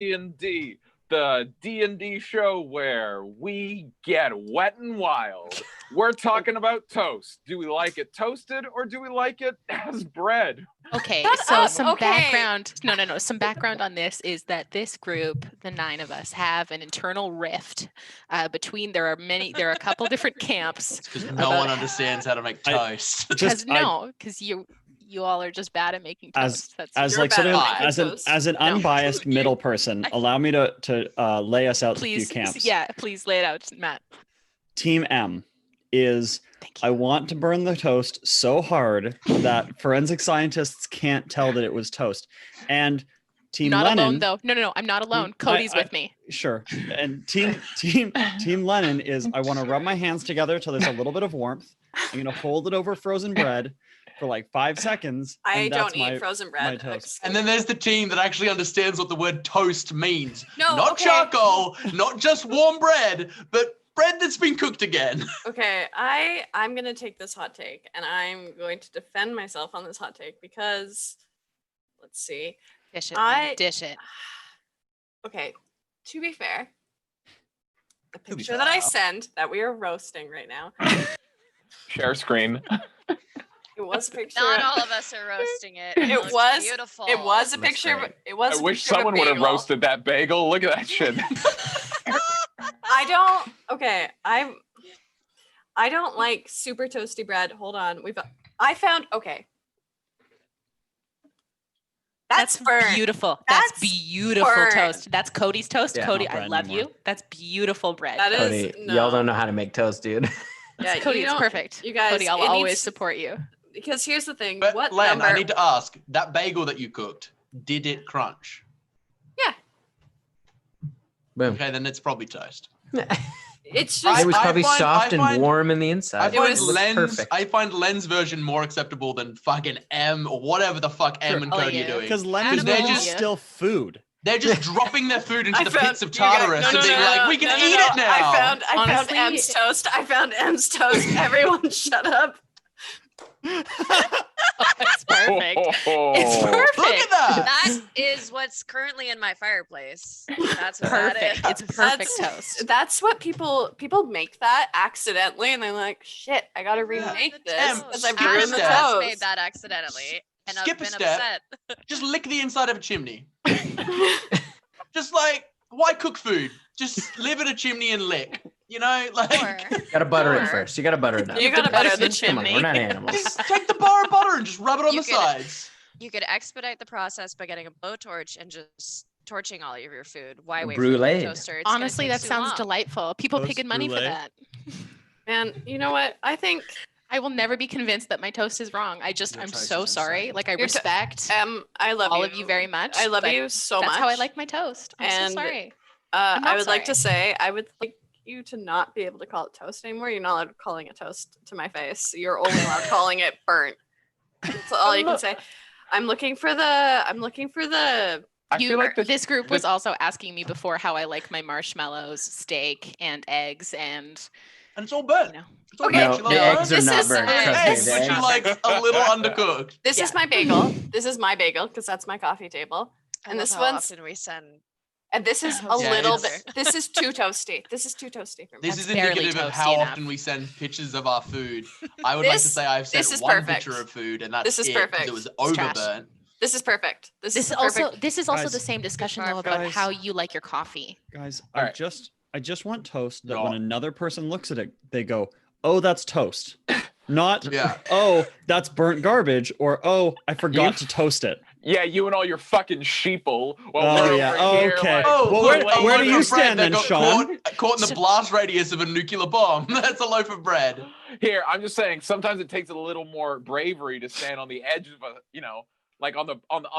D&D, the D&D show where we get wet and wild. We're talking about toast. Do we like it toasted or do we like it as bread? Okay, Shut so up. some background. No. Some background on this is that this group, the 9 of us, have an internal rift between. There are a couple different camps. Because no one understands how to make toast. Because you all are just bad at making toast. As an unbiased middle person, allow me to lay us out a few camps. Yeah, please lay it out, Matt. Team M is I want to burn the toast so hard that forensic scientists can't tell that it was toast. And Team not Lennon, alone though. No, I'm not alone. Cody's with me. Sure. And Team Lennon is I want to rub my hands together till there's a little bit of warmth. I'm gonna hold it over frozen bread for like 5 seconds. I don't eat frozen bread. And then there's the team that actually understands what the word toast means. No, not charcoal, not just warm bread, but bread that's been cooked again. Okay, I'm gonna take this hot take, and I'm going to defend myself on this hot take because, let's see. Dish it. Dish it. Okay, to be fair, the picture that I send that we are roasting right now. Share screen. It was a picture. Not all of us are roasting it. It was beautiful. It was a picture. It was. I wish someone would have roasted that bagel. Look at that shit. I don't. Okay, I don't like super toasty bread. Hold on. I found. Okay. That's burnt. Beautiful. That's beautiful burnt. toast. That's Cody's toast. Yeah, Cody, not I bread love anymore. you. That's beautiful bread. That Cody, is. No. y'all don't know how to make toast, dude. Yeah, Cody, you it's don't- perfect. You guys, Cody, I'll it always needs- support you. Because here's the thing. But What Len, number? I need to ask, that bagel that you cooked, did it crunch? Yeah. Boom. Okay, then it's probably toast. It's just. It was probably I soft and find- warm in the inside. I find Len's version more acceptable than fucking M or whatever the fuck M and Cody are doing. Because Because lemon they're is just still food. they're just dropping their food into I the found- pits of you guys- Tartarus no, and being like, we can no, eat it now. I found Honestly- M's toast. I found M's toast. Everyone shut up. It's perfect. It's perfect. Look at that. That is what's currently in my fireplace. That's what Perfect. that It's is. perfect toast. That's what people make that accidentally, and they're like, "Shit, I gotta remake this because I've skip a ruined the step. Adam toast." made that accidentally, and Skip I've a been step. upset. Just lick the inside of a chimney. Just like, why cook food? Just live in a chimney and lick. You know, like Or- You gotta butter Or- it first. You gotta butter it up. You gotta butter the Come on, chimney. we're not animals. take the bar of butter and just rub it on You the could- sides. You could expedite the process by getting a blowtorch and just torching all of your food. Why wait Brulee. for the toaster? It's gonna Honestly, take that too sounds long. delightful. People pay Toast good money for brulee. that. And you know what? I think I will never be convinced that my toast is wrong. I'm toast so is sorry. insane. Like I Your to- respect I love all you. of you very much. I love but you so That's much. how I like my toast. I'm And- so sorry. I not would like to sorry. say I would like you to not be able to call it toast anymore. You're not allowed calling it toast to my face. You're only allowed calling it burnt. That's all you can say. I'm looking for the. I feel like This group was also asking me before how I like my marshmallows, steak, and eggs, and And it's all burnt. you know. It's all Okay, burnt. No, You the love eggs it. are This not is, burnt. uh, Trust me, Eggs, the but you eggs- like a little undercooked. This is my bagel. This is my bagel because that's my coffee table. I And love this how one's often we send. and this is a Yeah, little it's- bit. This is too toasty. This is too toasty for me. This That's is barely indicative of toasty how enough. often we send pictures of our food. I would like to This- say I've this sent is one perfect. picture of food, and that's This is it, 'cause perfect. It was It's trash. overburnt. This is perfect. This This is is also perfect. this is also Guys. the same discussion though Guys. about how you like your coffee. Guys, All I right. just want toast that No. when another person looks at it, they go, "Oh, that's toast." Not, Yeah. "Oh, that's burnt garbage," or "Oh, I forgot You- to toast it." Yeah, you and all your fucking sheeple. Well, Oh, we're yeah. over Oh, here, okay. like, Oh, Well, look, where a do loaf you of bread stand that then, got Sean? Caught in the blast radius of a nuclear bomb. That's a loaf of bread. Here, I'm just saying. Sometimes it takes a little more bravery to stand on the edge of a, like on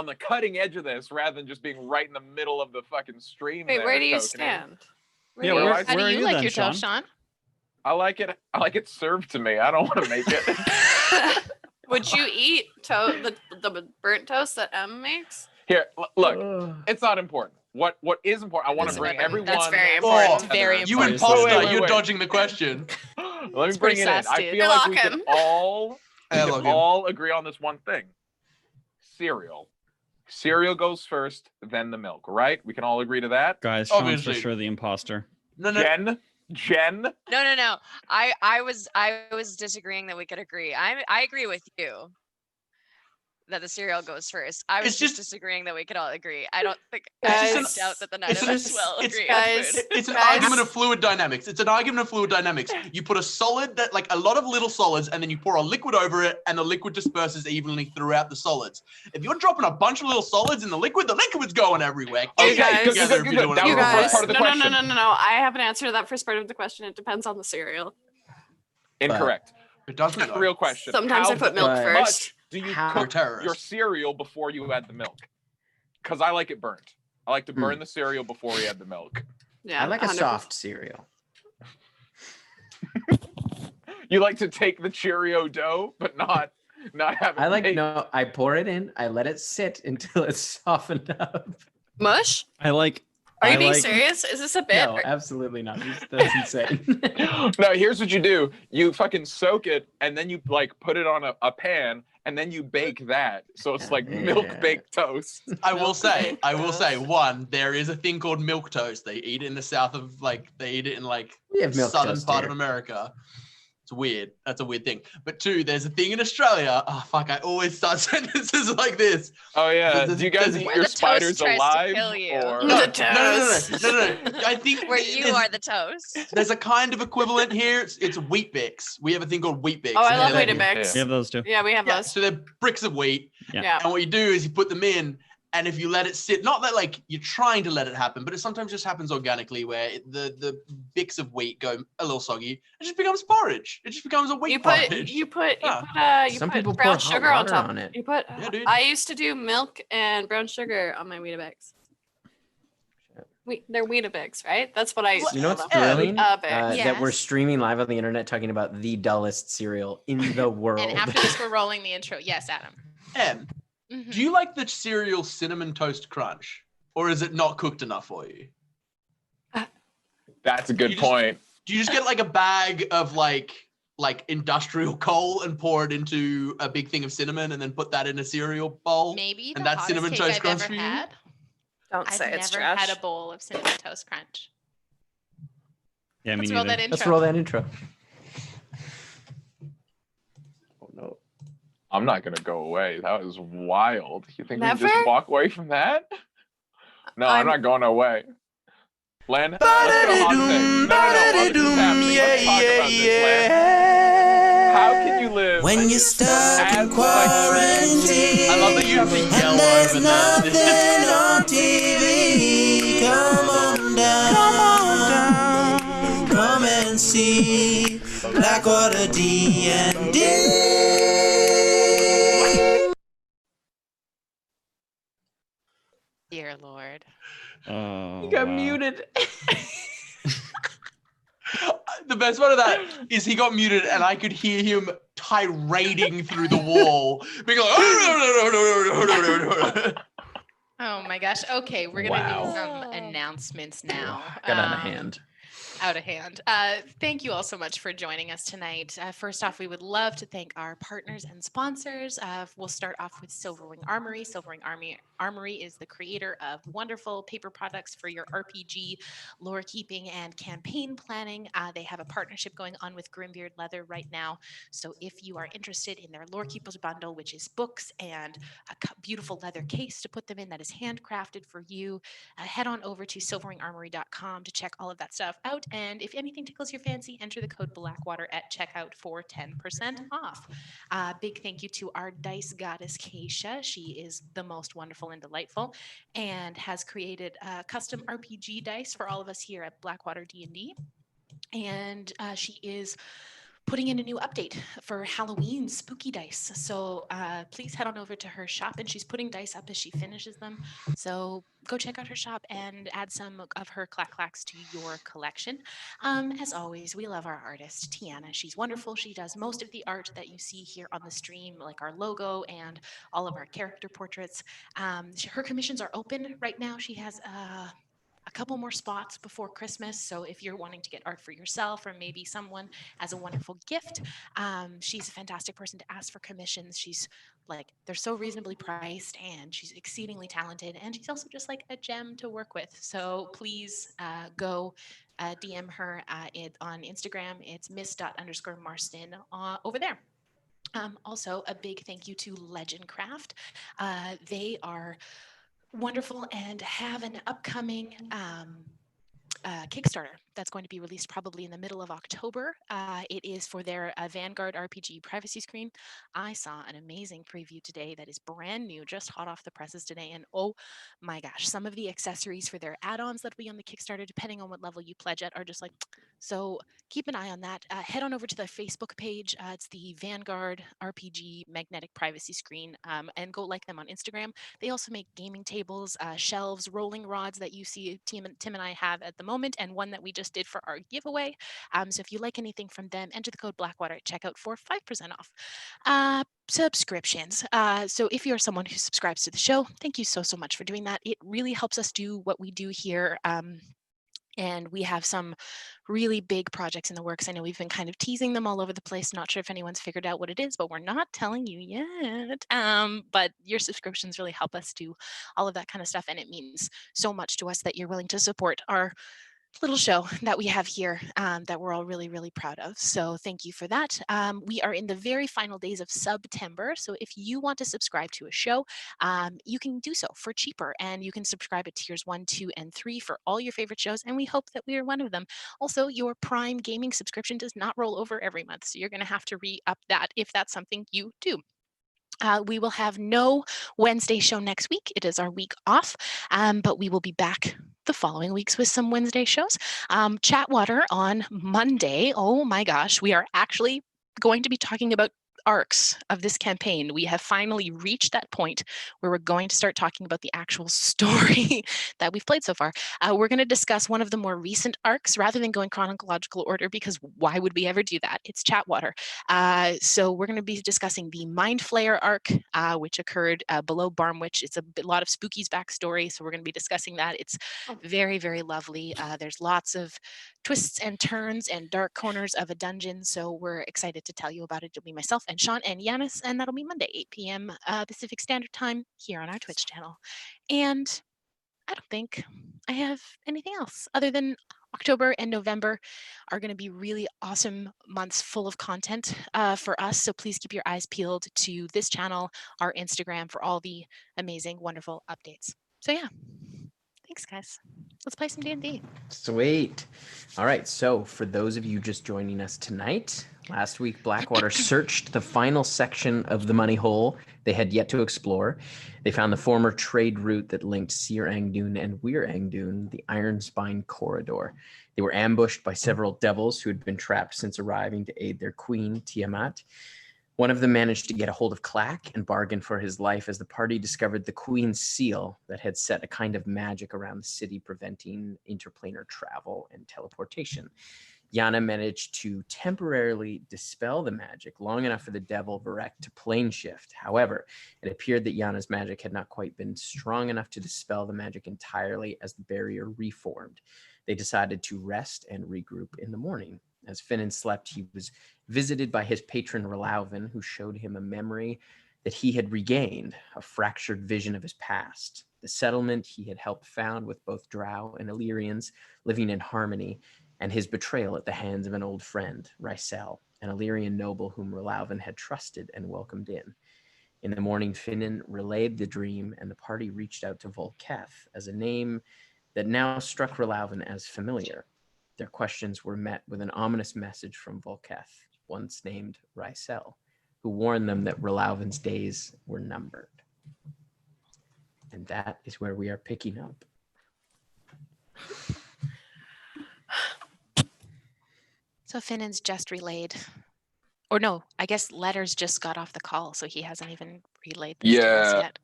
the cutting edge of this, rather than just being right in the middle of the fucking stream. Wait, there, where do you soaking in. stand? Where Yeah, do you- where- How do are you you like then, your toast, Sean? Sean? I like it served to me. I don't want to make it. Would you eat the burnt toast that Em makes? Here, look. It's not important. What is important? I want to It's bring very- everyone. That's very Oh, important. Very You important. imposter, Wait, you're wait. dodging the question. Let me It's bring pretty it in. sus, I dude. feel like we You're could all Hey, look him. all agree on this one thing. Cereal. Cereal goes first, then the milk, right? We can all agree to that. Guys, Sean's for Obviously. sure the imposter. No. Jen? No. I was disagreeing that we could agree. I agree with you that the cereal goes first. I was It's just just- disagreeing that we could all agree. I don't think Guys, I doubt that the nine it's of us just- will it's- agree guys, on food. It's an Guys. argument of fluid dynamics. It's an argument of fluid dynamics. You put a solid that like a lot of little solids, and then you pour a liquid over it, and the liquid disperses evenly throughout the solids. If you're dropping a bunch of little solids in the liquid's going everywhere. Okay, guys, Get good, together good, if good, you're good. doing That it You was the wrong. first guys, part of the question. no. I have an answer to that first part of the question. It depends on the cereal. Incorrect. It doesn't though. Real question. Sometimes How I put milk but- first. much do you How- cook Terrorist. your cereal before you add the milk? Because I like it burnt. I like to burn the cereal before we add the milk. Yeah, I like a 100%. soft cereal. You like to take the Cheerio dough, but not have it. I like baked. no. I pour it in. I let it sit until it's softened up. Mush? I like. Are you I being like, serious? Is this a bit? No, absolutely not. That's insane. No, here's what you do. You fucking soak it, and then you like put it on a pan, and then you bake that. So it's like milk Yeah. baked toast. I will say, toast. one, there is a thing called milk toast. They eat it in the south of they eat it in like We have milk southern toast part here. of America. It's weird. That's a weird thing. But two, there's a thing in Australia. Oh fuck! I always start sentences like this. Oh yeah. Does- Do you guys does- eat Where your the toast spiders tries to alive? kill you. Or... No. No. toast. I think Where you there's- are the toast. There's a kind of equivalent here. It's wheat bix. We have a thing called wheat bix. Oh, I and love they're Weetabix. like- we have those too. Yeah, we have Yeah, those. so they're bricks of wheat. Yeah. Yeah. And what you do is you put them in, and if you let it sit, not that like you're trying to let it happen, but it sometimes just happens organically where the bits of wheat go a little soggy. It just becomes porridge. It just becomes a wheat You put porridge. you put Yeah. you Some put people brown pour hot sugar on water top. on it. You put. Yeah, dude. I used to do milk and brown sugar on my Weetabix. They're Weetabix, right? That's what I used to You know call what's them. thrilling? Bix. That we're Yes. streaming live on the internet talking about the dullest cereal in the world. And after this, we're rolling the intro. Yes, Adam. Em, Mhm. do you like the cereal cinnamon toast crunch, or is it not cooked enough for you? That's a good You just- point. Do you just get like a bag of like industrial coal and pour it into a big thing of cinnamon and then put that in a cereal bowl? Maybe And the that's hottest cinnamon cake toast I've crunch ever for you? had. Don't I've say it's never trash. had a bowl of cinnamon toast crunch. Yeah, me Let's roll neither. that intro. Let's roll that intro. Oh no. I'm not gonna go away. That was wild. You think we Never? can just walk away from that? No, I'm not going away. Len, let's get a hot take. No, while this is happening, let's talk about this, Len. How can you live When you're as stuck in like- quarantine I love that you have to yell and there's over nothing this. on TV. Come on down, come and see Blackwater D&D. Dear Lord. Oh, You got wow. muted. The best part of that is he got muted and I could hear him tirading through the wall, being like, Oh my gosh. Okay, we're gonna do Wow. some announcements now. Got out of hand. Out of hand. Thank you all so much for joining us tonight. First off, we would love to thank our partners and sponsors. We'll start off with Silverwing Armory. Silverwing Armory is the creator of wonderful paper products for your RPG, lore keeping, and campaign planning. They have a partnership going on with Grimbeard Leather right now. So if you are interested in their Lore Keepers bundle, which is books and a beautiful leather case to put them in that is handcrafted for you, head on over to silverwingarmory.com to check all of that stuff out. And if anything tickles your fancy, enter the code Blackwater at checkout for 10% off. Big thank you to our dice goddess, Keisha. She is the most wonderful and delightful and has created custom RPG dice for all of us here at Blackwater D&D. And she is putting in a new update for Halloween spooky dice. So please head on over to her shop, and she's putting dice up as she finishes them. So go check out her shop and add some of her clack-clacks to your collection. As always, we love our artist, Tiana. She's wonderful. She does most of the art that you see here on the stream, like our logo and all of our character portraits. Her commissions are open right now. She has a a couple more spots before Christmas. So if you're wanting to get art for yourself or maybe someone as a wonderful gift, she's a fantastic person to ask for commissions. She's like, they're so reasonably priced and she's exceedingly talented. And she's also just like a gem to work with. So please go DM her on Instagram. It's miss._Marston over there. Also, a big thank you to Legend Craft. They are wonderful and have an upcoming Kickstarter that's going to be released probably in the middle of October. It is for their Vanguard RPG privacy screen. I saw an amazing preview today that is brand new, just hot off the presses today. And oh my gosh, some of the accessories for their add-ons that'll be on the Kickstarter, depending on what level you pledge at, are just like, so keep an eye on that. Head on over to the Facebook page. It's the Vanguard RPG magnetic privacy screen, and go like them on Instagram. They also make gaming tables, shelves, rolling rods that you see Tim and I have at the moment, and one that we just did for our giveaway. So if you like anything from them, enter the code Blackwater at checkout for 5% off. Subscriptions. So if you're someone who subscribes to the show, thank you so much for doing that. It really helps us do what we do here. And we have some really big projects in the works. I know we've been kind of teasing them all over the place. Not sure if anyone's figured out what it is, but we're not telling you yet. But your subscriptions really help us do all of that kind of stuff. And it means so much to us that you're willing to support our little show that we have here that we're all really, really proud of. So thank you for that. We are in the very final days of September. So if you want to subscribe to a show, you can do so for cheaper. And you can subscribe at tiers 1, 2, and 3 for all your favorite shows. And we hope that we are one of them. Also, your Prime gaming subscription does not roll over every month. So you're going to have to re-up that if that's something you do. We will have no Wednesday show next week. It is our week off, but we will be back the following weeks with some Wednesday shows. Chatwater on Monday. Oh my gosh, we are actually going to be talking about arcs of this campaign. We have finally reached that point where we're going to start talking about the actual story that we've played so far. We're going to discuss one of the more recent arcs rather than going chronological order, because why would we ever do that? It's Chatwater. So we're going to be discussing the Mind Flayer arc, which occurred below Barmwich. It's a lot of Spooky's backstory, so we're going to be discussing that. It's very, very lovely. There's lots of twists and turns and dark corners of a dungeon, so we're excited to tell you about it. It'll be myself and Sean and Yanis, and that'll be Monday, 8 p.m. Pacific Standard Time here on our Twitch channel. And I don't think I have anything else other than October and November are going to be really awesome months full of content for us. So please keep your eyes peeled to this channel, our Instagram, for all the amazing, wonderful updates. So yeah, thanks guys. Let's play some D&D. Sweet. All right. So for those of you just joining us tonight, last week Blackwater searched the final section of the money hole they had yet to explore. They found the former trade route that linked Seer Angdun and Weir Angdun, the Iron Spine corridor. They were ambushed by several devils who had been trapped since arriving to aid their queen, Tiamat. One of them managed to get a hold of Clack and bargain for his life as the party discovered the Queen's seal that had set a kind of magic around the city, preventing interplanar travel and teleportation. Yana managed to temporarily dispel the magic long enough for the devil Varek to plane shift. However, it appeared that Yana's magic had not quite been strong enough to dispel the magic entirely as the barrier reformed. They decided to rest and regroup in the morning. As Finin slept, he was visited by his patron Relauven, who showed him a memory that he had regained, a fractured vision of his past. The settlement he had helped found with both Drow and Illyrians living in harmony, and his betrayal at the hands of an old friend, Rysel, an Illyrian noble whom Relauven had trusted and welcomed in. In the morning, Finin relayed the dream, and the party reached out to Volketh as a name that now struck Relauven as familiar. Their questions were met with an ominous message from Volketh, once named Rysel, who warned them that Relauven's days were numbered. And that is where we are picking up. So Finin's just relayed. Or no, I guess Letters just got off the call, so he hasn't even relayed this to us yet.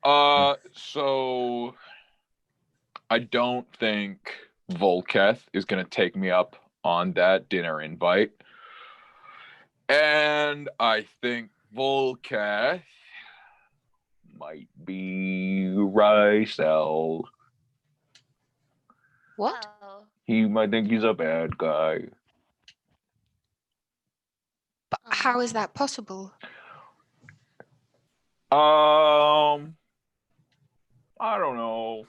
So I don't think Volketh is going to take me up on that dinner invite. And I think Volketh might be Rysel. What? Oh. He might think he's a bad guy. But how is that possible? I don't know.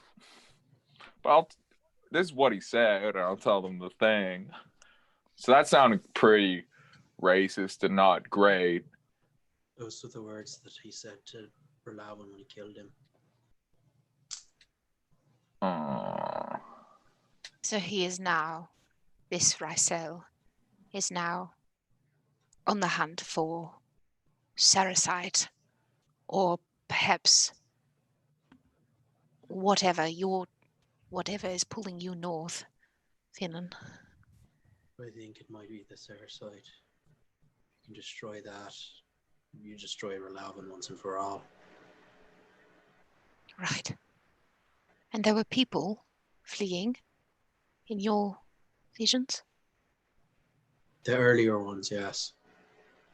But this is what he said, and I'll tell them the thing. So that sounded pretty racist and not great. Those were the words that he said to Berlawan when he killed him. So he is now, this Rysel is now on the hunt for Saracite, or perhaps whatever is pulling you north, Finin. I think it might be the Saracite. You can destroy that. You destroy Berlawan once and for all. Right. And there were people fleeing in your visions? The earlier ones, yes.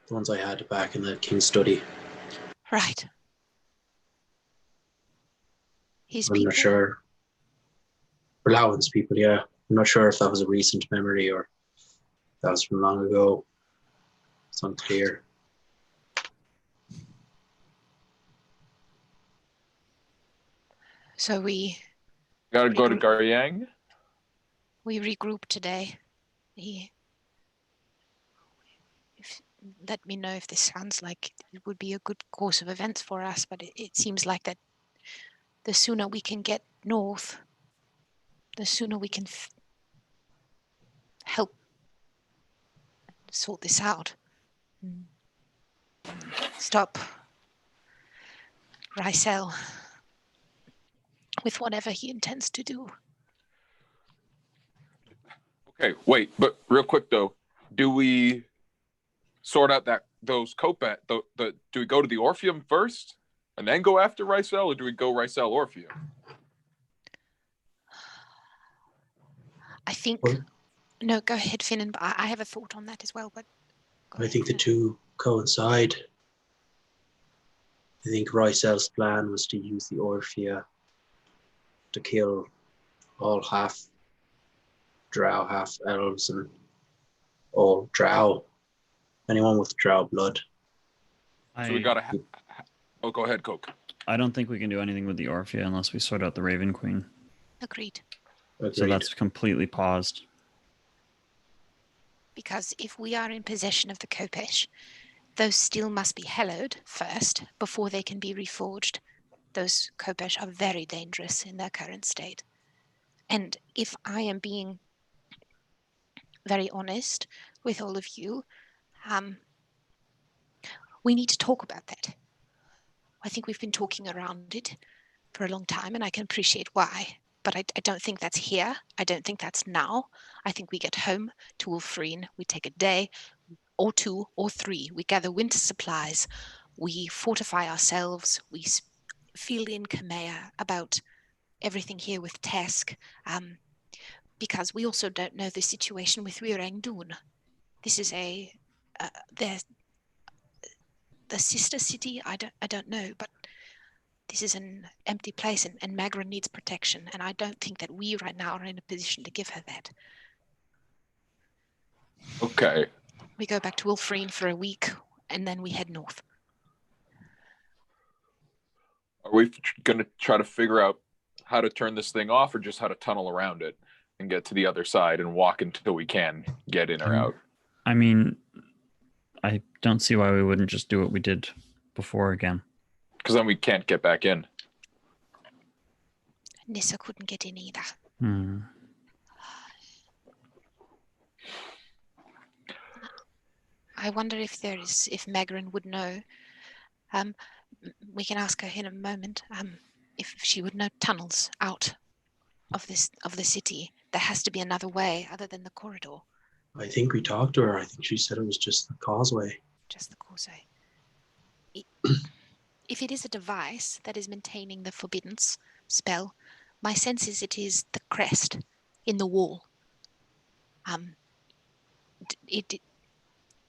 The ones I had back in the King's Study. Right. His I'm people? not sure. Berlawan's people, yeah. I'm not sure if that was a recent memory or that was from long ago. It's unclear. So we Gotta go to Gar-Yang. regroup today. Let me know if this sounds like it would be a good course of events for us, but it seems like that the sooner we can get north, the sooner we can help sort this out. Stop Rysel with whatever he intends to do. Okay, wait, but real quick though, do we sort out those Copat? Do we go to the Orpheum first and then go after Rysel, or do we go Rysel Orpheum? I think. Well, No, go ahead, Finin. But I have a thought on that as well. But I think the two coincide. I think Rysel's plan was to use the Orphea to kill all half drow, half elves, and all drow. Anyone with drow blood. So we gotta. Oh, go ahead, Coke. I don't think we can do anything with the Orphea unless we sort out the Raven Queen. agreed. So that's completely paused. Because if we are in possession of the Kopesh, those still must be hallowed first before they can be reforged. Those Kopesh are very dangerous in their current state. And if I am being very honest with all of you, we need to talk about that. I think we've been talking around it for a long time, and I can appreciate why. But I don't think that's here. I don't think that's now. I think we get home to Wulfrene, we take a day or 2 or 3, we gather winter supplies, we fortify ourselves, we fill in Kamea about everything here with Tesk, because we also don't know the situation with Wirang Dun. This is the sister city. I don't know, but this is an empty place, and Magran needs protection, and I don't think that we right now are in a position to give her that. Okay. We go back to Wulfrene for a week, and then we head north. Are we gonna try to figure out how to turn this thing off, or just how to tunnel around it and get to the other side and walk until we can get in or out? I mean, I don't see why we wouldn't just do what we did before again. Because then we can't get back in. Nissa couldn't get in either. I wonder if Magran would know. We can ask her in a moment. If she would know tunnels out of the city. There has to be another way other than the corridor. I think we talked to her. I think she said it was just the causeway. Just the causeway. If it is a device that is maintaining the forbiddance spell, my sense is it is the crest in the wall.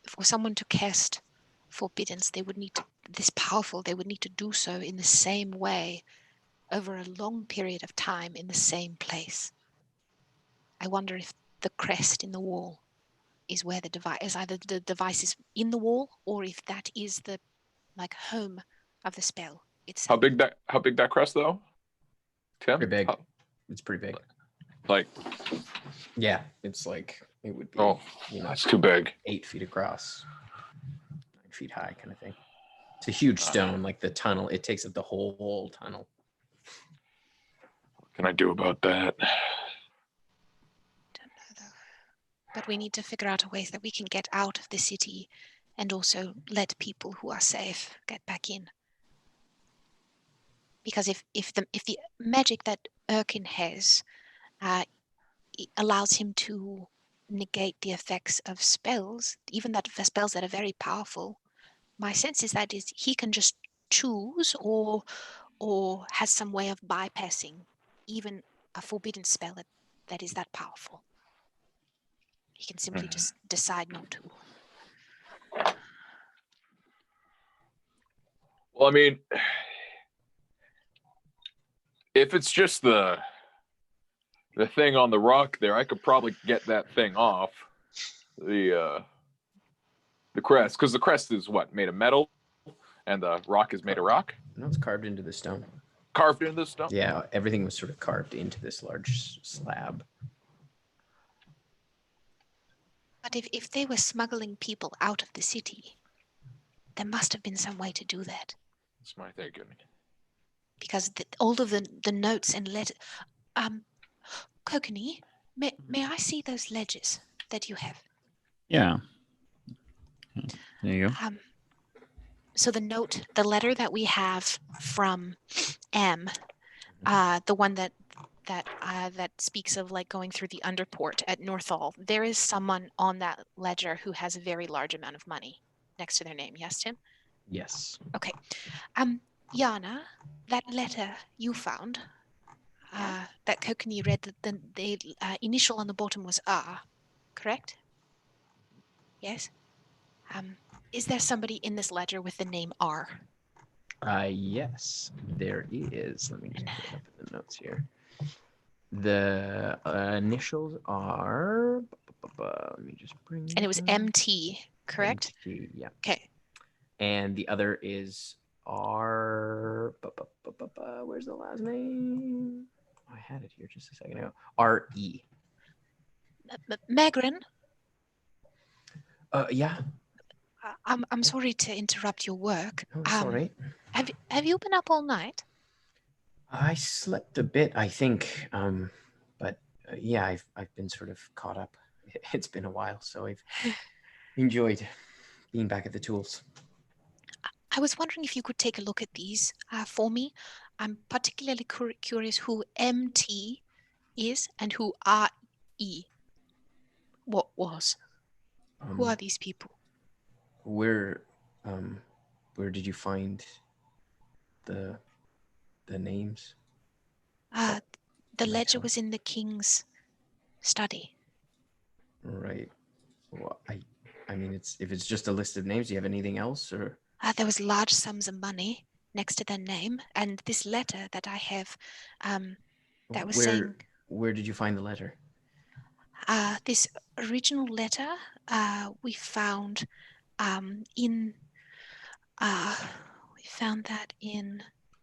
For someone to cast forbiddance, they would need to, this powerful, they would need to do so in the same way over a long period of time in the same place. I wonder if the crest in the wall is where the device is. Either the device is in the wall, or if that is the home of the spell itself. How big that crest though? Tim? Pretty big. It's pretty big. Like, yeah, it's like it would be. Oh, that's too big. 8 feet across, 9 feet high, kind of thing. It's a huge stone, like the tunnel. It takes up the whole tunnel. What can I do about that? Don't know though. But we need to figure out a way that we can get out of the city, and also let people who are safe get back in. Because if the magic that Erkin has it allows him to negate the effects of spells, even that spells that are very powerful, my sense is that he can just choose or has some way of bypassing even a forbidden spell that is that powerful. He can simply just decide not to. Well, I mean, if it's just the thing on the rock there, I could probably get that thing off the crest, because the crest is what, made of metal, and the rock is made of rock. No, it's carved into the stone. Carved into the stone. Yeah, everything was sort of carved into this large slab. But if they were smuggling people out of the city, there must have been some way to do that. That's my thinking. Because all of the notes and letters. Kokanee, may I see those ledgers that you have? Yeah. There you go. So the letter that we have from M, the one that speaks of like going through the underport at Northall, there is someone on that ledger who has a very large amount of money next to their name. Yes, Tim? Yes. Okay. Yana, that letter you found, that Kokanee read, that the initial on the bottom was R, correct? Yes? Is there somebody in this ledger with the name R? Yes, there is. Let me just put it up in the notes here. The initials are. Let me just bring. And it was MT, correct? MT, yeah. Okay. And the other is R. Where's the last name? Oh, I had it here just a second ago. RE. Megrin? Yeah. I'm sorry to interrupt your work. Oh, it's all right. Have you been up all night? I slept a bit, I think. But yeah, I've been sort of caught up. It's been a while, so I've enjoyed being back at the tools. I was wondering if you could take a look at these for me. I'm particularly curious who MT is and who RE was. Who are these people? Where did you find the names? The ledger was in the king's study. Right. Well, I mean, if it's just a list of names, do you have anything else, or? There was large sums of money next to their name, and this letter that I have, that was saying. Where did you find the letter? This original letter we found in. We found that in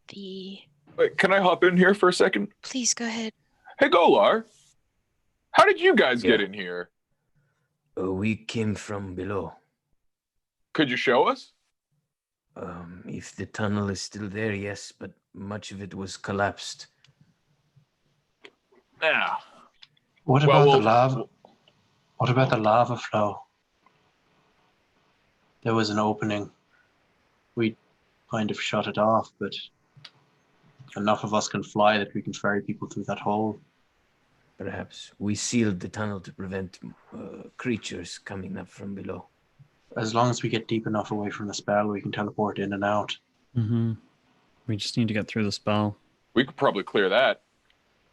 the. Wait, can I hop in here for a second? Please go ahead. Hey, Golar. How did you guys get in here? We came from below. Could you show us? If the tunnel is still there, yes, but much of it was collapsed. Yeah. What about the lava? What about the lava flow? There was an opening. We kind of shut it off, but enough of us can fly that we can ferry people through that hole. Perhaps we sealed the tunnel to prevent creatures coming up from below. As long as we get deep enough away from the spell, we can teleport in and out. Mm-hmm. We just need to get through the spell. We could probably clear that.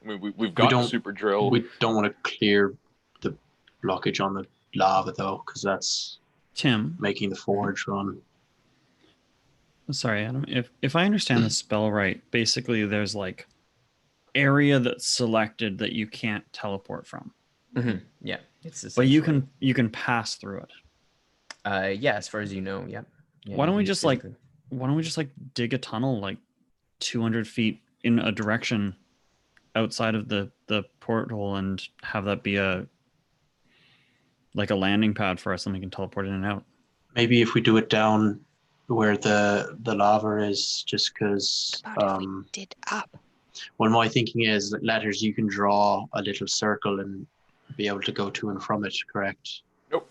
I mean, we've got a super drill. We don't want to clear the blockage on the lava, though, because that's Tim making the forge run. Sorry, Adam. If I understand the spell right, basically there's like area that's selected that you can't teleport from. Yeah, it's But you essentially- can pass through it. Yeah, as far as you know, yeah. Why don't we you just physically- dig a tunnel like 200 feet in a direction outside of the porthole and have that be a landing pad for us, and we can teleport in and out. Maybe if we do it down where the lava is, just because. About if we did up. Well, my thinking is that letters you can draw a little circle and be able to go to and from it. Correct? Nope.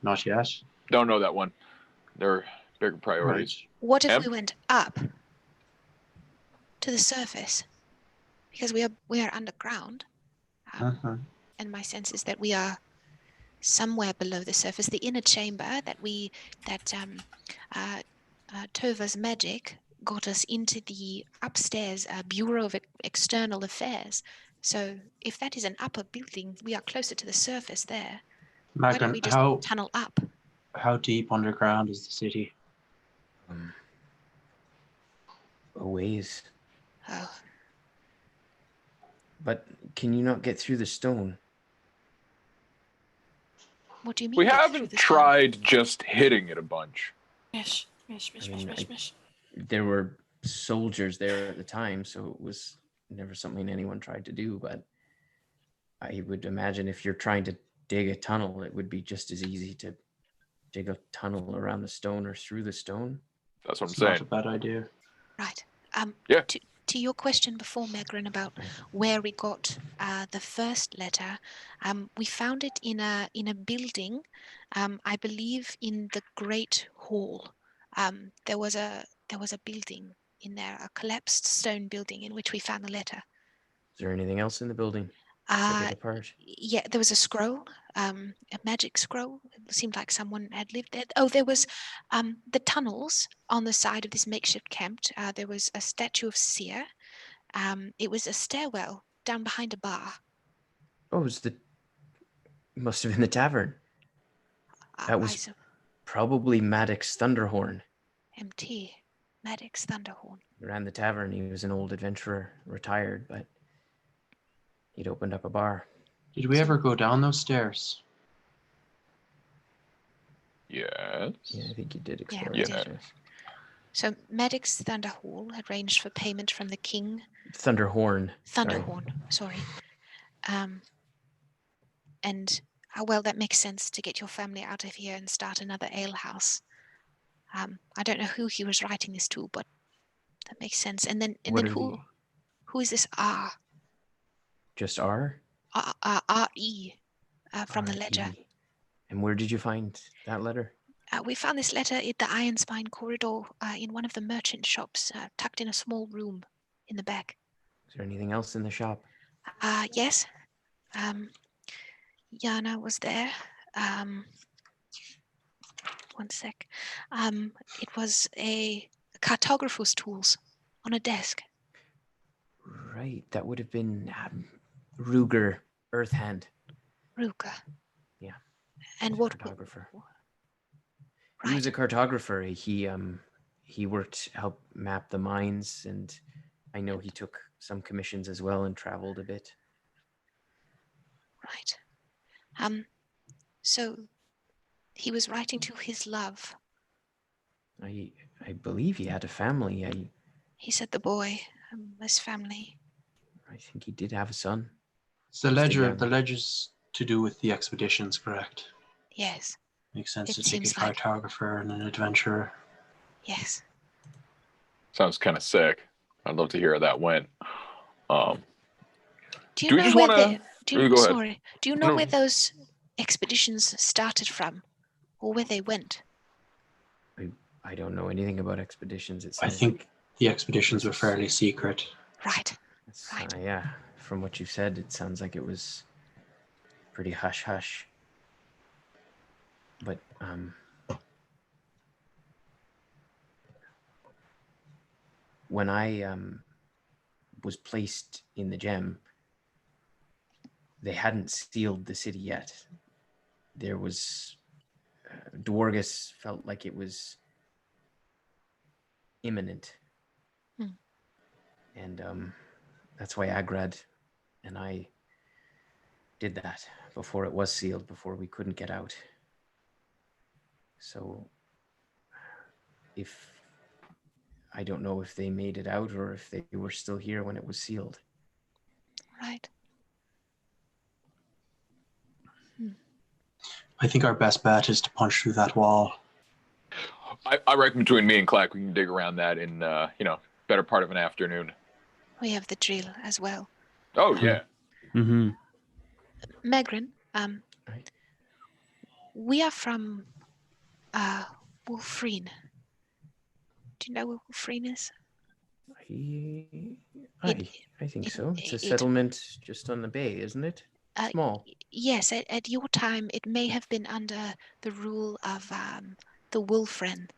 Not yet. Don't know that one. There are bigger priorities. What if Em? we went up to the surface? Because we are underground, and my sense is that we are somewhere below the surface. The inner chamber that Tova's magic got us into the upstairs Bureau of External Affairs. So if that is an upper building, we are closer to the surface there. Why don't Magran, we just tunnel up? how deep underground is the city? A ways. Oh, But can you not get through the stone? what do you mean? We get through haven't the stone? tried just hitting it a bunch. Mish, mish, mish, I mish, mean, mish, mish. There were soldiers there at the time, so it was never something anyone tried to do. But I would imagine if you're trying to dig a tunnel, it would be just as easy to dig a tunnel around the stone or through the stone. That's what I'm It's not a saying. bad idea. Right. Yeah. To your question before, Megran, about where we got the first letter, we found it in a building, I believe in the Great Hall. There was a building in there, a collapsed stone building in which we found the letter. Is there anything else in the building? Set it apart. Yeah, there was a scroll, a magic scroll. It seemed like someone had lived there. Oh, there was the tunnels on the side of this makeshift camp. There was a statue of Seer. It was a stairwell down behind a bar. Oh, must have been the tavern. That was probably Maddox Thunderhorn. MT, Maddox Thunderhorn. He ran the tavern. He was an old adventurer, retired, but he'd opened up a bar. Did we ever go down those stairs? Yes. Yeah, I think you did explore we those did. stairs. So Maddox Thunderhorn arranged for payment from the king. Thunderhorn. Thunderhorn, sorry. And well, that makes sense to get your family out of here and start another alehouse. I don't know who he was writing this to, but that makes sense. And then who is this R? Just R? R-E from the R-E. ledger. And where did you find that letter? We found this letter in the Iron Spine corridor in one of the merchant shops, tucked in a small room in the back. Is there anything else in the shop? Yes. Yana was there. One sec. It was a cartographer's tools on a desk. Right, that would have been Ruger, Earthhand. Ruka. Yeah. And what? Cartographer. Right. He was a cartographer. He worked help map the mines, and I know he took some commissions as well and traveled a bit. Right. So he was writing to his love. I believe he had a family. He said the boy, his family. I think he did have a son. It's the ledger's to do with the expeditions, correct? Yes. Makes sense It to take a seems like- cartographer and an adventurer. Yes. Sounds kind of sick. I'd love to hear how that went. Do Do you we know just where wanna- do you, Go ahead. sorry. Do you know No. where those expeditions started from, or where they went? I don't know anything about expeditions. I think the expeditions were fairly secret. Right. Yeah, from what you said, it sounds like it was pretty hush hush. But when I was placed in the gem, they hadn't sealed the city yet. There was Dwargus felt like it was imminent. And that's why Agrad and I did that before it was sealed, before we couldn't get out. So I don't know if they made it out or if they were still here when it was sealed. Right. I think our best bet is to punch through that wall. I reckon between me and Clack, we can dig around that in, better part of an afternoon. We have the drill as well. Oh, yeah. Mm-hmm. Megrin, Right. we are from Wulfrene. Do you know where Wulfrene is? I think so. It's a it- settlement just on the bay, isn't it? Small. Yes, at your time, it may have been under the rule of the Wulfrene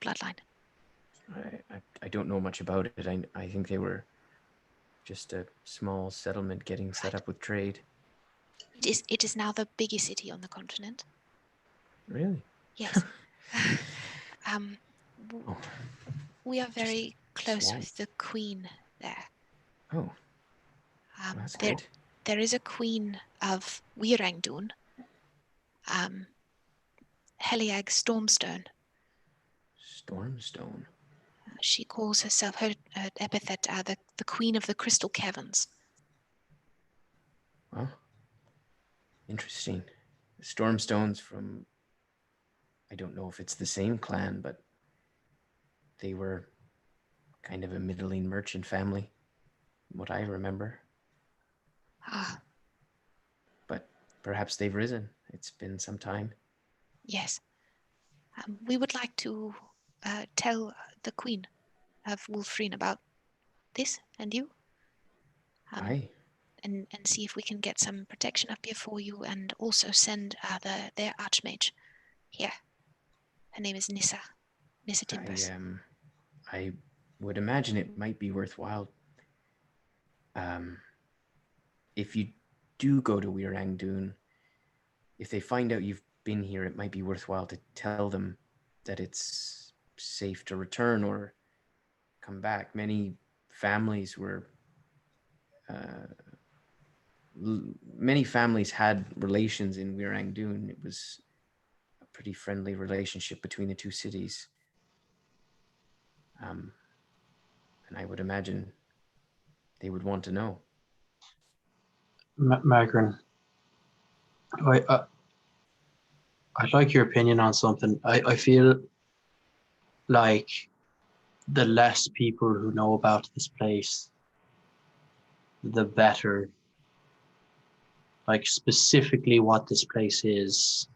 bloodline. I don't know much about it. I think they were just a small settlement getting set up with trade. It is now the biggest city on the continent. Really? Yes. Oh, We are very close small. with the queen there. oh, that's there, good. there is a queen of Weirangdun, Heliag Stormstone. Stormstone. She calls herself, her epithet, the Queen of the Crystal Caverns. Well, interesting. Stormstones from, I don't know if it's the same clan, but they were kind of a middling merchant family, what I remember. Ah, But perhaps they've risen. It's been some time. yes. We would like to tell the Queen of Wulfrene about this and you. Aye. And see if we can get some protection up here for you, and also send their archmage here. Her name is Nissa Timbers. I would imagine it might be worthwhile. If you do go to Weirangdun, if they find out you've been here, it might be worthwhile to tell them that it's safe to return or come back. Many families were. Many families had relations in Weirangdun. It was a pretty friendly relationship between the two cities. And I would imagine they would want to know. Magrin, I'd like your opinion on something. I feel like the less people who know about this place, the better. Like specifically what this place is.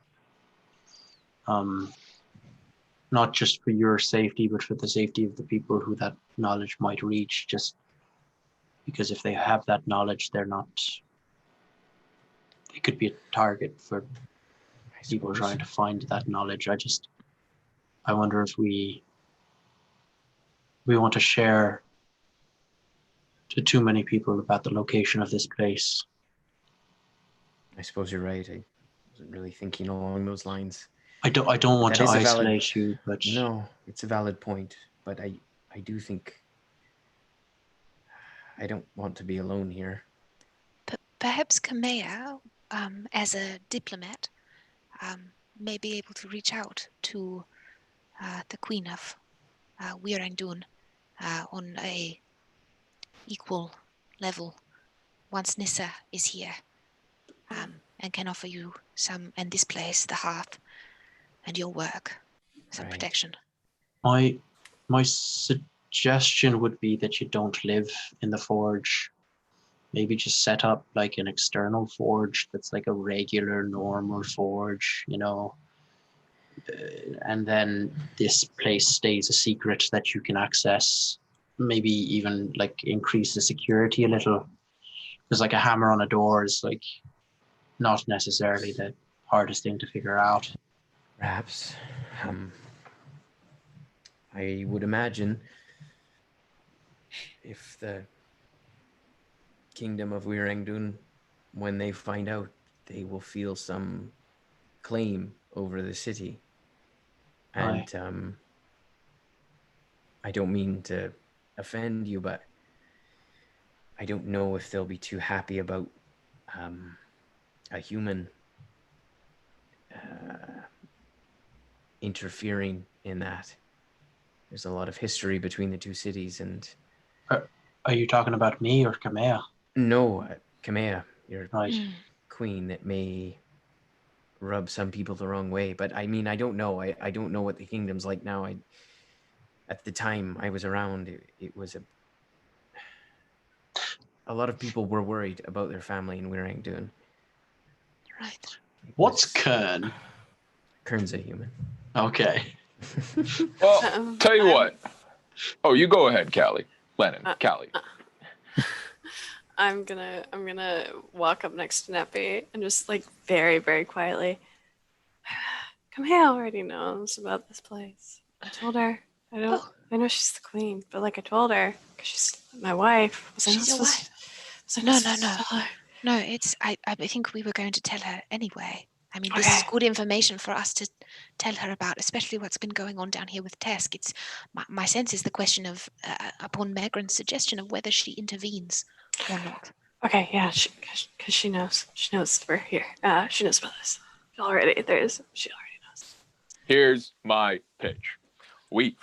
Not just for your safety, but for the safety of the people who that knowledge might reach, just because if they have that knowledge, they could be a target for people trying to find that knowledge. I wonder if we want to share to too many people about the location of this place. I suppose you're right. I wasn't really thinking along those lines. I don't want to isolate you, but no, it's a valid point. But I do think I don't want to be alone here. Perhaps Kamea, as a diplomat, may be able to reach out to the Queen of Weirangdun on a equal level once Nissa is here, and can offer you some, and this place, the hearth, and your work, some protection. My suggestion would be that you don't live in the forge. Maybe just set up like an external forge that's like a regular, normal forge, and then this place stays a secret that you can access. Maybe even like increase the security a little, because like a hammer on a door is like not necessarily the hardest thing to figure out. Perhaps. I would imagine if the kingdom of Weirangdun, when they find out, they will feel some claim over the city. And I don't mean to offend you, but I don't know if they'll be too happy about a human interfering in that. There's a lot of history between the two cities, and Are you talking about me or Kamea? no, Kamea, your Right. queen, that may rub some people the wrong way. But I mean, I don't know. I don't know what the kingdom's like now. At the time I was around, it was a lot of people were worried about their family in Wurrangdoon. Right. What's Kern? Kern's a human. Okay. Well, tell you what. Oh, you go ahead, Callie. Lennon, Callie. I'm gonna walk up next to Neppy and just like very, very quietly. Kamea already knows about this place. I told her. I know she's the queen, but like I told her because she's my wife. She's your wife. No. It's I think we were going to tell her anyway. I mean, this is good information for us to tell her about, especially what's been going on down here with Tesk. It's my sense is the question of, upon Magran's suggestion, of whether she intervenes or not. Okay, yeah, because she knows. She knows we're here. She knows about this already. She already knows. Here's my pitch. We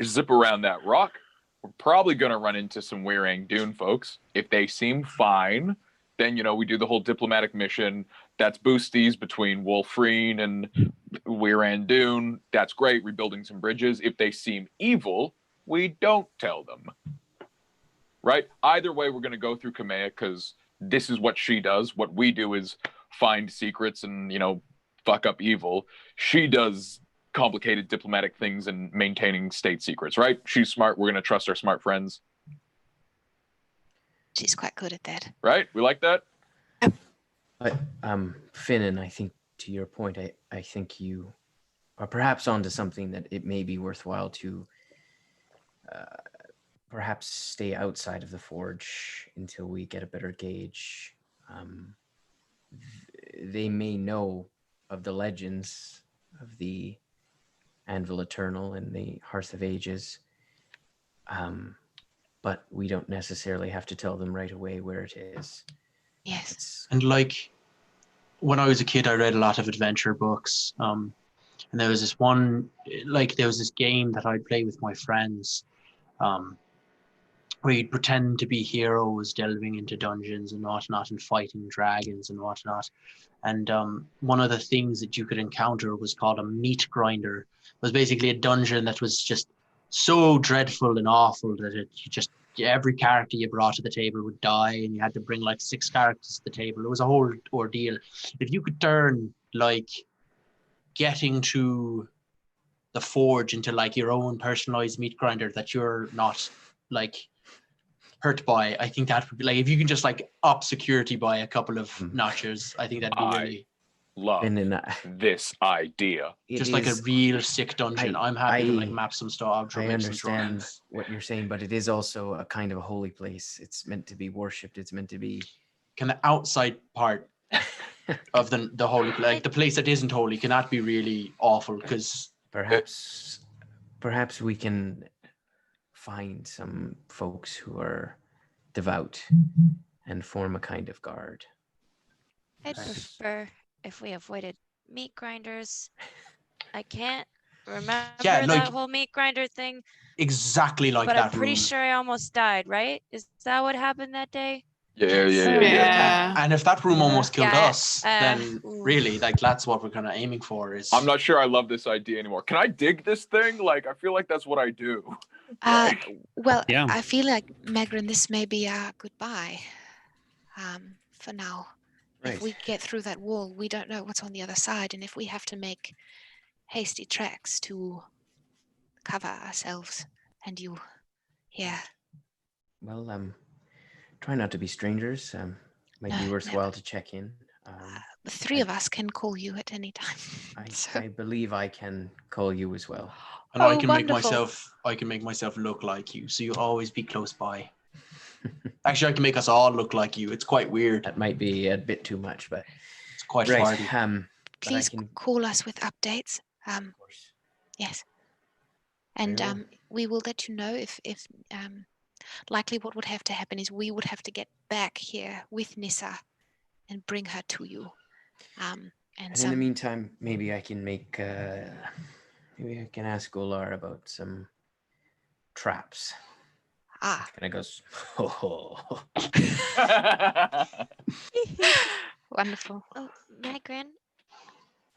zip around that rock. We're probably going to run into some Wurrangdoon folks. If they seem fine, then, we do the whole diplomatic mission. That's boosties between Wulfrene and Wurrangdoon. That's great, rebuilding some bridges. If they seem evil, we don't tell them. Right? Either way, we're going to go through Kamea because this is what she does. What we do is find secrets and, fuck up evil. She does complicated diplomatic things and maintaining state secrets, right? She's smart. We're going to trust our smart friends. She's quite good at that. Right? We like that? Finin, I think to your point, I think you are perhaps onto something that it may be worthwhile to perhaps stay outside of the forge until we get a better gauge. They may know of the legends of the Anvil Eternal and the Hearth of Ages, but we don't necessarily have to tell them right away where it is. Yes. And like when I was a kid, I read a lot of adventure books. And there was this one, there was this game that I'd play with my friends, where you'd pretend to be heroes delving into dungeons and whatnot and fighting dragons and whatnot. And one of the things that you could encounter was called a meat grinder. It was basically a dungeon that was just so dreadful and awful that every character you brought to the table would die, and you had to bring like 6 characters to the table. It was a whole ordeal. If you could turn getting to the forge into your own personalized meat grinder that you're not hurt by, I think that would be if you can just up security by a couple of notches, I think that'd be really love this idea. Just a real sick dungeon. I'm happy to map some stuff. I understand what you're saying, but it is also a kind of a holy place. It's meant to be worshipped. It's meant to be. Can the outside part of the holy place, the place that isn't holy, can that be really awful? Because perhaps we can find some folks who are devout and form a kind of guard. I'd prefer if we avoided meat grinders. I can't remember that whole meat grinder thing. Exactly like but that. I'm pretty sure I almost died, right? Is that what happened that day? Yeah. And if that room almost killed us, then really, that's what we're kind of aiming for. Is I'm not sure I love this idea anymore. Can I dig this thing? I feel like that's what I do. Well, yeah. I feel like, Magran, this may be our goodbye for now. Right. If we get through that wall, we don't know what's on the other side, and if we have to make hasty tracks to cover ourselves and you here. Well, try not to be strangers. Might be worthwhile to check in. The 3 of us can call you at any time. I believe I can call you as well. And I can make myself look like you, so you'll always be close by. Actually, I can make us all look like you. It's quite weird. That might be a bit too much, but it's quite right. Please call us with updates. Of course. Yes. And we will let you know if likely what would have to happen is we would have to get back here with Nissa and bring her to you. And in the meantime, maybe I can make. Maybe I can ask Golar about some traps. Ah. Kind of goes. Oh. Wonderful. Oh, Magrin,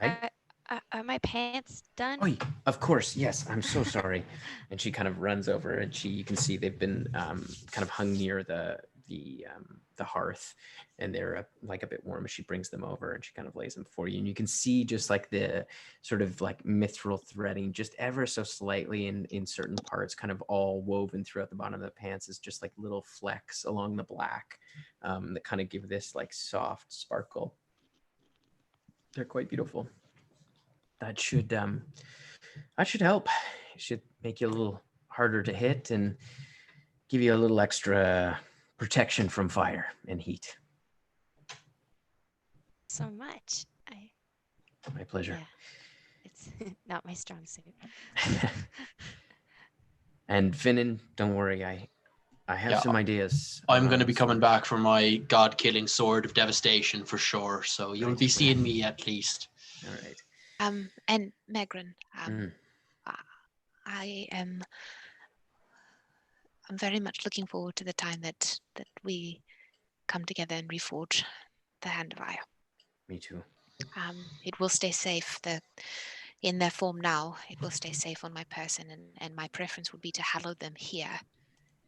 are my pants done? Oh, of course, yes. I'm so sorry. And she kind of runs over, and you can see they've been kind of hung near the hearth, and they're like a bit warm. As she brings them over, and she kind of lays them for you, and you can see just like the sort of like mithril threading, just ever so slightly in certain parts, kind of all woven throughout the bottom of the pants, is just like little flecks along the black that kind of give this like soft sparkle. They're quite beautiful. That should help. It should make you a little harder to hit and give you a little extra protection from fire and heat. So much. My pleasure. Yeah, it's not my strong suit. And Finin, don't worry, I have some ideas. I'm going to be coming back for my god-killing sword of devastation for sure. So you'll be seeing me at least. All right. And Magrin, I'm very much looking forward to the time that we come together and reforge the Hand of Ire. Me too. It will stay safe. In their form now, it will stay safe on my person, and my preference would be to hallow them here,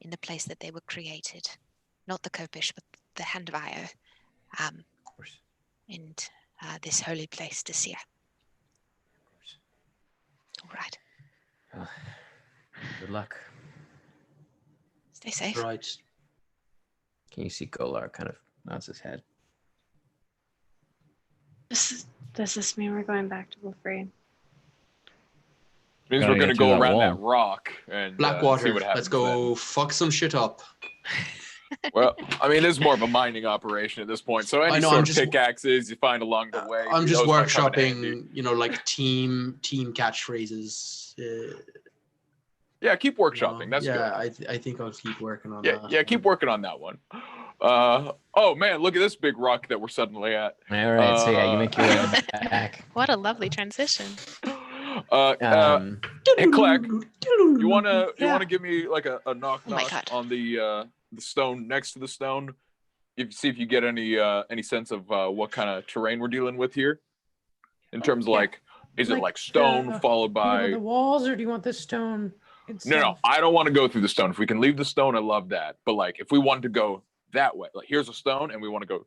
in the place that they were created, not the Kopish, but the Hand of Ire. Of course. And this holy place to see. All right. Well, good luck. Stay safe. Right. Can you see Golar kind of nods his head? Does this mean we're going back to Wulfrene? Means Gotta we're going to get through go that around wall. that rock and see Blackwater, what happens. let's go fuck some shit up. Well, I mean, it's more of a mining operation at this point. So any sort of pickaxes you find along the way. I'm just those might come in handy. workshopping, like team catchphrases. Yeah, keep workshopping. That's good. I think I'll keep working on Yeah, that. yeah, keep working on that one. Oh man, look at this big rock that we're suddenly at. All right, so yeah, you make your way back. What a lovely transition. Hey, Clack, you wanna give me like a knock on the stone next to the stone? See if you get any sense of what kind of terrain we're dealing with here, in terms of like, is it like stone followed by the walls, or do you want the stone? No, I don't want to go through the stone. If we can leave the stone, I love that. But like, if we want to go that way, like here's a stone, and we want to go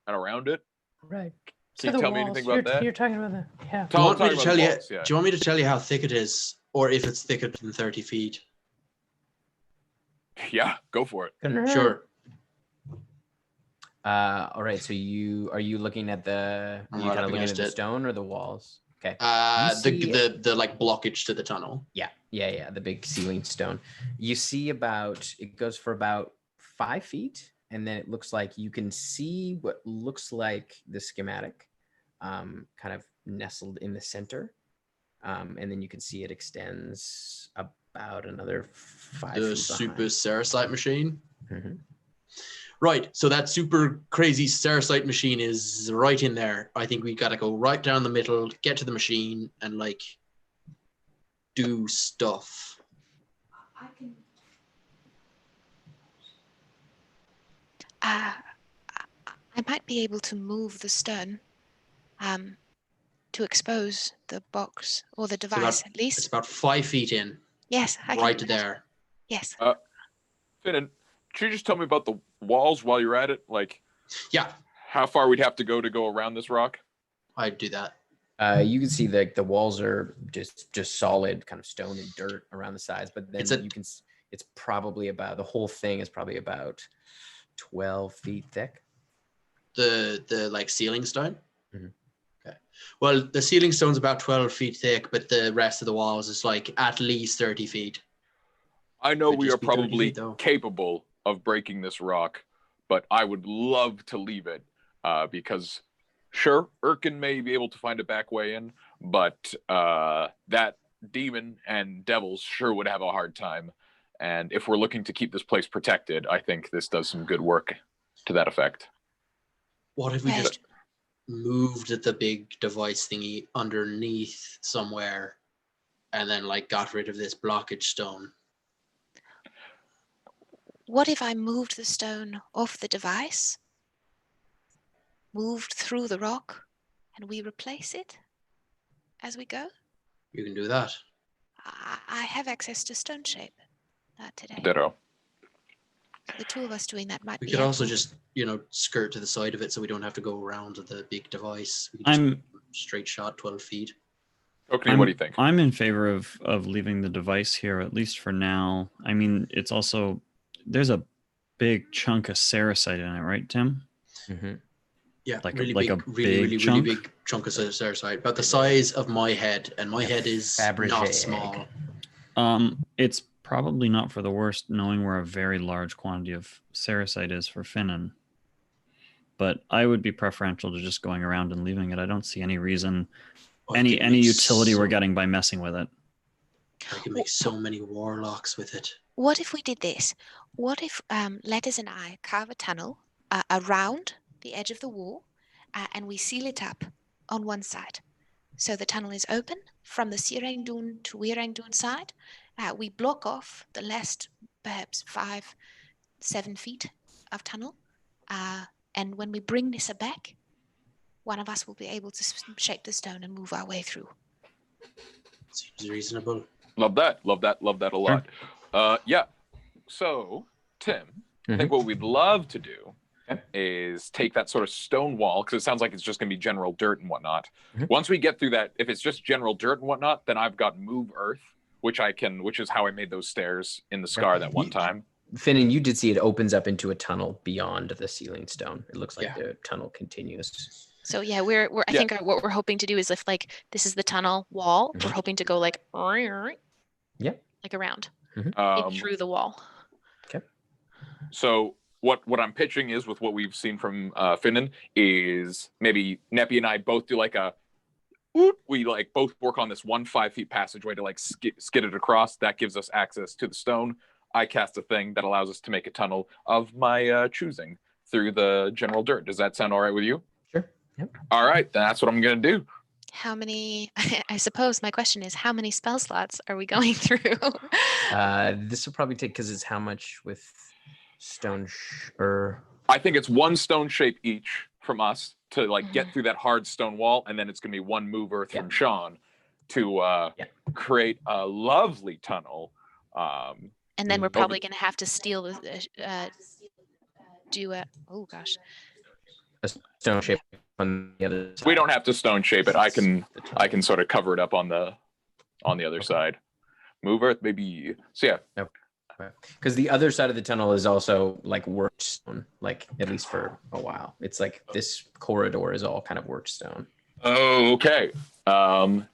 and around it. Right. Can you tell me anything about that? You're talking about the Do you want me to tell you? Do you want me to tell you how thick it is, or if it's thicker than 30 feet? Yeah, go for it. Sure. All right. So are you looking at the? I'm you right kind up of looking at against the it. stone or the walls? Okay. The like blockage to the tunnel. Yeah. The big ceiling stone. You see it goes for about 5 feet, and then it looks like you can see what looks like the schematic, kind of nestled in the center, and then you can see it extends about another 5 feet. The super Ceresite machine. Mm-hmm. Right, so that super crazy Ceresite machine is right in there. I think we gotta go right down the middle, get to the machine, and like do stuff. I might be able to move the stone to expose the box or the device at least. It's about 5 feet in. Yes, I can right do that. there. Yes. Finn, could you just tell me about the walls while you're at it? Like, yeah, how far we'd have to go around this rock? I'd do that. You can see the walls are just solid kind of stone and dirt around the sides, but then it's probably about, the whole thing is probably about 12 feet thick. The like ceiling stone. Mm-hmm. Okay. Well, the ceiling stone's about 12 feet thick, but the rest of the walls is like at least 30 feet. I know Could we just are be 30 probably feet, though. capable of breaking this rock, but I would love to leave it because sure, Erkin may be able to find a back way in, but that demon and devils sure would have a hard time. And if we're looking to keep this place protected, I think this does some good work to that effect. What if we Right. just moved the big device thingy underneath somewhere and then like got rid of this blockage stone? What if I moved the stone off the device, moved through the rock, and we replace it as we go? You can do that. I have access to stone shape today. Ditto. So the two of us doing that might We be could also helpful. just, skirt to the side of it so we don't have to go around to the big device. We could just I'm straight shot 12 feet. Okay, what do you think? I'm in favor of leaving the device here, at least for now. I mean, it's also there's a big chunk of Saracite in it, right, Tim? Mm-hmm. Yeah, Like a- really like big, a really big really chunk? big chunk of Saracite, about the size of my head, and my head is Fabergé not egg. small. It's probably not for the worst, knowing where a very large quantity of Saracite is for Finin. But I would be preferential to just going around and leaving it. I don't see any reason, I any could make utility we're so- getting by messing with it. I can make so many warlocks with it. What if we did this? What if Letters and I carve a tunnel around the edge of the wall, and we seal it up on one side? So the tunnel is open from the Sirangdun to Wirangdun side. We block off the last perhaps 5-7 feet of tunnel. And when we bring Nissa back, one of us will be able to shape the stone and move our way through. Seems reasonable. Love that. Love that. Love that a lot. Yeah. So, Tim, I think what we'd love to do is take that sort of stone wall, because it sounds like it's just going to be general dirt and whatnot. Once we get through that, if it's just general dirt and whatnot, then I've got move earth, which is how I made those stairs in the scar that one time. Finin, you did see it opens up into a tunnel beyond the ceiling stone. It looks like the tunnel continues. So yeah, I think what we're hoping to do is, if like this is the tunnel wall, we're hoping to go like around in through the wall. Okay. So what I'm pitching is, with what we've seen from Finin, is maybe Neppy and I both do like we like both work on this 5 feet passageway to like skid it across. That gives us access to the stone. I cast a thing that allows us to make a tunnel of my choosing through the general dirt. Does that sound all right with you? Sure. Yep. All right, that's what I'm gonna do. How many? I suppose my question is, how many spell slots are we going through? This will probably take, because it's how much with stone or I think it's one stone shape each from us to like get through that hard stone wall, and then it's gonna be one move earth from Sean to create a lovely tunnel. And then we're probably going to have to steal do a stone shape on the other side. We don't have to stone shape it. I can sort of cover it up on the other side. Move earth, maybe. So yeah. Because the other side of the tunnel is also like worked stone, like at least for a while. It's like this corridor is all kind of worked stone. Oh, okay. Then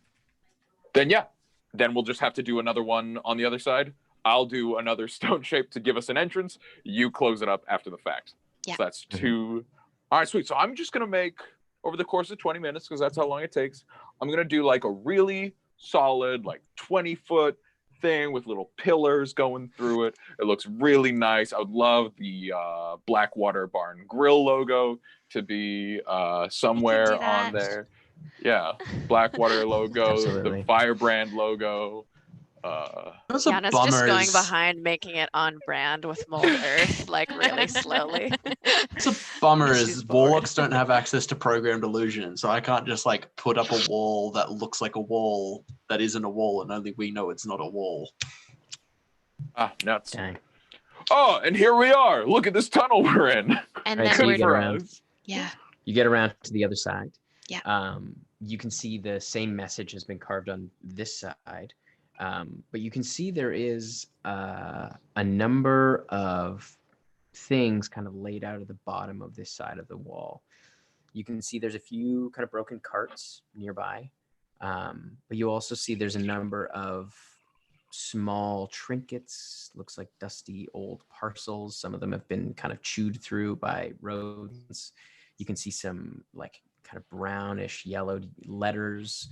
we'll just have to do another one on the other side. I'll do another stone shape to give us an entrance. You close it up after the fact. Yeah. So that's 2. All right, sweet. So I'm just gonna make, over the course of 20 minutes, because that's how long it takes, I'm gonna do like a really solid, like 20-foot thing with little pillars going through it. It looks really nice. I would love the Blackwater Barn Grill logo to be somewhere on there. Yeah, Blackwater logo, Absolutely. the Firebrand logo. That's a Yana's bummer. just going behind, making it on brand with mold earth, like really slowly. It's a bummer She's is bored. warlocks don't have access to programmed illusion, so I can't just like put up a wall that looks like a wall that isn't a wall, and only we know it's not a wall. Nuts. Dang. Oh, and here we are. Look at this tunnel we're in. and Right, then so you we're get around. yeah. You get around to the other side. Yeah. You can see the same message has been carved on this side. But you can see there is a number of things kind of laid out at the bottom of this side of the wall. You can see there's a few kind of broken carts nearby. But you also see there's a number of small trinkets, looks like dusty old parcels. Some of them have been kind of chewed through by rodents. You can see some like kind of brownish yellowed letters.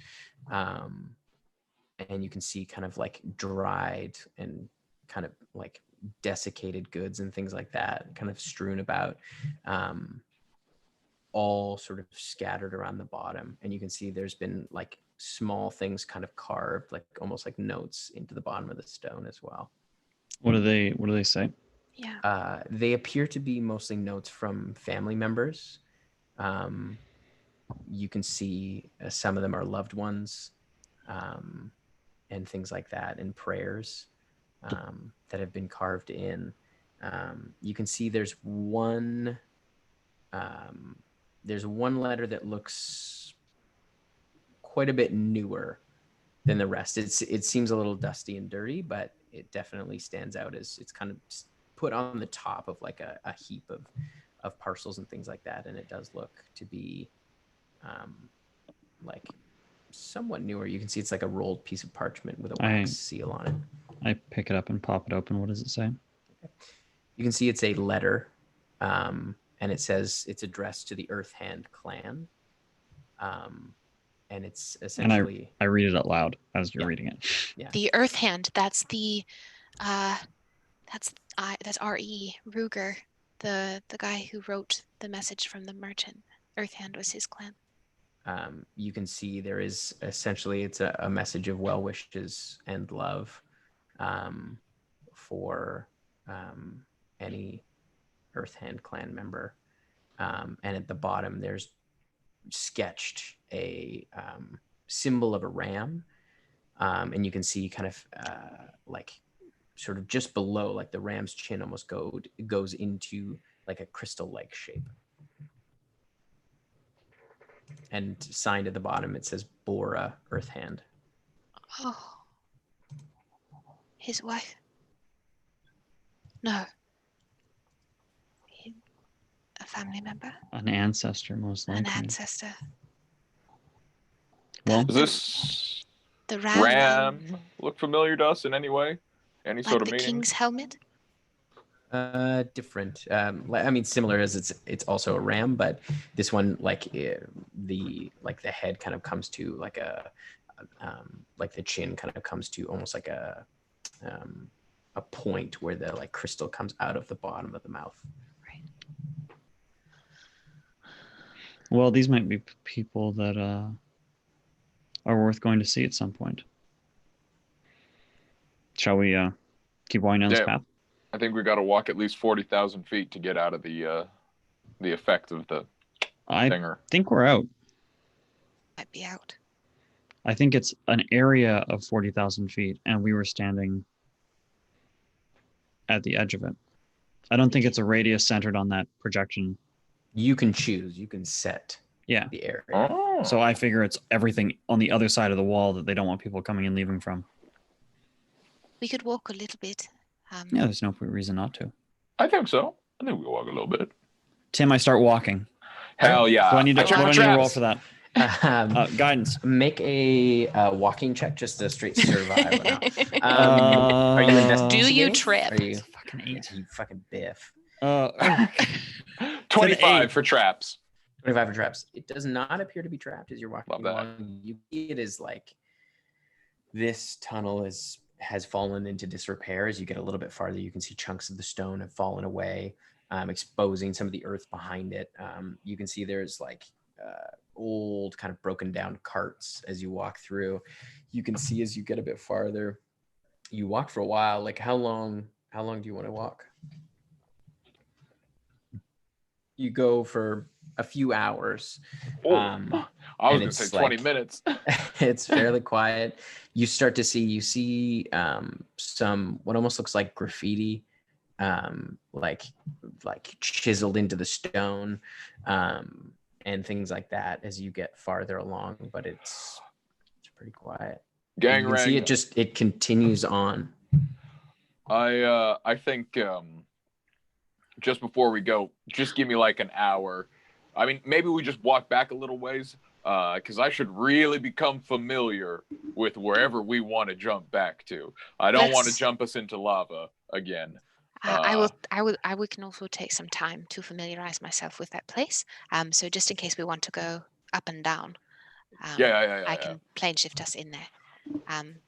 And you can see kind of like dried and kind of like desiccated goods and things like that kind of strewn about. all sort of scattered around the bottom, and you can see there's been like small things kind of carved, like almost like notes into the bottom of the stone as well. What do they say? Yeah. They appear to be mostly notes from family members. You can see some of them are loved ones, and things like that, and prayers that have been carved in. You can see there's one letter that looks quite a bit newer than the rest. It seems a little dusty and dirty, but it definitely stands out as it's kind of put on the top of like a heap of parcels and things like that, and it does look to be like somewhat newer. You can see it's like a rolled piece of parchment with a wax seal on it. I pick it up and pop it open. What does it say? You can see it's a letter, and it says it's addressed to the Earth Hand clan, and it's essentially. And I read it out loud as you're reading it. Yeah. The Earth Hand. That's the that's R.E. Ruger, the guy who wrote the message from the merchant. Earth Hand was his clan. You can see there is essentially it's a message of well wishes and love for any Earth Hand clan member, and at the bottom there's sketched a symbol of a ram, and you can see kind of like sort of just below, like the ram's chin almost goes into like a crystal-like shape. And signed at the bottom, it says Bora Earth Hand. Oh. His wife? No. A family member? An ancestor, most likely. An ancestor. Well, Does this The ram. ram look familiar to us in any way? Any Like sort of the meaning? king's helmet? Different. I mean, similar as it's also a ram, but this one, like the head kind of comes to like like the chin kind of comes to almost like a point where the like crystal comes out of the bottom of the mouth. Right. Well, these might be people that are worth going to see at some point. Shall we keep walking down this path? I think we got to walk at least 40,000 feet to get out of the effect of the thinger. I think we're out. Might be out. I think it's an area of 40,000 feet, and we were standing at the edge of it. I don't think it's a radius centered on that projection. You can choose. You can set the area. Oh. So I figure it's everything on the other side of the wall that they don't want people coming and leaving from. We could walk a little bit. Yeah, there's no reason not to. I think so. I think we walk a little bit. Tim, I start walking. Hell yeah. Do I need to, check what my do I need to roll traps. for that? Guidance. Make a walking check, just a straight survive. Are you investigating? Do you trip? Are you Fucking 8. You fucking biff. 25 for traps. 25 for traps. It does not appear to be trapped as you're walking Love that. along. It is like this tunnel has fallen into disrepair. As you get a little bit farther, you can see chunks of the stone have fallen away, exposing some of the earth behind it. You can see there's like old kind of broken down carts as you walk through. You can see as you get a bit farther, you walk for a while. Like how long do you want to walk? You go for a few hours. I was going to say 20 like, minutes. It's fairly quiet. You start to see some what almost looks like graffiti, like chiseled into the stone, and things like that as you get farther along. But it's pretty quiet. Gang you can see it continues on. I think just before we go, just give me like an hour. I mean, maybe we just walk back a little ways, because I should really become familiar with wherever we want to jump back to. I don't want to jump us into lava again. I can also take some time to familiarize myself with that place. So just in case we want to go up and down, I can plane shift us in there.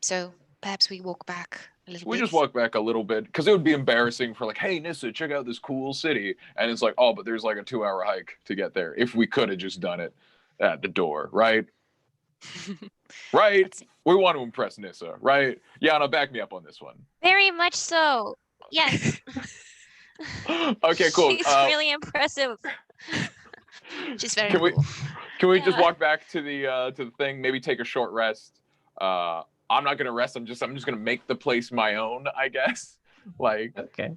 So perhaps we walk back a little We bit. just walk back a little bit because it would be embarrassing for like, hey, Nissa, check out this cool city. And it's like, oh, but there's like a 2-hour hike to get there. If we could have just done it at the door, right? Right? That's- We want to impress Nissa, right? Yana, back me up on this one. Very much so. Yes. Okay, cool. She's really impressive. She's very Can we cool. can we just Yeah. walk back to the thing? Maybe take a short rest. I'm not gonna rest. I'm just gonna make the place my own, I guess. Like Okay.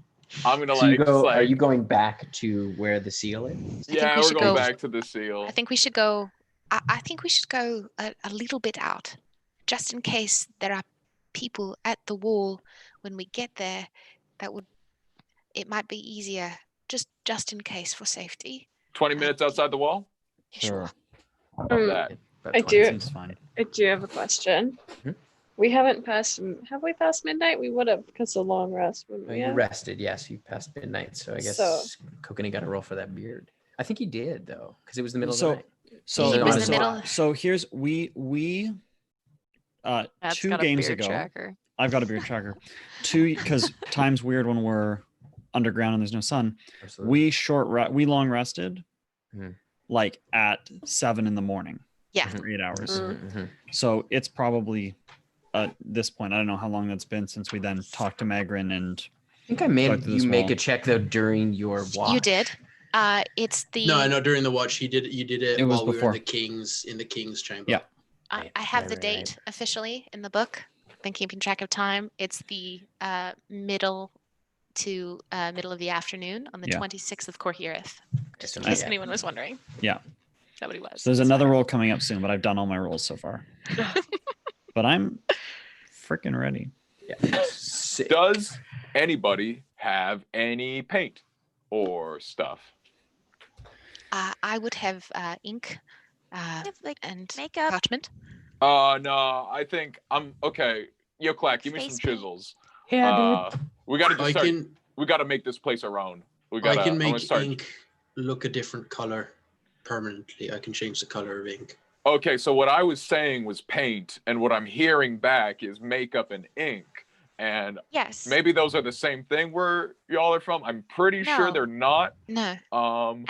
I'm gonna So you like, go, just, like are you going back to where the seal is? yeah, we we're should going go- back to the seal. I think we should go. I think we should go a little bit out, just in case there are people at the wall when we get there. It might be easier, just in case, for safety. 20 minutes outside the wall? Sure. Love Um, that. About I 20 do. Seems fine. I do have a question. Mhm. We haven't passed. Have we passed midnight? We would have because of long rest, wouldn't Oh, we? you have? rested, yes. You passed midnight, so I guess So- Kokanee got a roll for that beard. I think he did though, because it was the middle So- of the night. So, It was in the so, middle. so here's we That's 2 got a games beard ago. tracker. I've got a beard tracker. Because time's weird when we're underground and there's no sun. Absolutely. We long rested Mhm. like at 7 in the morning Yeah. for 8 hours. Mhm. So it's probably at this point. I don't know how long that's been since we then talked to Magrin and I think I made Talk to you this make wall. a check though during your watch. You did. It's the. No, not during the watch. You did it, It was while we were before. in the king's chamber. Yeah. I have the Right. date officially in the book. Been keeping track of time. It's the middle of the afternoon on the Yeah. 26th of Korhireth. Just in so case yeah. anyone was wondering. Yeah. That what he was. So there's It's another fine. roll coming up soon, but I've done all my rolls so far. But I'm freaking ready. Yeah. Sick. Does anybody have any paint or stuff? I would have ink I have, like and makeup. parchment. No, I think I'm okay. Yo, Clack, give me some Face paint. chisels. Yeah, We gotta just I start. can We gotta make this place our own. We gotta. I can I'm gonna make start. ink look a different color permanently. I can change the color of ink. Okay, so what I was saying was paint, and what I'm hearing back is makeup and ink. And Yes. maybe those are the same thing where y'all are from. I'm pretty sure No. they're not. No.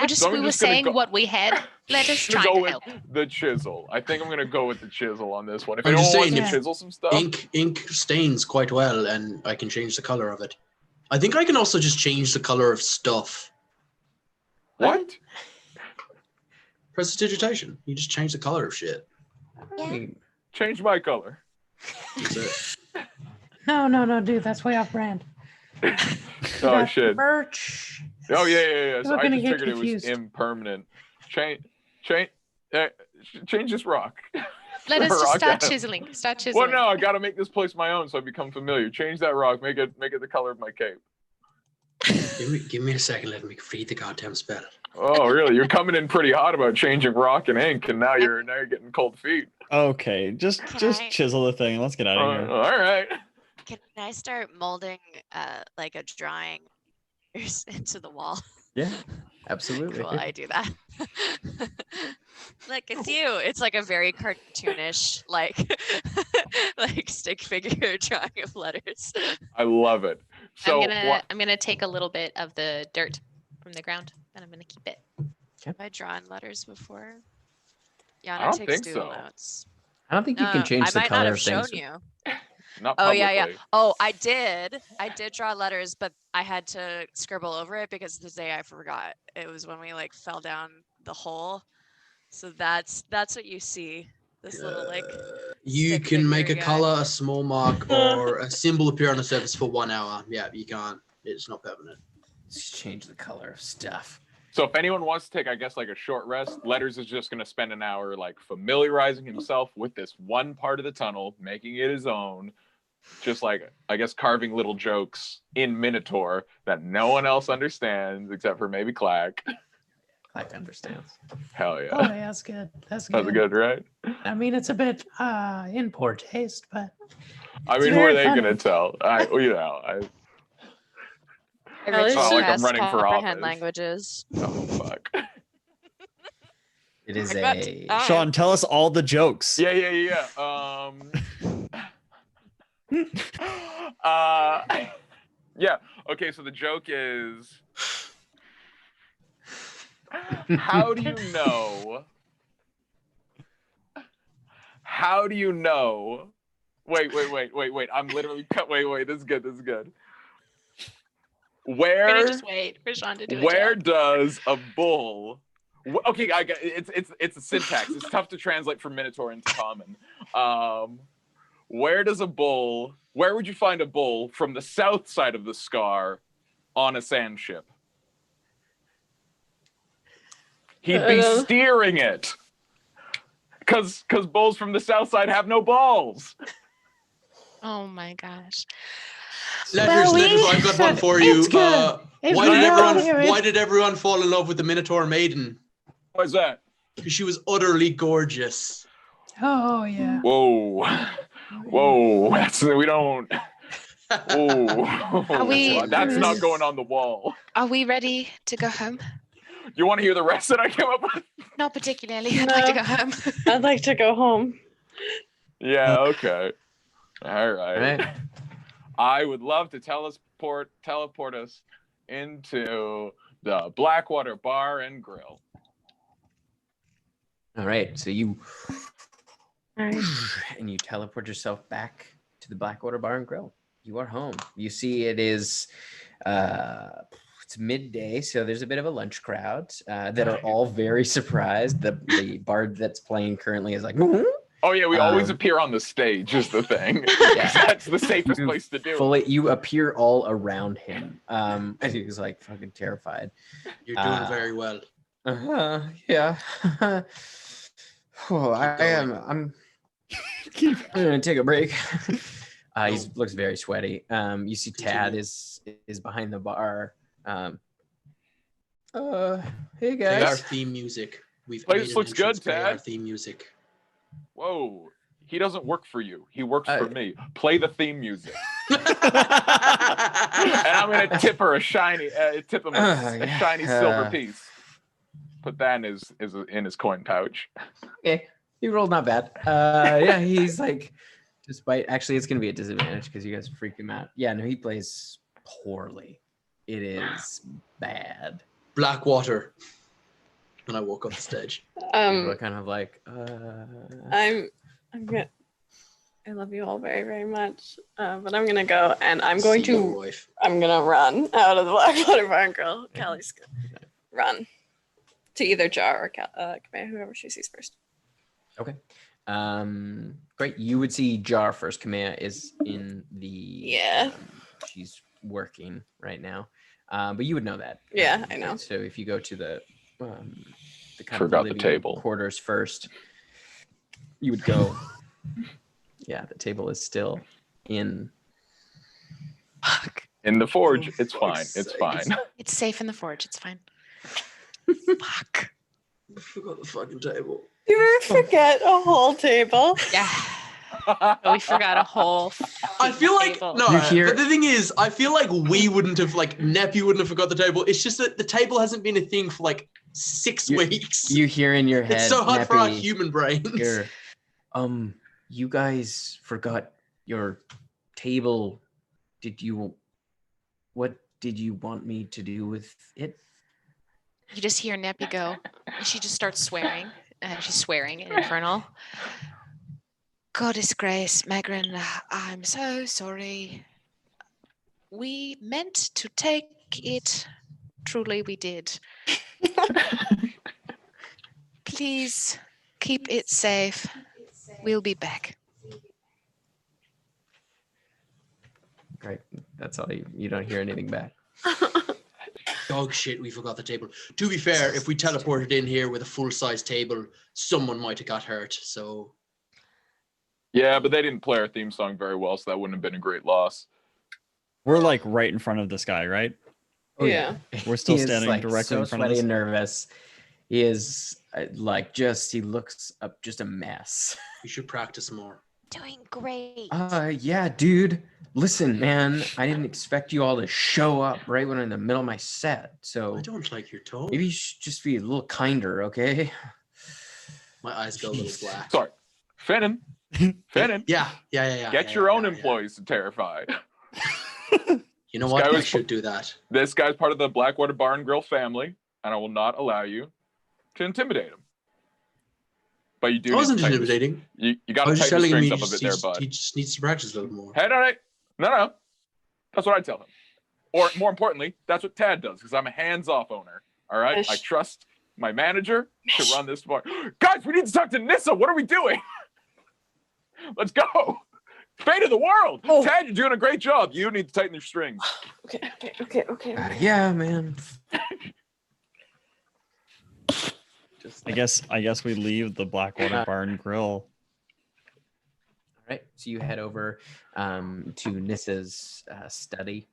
So We were saying what we had. Let us try go to with help. the chisel. I think I'm gonna go with the chisel on this one. If I'm anyone just wants saying, to if- chisel some stuff, Ink stains quite well, and I can change the color of it. I think I can also just change the color of stuff. what? Prestidigitation. You just change the color of shit. Yeah. Change my color. That's it. No, dude, that's way off brand. Oh Got shit. Merch. Oh yeah. So We're I gonna just get figured confused. it was impermanent. Change this rock. Let us just Rock start out. chiseling. Start Well, chiseling. no, I gotta make this place my own so I become familiar. Change that rock. Make it the color of my cape. Give me a second. Let me read the goddamn spell. Oh, really? You're coming in pretty hot about changing rock and ink, and now you're getting cold feet. Okay, just Can I- chisel the thing. Let's get out of here. All right. Can I start molding like a drawing into the wall? Yeah, absolutely. Cool, I do that. Look, it's you. It's like a very cartoonish, like like stick figure drawing of letters. I love it. So I'm gonna take a little bit of the dirt from the ground and I'm gonna keep it. Have I drawn letters before? I Yana don't takes think doodle so. notes. I don't think you can change I the might not color have of shown things. you. Not Oh publicly. yeah. Oh, I did draw letters, but I had to scribble over it because the day I forgot. It was when we like fell down the hole. So that's what you see. This little like You stick can make a figure guy. color, a small mark, or a symbol appear on the surface for 1 hour. Yeah, you can't. It's not permanent. Just change the color of stuff. So if anyone wants to take, I guess, like a short rest, Letters is just going to spend an hour like familiarizing himself with this one part of the tunnel, making it his own, just like, I guess, carving little jokes in Minotaur that no one else understands except for maybe Clack. Clack understands. Hell Oh, yeah. yeah, that's good. That's That's good. good, right? I mean, it's a bit in poor taste, but I It's mean, who are very they funny. going to tell? I At least It's not like I'm past running for comprehend office. languages. Oh, fuck. It is I got- a. oh. Sean, tell us all the jokes. Yeah. Yeah. Okay. So the joke is, how do you know? How do you know? Wait. I'm literally cut. Wait. This is good. We're gonna Where? just wait for Sean to do Where a joke. does a bull? Okay, I got it's a syntax. It's tough to translate from Minotaur into Common. Where does a bull? Where would you find a bull from the south side of the Scar on a sand ship? He'd be steering it. Cause bulls from the south side have no balls. Oh my gosh. Letters, I've got one for you. Why did everyone fall in love with the Minotaur maiden? Why's that? Because she was utterly gorgeous. Oh yeah. Whoa. We don't. Oh, that's not going on the wall. Are we ready to go home? You want to hear the rest that I came up with? Not particularly. I'd like to go home. I'd like to go home. Yeah. Okay. All right. I would love to teleport us into the Blackwater Bar and Grill. All right, so you and you teleport yourself back to the Blackwater Bar and Grill. You are home. You see, it is it's midday, so there's a bit of a lunch crowd that are all very surprised. The bard that's playing currently is like, oh yeah, we always appear on the stage is the thing. Yeah. That's the safest place to do it. You appear all around him. And he's like fucking terrified. You're doing very well. Yeah. I'm gonna take a break. He looks very sweaty. You see Tad is behind the bar. Hey guys. Our theme music. Place looks good, Tad. Our theme music. Whoa. He doesn't work for you. He works for me. Play the theme music. And I'm gonna tip her a shiny shiny silver piece. Put that in his coin pouch. Okay. You rolled not bad. Yeah, he's like, actually it's gonna be a disadvantage because you guys freak him out. Yeah, no, he plays poorly. It is bad. Blackwater. And I walk off the stage. People are kind of like, I'm good. I love you all very, very much. But I'm gonna go and I'm gonna run out of the Blackwater Bar and Grill. Callie's gonna run to either Jar or Kamea, whoever she sees first. Okay. Great. You would see Jar first. Kamea is in the she's working right now. But you would know that. Yeah, I know. So if you go to the kind Forgot of the living table quarters first, you would go. Yeah, the table is still in the forge. It's fine. It's fine. It's safe in the forge. It's fine. Fuck. I forgot the fucking table. You forget a whole table. Yeah. But we forgot a whole. I feel like table. no. But the thing is, I feel like we wouldn't have Neppy wouldn't have forgot the table. It's just that the table hasn't been a thing for 6 weeks. You hear in your head. It's so hard for our Neppy, human brains. You guys forgot your table. What did you want me to do with it? You just hear Neppy go. And she just starts swearing. She's swearing in Infernal. Goddess Grace, Magrin, I'm so sorry. We meant to take it. Truly, we did. Please keep it safe. We'll be back. Great. That's all you don't hear anything back. Dog shit, we forgot the table. To be fair, if we teleported in here with a full-size table, someone might have got hurt, so... Yeah, but they didn't play our theme song very well, so that wouldn't have been a great loss. We're right in front of this guy, right? Oh yeah. We're still He is, standing directly so in front of sweaty this. and nervous. He is he looks up just a mess. We should practice more. Doing great. Yeah, dude. Listen, man, I didn't expect you all to show up right when I'm in the middle of my set. So I don't like your tone. maybe you should just be a little kinder, okay? My eyes go a little black. Sorry. Finin, Finin, Yeah. get your own employees to terrify. You know This what? guy I was- should do that. This guy's part of the Blackwater Bar and Grill family, and I will not allow you to intimidate him. But you do. I wasn't need to tighten the- intimidating. You got I to was just tighten the telling him strings he up a bit there, just, bud. he just needs to practice a little more. Hey, no. That's what I tell him. Or more importantly, that's what Tad does, because I'm a hands-off owner. All right, I trust my manager to run this bar. Guys, we need to talk to Nissa. What are we doing? Let's go. Fate of the world. Oh. Tad, you're doing a great job. You need to tighten your strings. Okay. Yeah, man. I guess we leave the Blackwater Bar and Grill. All right, so you head over to Nissa's study,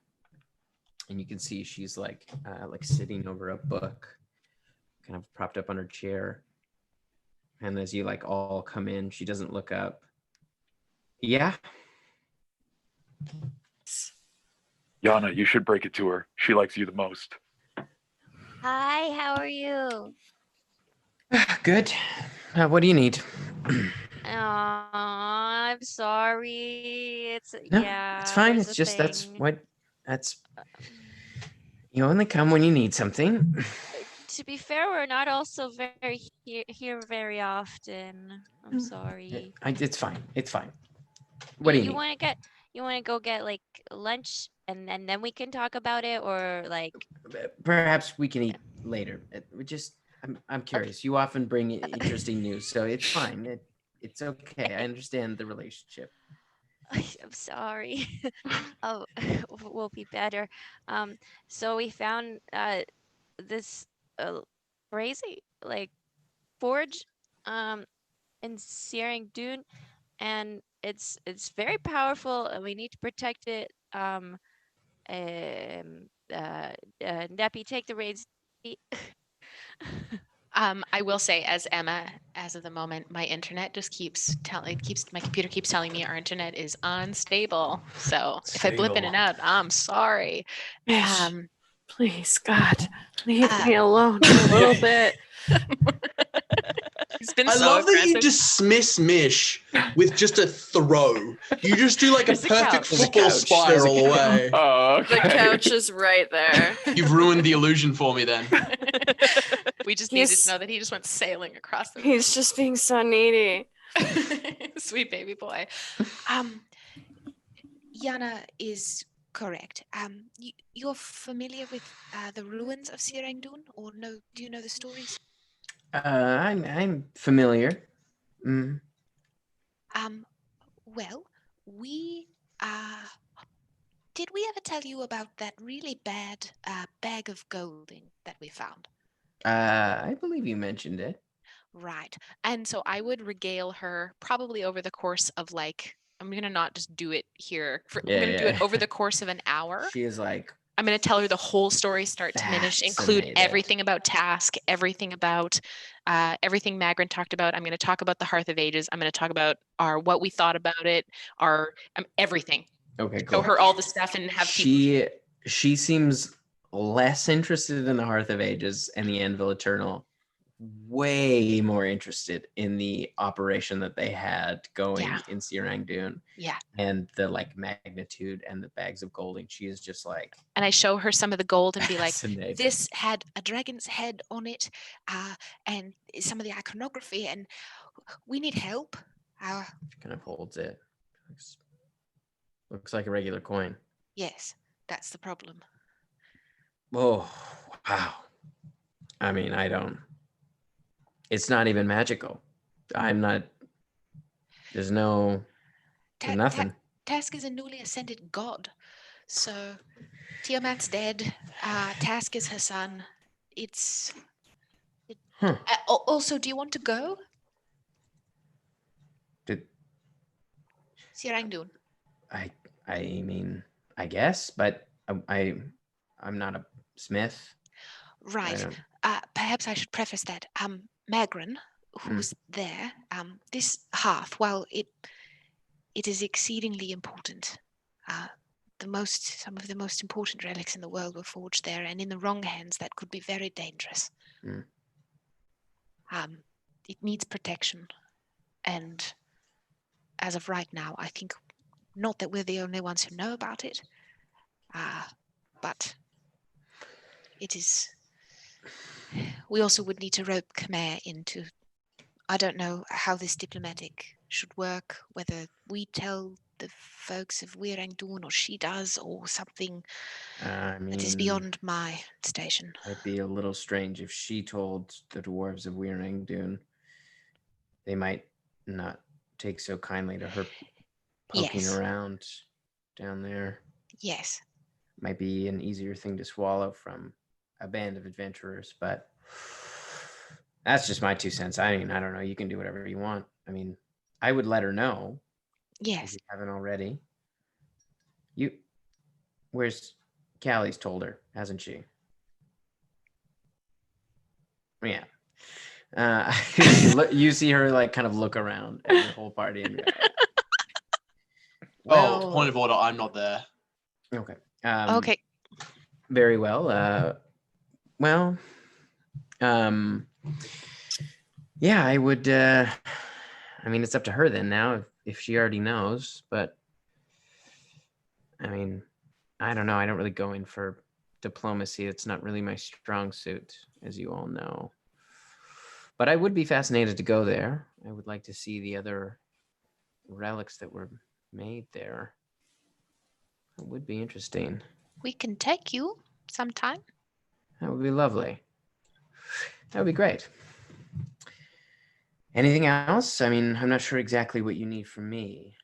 and you can see she's like sitting over a book, kind of propped up on her chair. And as you like all come in, she doesn't look up. Yeah. Yana, you should break it to her. She likes you the most. Hi, how are you? Good. What do you need? I'm sorry. It's No, yeah. it's fine. there's It's a just that's thing. what that's. You only come when you need something. To be fair, we're not also very here very often. I'm sorry. It's fine. It's fine. What do you need? You want to go get like lunch and then we can talk about it, or like Perhaps we can eat later. I'm curious. You often bring interesting news, so it's fine. It's okay. I understand the relationship. I'm sorry. Oh, we'll be better. So we found this crazy like forge in Searing Dune, and it's very powerful, and we need to protect it. Neppy, take the reins. I will say, as Emma, as of the moment, my internet just my computer keeps telling me our internet is unstable. So if I blip in and out, I'm sorry. Mish, please, God, leave me alone for a little bit. He's been I so love that you aggressive. dismiss Mish with just a throw. You just do like a There's the perfect couch. football spiral away. Oh, The okay. couch is right there. You've ruined the illusion for me then. We just needed He's- to know that he just went sailing across the He's just being so needy. sweet baby boy. Yana is correct. You're familiar with the ruins of Searing Dune, or no? Do you know the stories? I'm familiar. Mm. Well, we did we ever tell you about that really bad bag of golding that we found? I believe you mentioned it. Right. And so I would regale her probably over the course of I'm gonna not just do it here. I'm gonna do it over the course of an hour. She is like, I'm going to tell her the whole story, start to finish, include Fascinated. everything about Task, everything about everything Magrin talked about. I'm going to talk about the Hearth of Ages. I'm going to talk about what we thought about it, everything. okay, cool. Show her all the stuff and have people. She seems less interested in the Hearth of Ages and the Anvil Eternal, way more interested in the operation that they had going in Searing Dune. Yeah. And the magnitude and the bags of gold. And she is just like, And I show her some of the gold and be like, fascinated. This had a dragon's head on it, and some of the iconography, and we need help. She kind of holds it. Looks like a regular coin. Yes, that's the problem. Oh, wow. I mean, it's not even magical. There's nothing. Task is a newly ascended god, so Tiamat's dead. Task is her son. Also, do you want to go? Searing Dune. I mean, I guess, but I'm not a smith. Right. Perhaps I should preface that. Magrin, who's there, this hearth, while it is exceedingly important. Some of the most important relics in the world were forged there, and in the wrong hands, that could be very dangerous. It needs protection, and as of right now, I think not that we're the only ones who know about it, but it is. We also would need to rope Khmer into. I don't know how this diplomatic should work, whether we tell the folks of Weirangdun or she does, or something I mean, that is beyond my station. It'd be a little strange if she told the dwarves of Weirangdun. They might not take so kindly to her poking Yes. around down there. Yes. Might be an easier thing to swallow from a band of adventurers, but that's just my 2 cents. I mean, I don't know. You can do whatever you want. I mean, I would let her know if Yes. you haven't already. Where's Callie's told her, hasn't she? Yeah. You see her like kind of look around at the whole party and go, Point of order, I'm not there. Okay. Okay. Very well. Yeah, I would. I mean, it's up to her then now if she already knows. But I mean, I don't know. I don't really go in for diplomacy. It's not really my strong suit, as you all know. But I would be fascinated to go there. I would like to see the other relics that were made there. It would be interesting. We can take you sometime. That would be lovely. That would be great. Anything else? I mean, I'm not sure exactly what you need from me.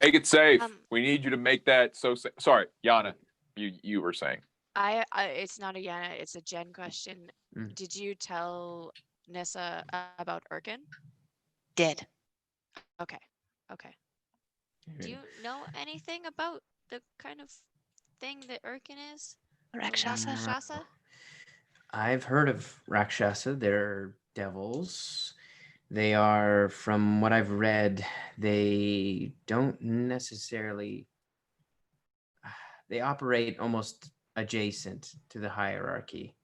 Make it safe. We need you to make that so safe. Sorry, Yana, you were saying. I it's not a Yana, it's a Jen question. Mm. Did you tell Nissa about Erkin? Dead. Okay. Do you know anything about the kind of thing that Erkin is? Rakshasa? I've heard of Rakshasa. They're devils. They are, from what I've read, they don't necessarily... They operate almost adjacent to the hierarchy.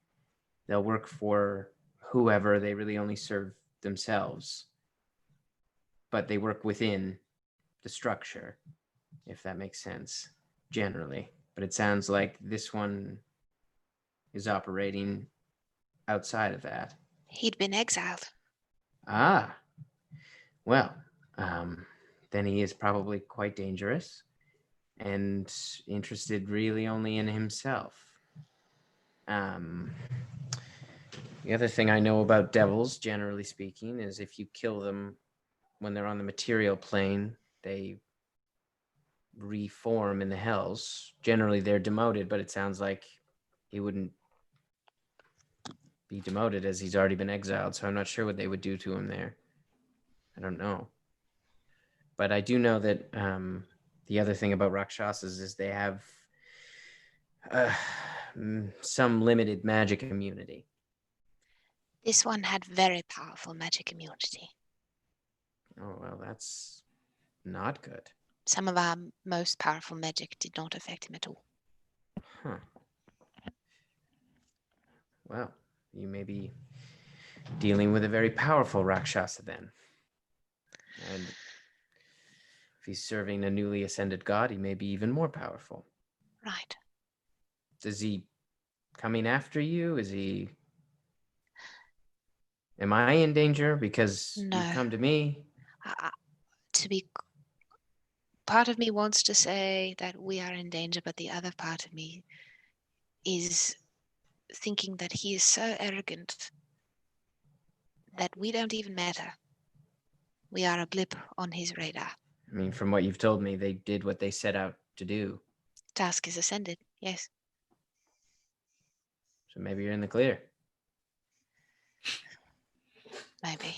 They'll work for whoever. They really only serve themselves. But they work within the structure, if that makes sense, generally. But it sounds like this one is operating outside of that. He'd been exiled. Ah, well, then he is probably quite dangerous and interested really only in himself. The other thing I know about devils, generally speaking, is if you kill them when they're on the material plane, they reform in the hells. Generally, they're demoted, but it sounds like he wouldn't be demoted as he's already been exiled, so I'm not sure what they would do to him there. I don't know. But I do know that the other thing about Rakshasas is they have some limited magic immunity. This one had very powerful magic immunity. Oh, well, that's not good. Some of our most powerful magic did not affect him at all. Huh. Well, you may be dealing with a very powerful Rakshasa then. And if he's serving a newly ascended god, he may be even more powerful. Right. Is he coming after you? Am I in danger because No. you've come to me? Part of me wants to say that we are in danger, but the other part of me is thinking that he is so arrogant that we don't even matter. We are a blip on his radar. I mean, from what you've told me, they did what they set out to do. Task is ascended, yes. So maybe you're in the clear. Maybe.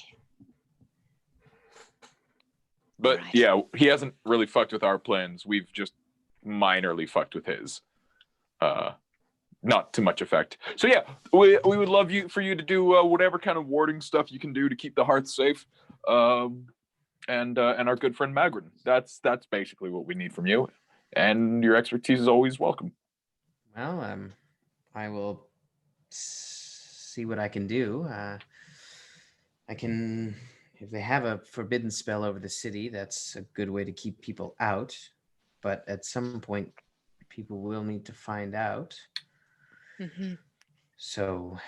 But Right. yeah, he hasn't really fucked with our plans. We've just minorly fucked with his. Not too much effect. So yeah, we would love for you to do whatever kind of warding stuff you can do to keep the hearth safe. And our good friend Magrin. That's basically what we need from you. And your expertise is always welcome. Well, I will see what I can do. I can if they have a forbidden spell over the city, that's a good way to keep people out. But at some point, people will need to find out. Mhm. So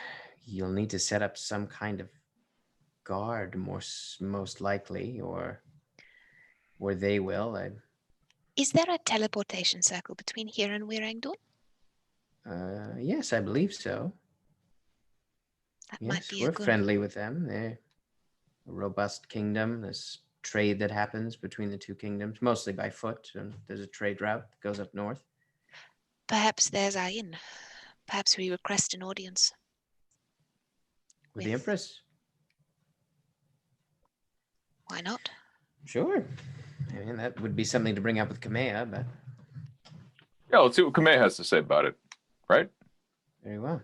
you'll need to set up some kind of guard, most likely, or they will. Is there a teleportation circle between here and Wirangdon? Yes, I believe so. That might Yes, be we're a good. friendly with them. They're a robust kingdom. There's trade that happens between the two kingdoms, mostly by foot, and there's a trade route that goes up north. Perhaps there's our inn. Perhaps we request an audience. With the Empress? Why not? Sure. I mean, that would be something to bring up with Kamea, but Yeah, let's see what Kamei has to say about it, right? very well.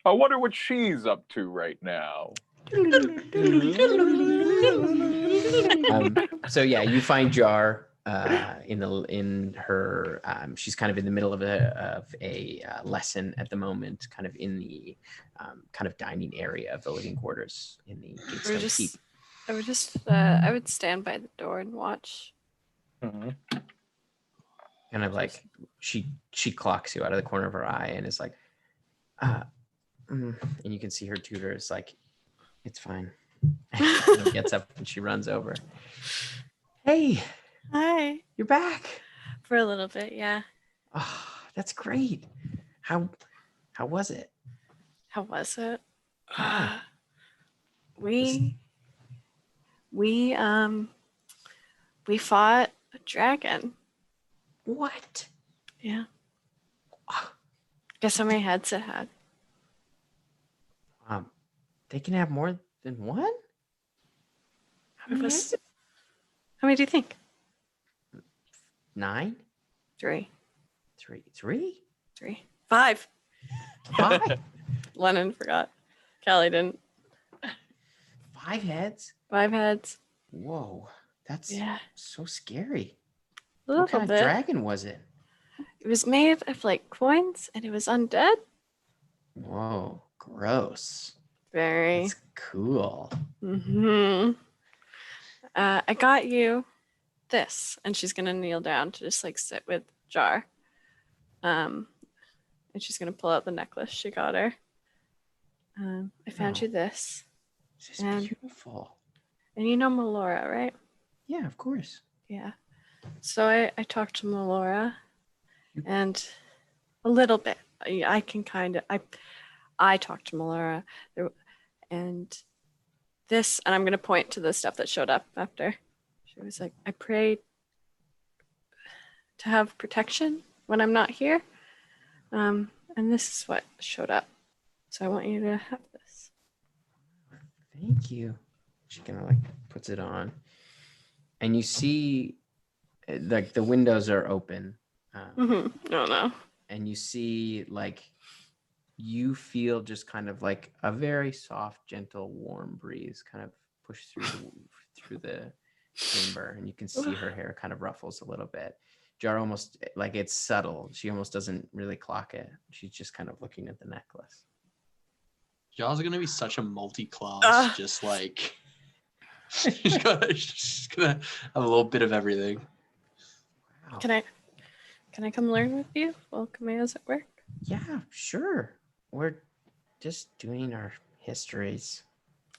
I wonder what she's up to right now. So yeah, you find Jar in her. She's kind of in the middle of a lesson at the moment, kind of in the kind of dining area of the living quarters in the Gatestone Keep. I would stand by the door and watch. Mm-hmm. Kind of like she clocks you out of the corner of her eye and is like, and you can see her tutor is like, it's fine. And gets up and she runs over. Hey, Hi. you're back. For a little bit, yeah. Oh, that's great. How was it? How was it? Yeah. We fought a dragon. What? Yeah. Guess how many heads it had? They can have more than one? How many do you think? 9? 3. 3? 5. 5? Lennon forgot. Callie didn't. 5 heads? 5 heads. Whoa, that's so scary. A little What kind bit. of dragon was it? It was made of like coins and it was undead. Whoa, gross. Very. That's cool. Mm-hmm. I got you this, and she's gonna kneel down to just like sit with Jar. And she's gonna pull out the necklace she got her. I found you this. This is beautiful. And you know Melora, right? Yeah, of course. Yeah. So I talked to Melora, and a little bit. I can kind of I talked to Melora, and this, and I'm gonna point to the stuff that showed up after. She was like, I prayed to have protection when I'm not here, and this is what showed up. So I want you to have this. Thank you. She kind of like puts it on, and you see, like the windows are open. Oh no. And you see, like, you feel just kind of like a very soft, gentle, warm breeze kind of push through the chamber, and you can see her hair kind of ruffles a little bit. Jar almost like it's subtle. She almost doesn't really clock it. She's just kind of looking at the necklace. Jar's gonna be such a multi-class, just like she's gonna have a little bit of everything. Wow. Can I come learn with you while Kamea's at work? Yeah, sure. We're just doing our histories.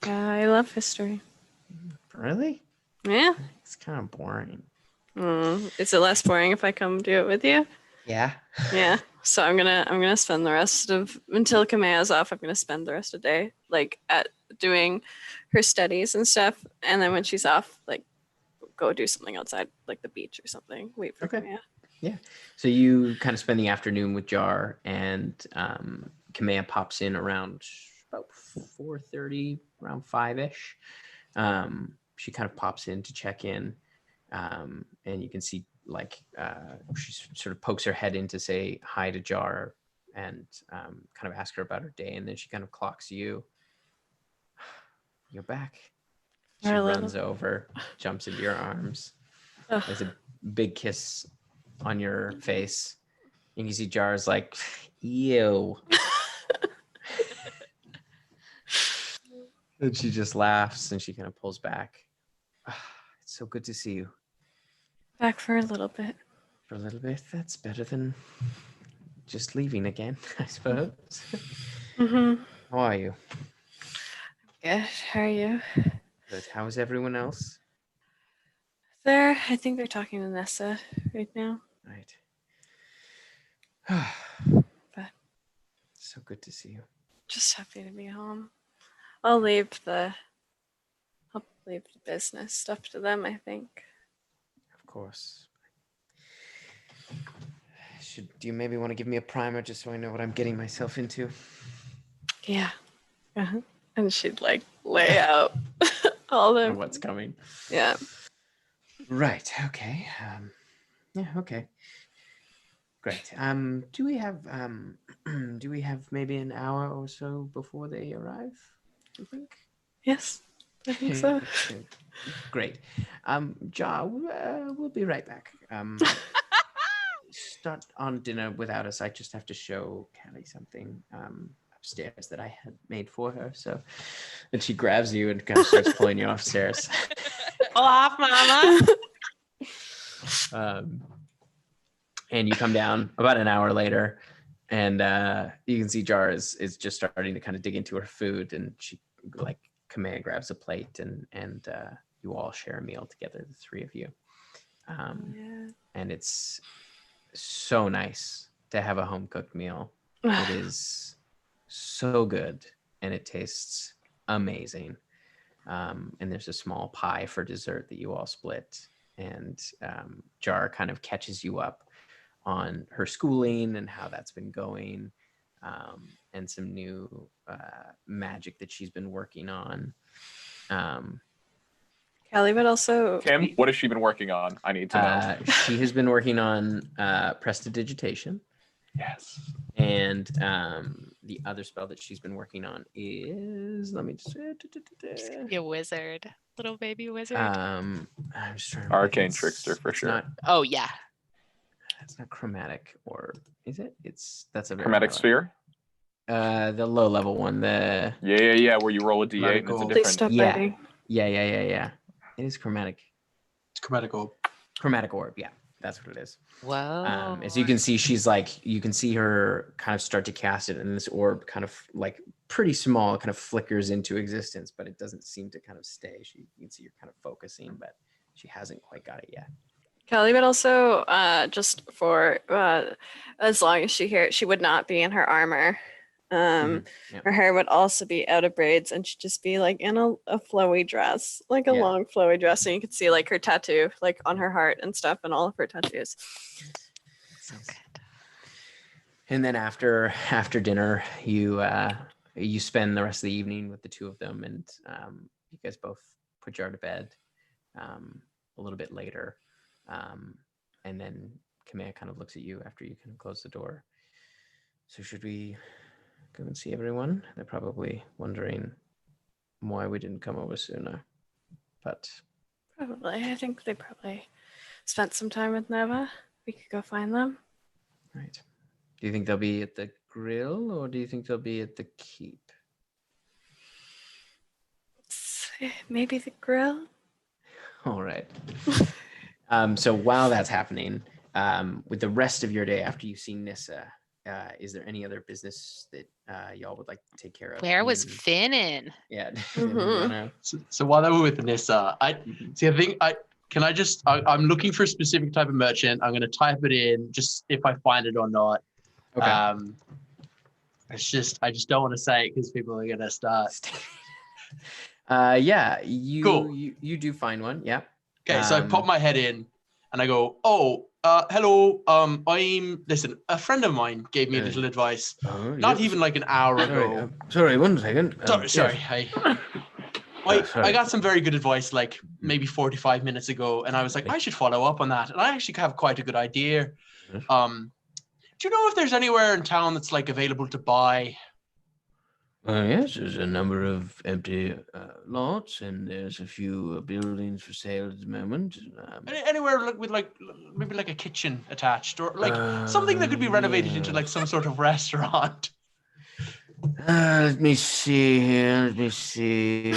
I love history. Really? Yeah. It's kind of boring. Is it less boring if I come do it with you? Yeah. Yeah. So I'm gonna spend the rest of until Kamea's off. I'm gonna spend the rest of the day like at doing her studies and stuff, and then when she's off, like go do something outside, like the beach or something. Wait for Kamea. Yeah. So you kind of spend the afternoon with Jar, and Kamea pops in around about 4:30, around 5-ish. She kind of pops in to check in, and you can see like she sort of pokes her head in to say hi to Jar and kind of ask her about her day, and then she kind of clocks you. You're back. She runs over, jumps into your arms. There's a big kiss on your face. And you see Jar's like, ew. And she just laughs and she kind of pulls back. It's so good to see you. Back for a little bit. For a little bit, that's better than just leaving again, I suppose. Mm-hmm. How are you? Good. How are you? Good. How is everyone else? I think they're talking to Nessa right now. Right. But so good to see you. just happy to be home. I'll leave the business stuff to them, I think. Of course. Do you maybe want to give me a primer just so I know what I'm getting myself into? Yeah. Uh-huh. And she'd like lay out all the what's coming. Yeah. Right. Okay. Yeah. Okay. Great. Do we have maybe an hour or so before they arrive? Do you think? Yes, I think so. Great. Jar, we'll be right back. Start on dinner without us. I just have to show Callie something upstairs that I had made for her. So, and she grabs you and kind of starts pulling you upstairs. Pull off, mama. And you come down about an hour later, and you can see Jar is just starting to kind of dig into her food, and she like Kamea grabs a plate, and you all share a meal together, the three of you. And it's so nice to have a home cooked meal. It is so good, and it tastes amazing. And there's a small pie for dessert that you all split. And Jar kind of catches you up on her schooling and how that's been going, and some new magic that she's been working on. Callie, but also Kim, what has she been working on? I need to know. She has been working on prestidigitation. Yes. And the other spell that she's been working on is, let me just Be a wizard, little baby wizard. I'm just trying to Arcane trickster for sure. Oh yeah. It's not chromatic, or is it? That's a very Chromatic sphere. The low level one. The Yeah. Where you roll a d8 and it's a Please different. stop Yeah. biting. Yeah. It is chromatic. It's chromatic orb. Chromatic orb. Yeah, that's what it is. Whoa. As you can see, you can see her kind of start to cast it, and this orb kind of like pretty small, kind of flickers into existence, but it doesn't seem to kind of stay. You can see you're kind of focusing, but she hasn't quite got it yet. Callie, but also just for as long as she would not be in her armor. Yeah. Her hair would also be out of braids, and she'd just be like in a flowy dress, like a long flowy dress, and you could see like her tattoo, like on her heart and stuff, and all of her tattoos. So good. And then after dinner, you spend the rest of the evening with the two of them, and you guys both put Jar to bed a little bit later, and then Kamea kind of looks at you after you kind of close the door. So should we go and see everyone? They're probably wondering why we didn't come over sooner, but Probably. I think they probably spent some time with Neva. We could go find them. right. Do you think they'll be at the grill, or do you think they'll be at the keep? Maybe the grill. All right. So while that's happening, with the rest of your day after you've seen Nissa, is there any other business that y'all would like to take care of? Where was Finin? Yeah. So while they were with Nissa, I'm looking for a specific type of merchant. I'm going to type it in, just if I find it or not. Okay. I just don't want to say it because people are going to start. Yeah. Cool. You do find one. Yeah. Okay, so I pop my head in and I go, hello. Listen, a friend of mine gave me a little advice. Not even like an hour ago. Sorry, 1 second. Sorry. Yes. I got some very good advice like maybe 45 minutes ago, and I was like, I should follow up on that. And I actually have quite a good idea. Do you know if there's anywhere in town that's like available to buy? Yes, there's a number of empty lots, and there's a few buildings for sale at the moment. Anywhere with like maybe like a kitchen attached, or like something that could be renovated into like some sort of restaurant. Let me see here. Let me see.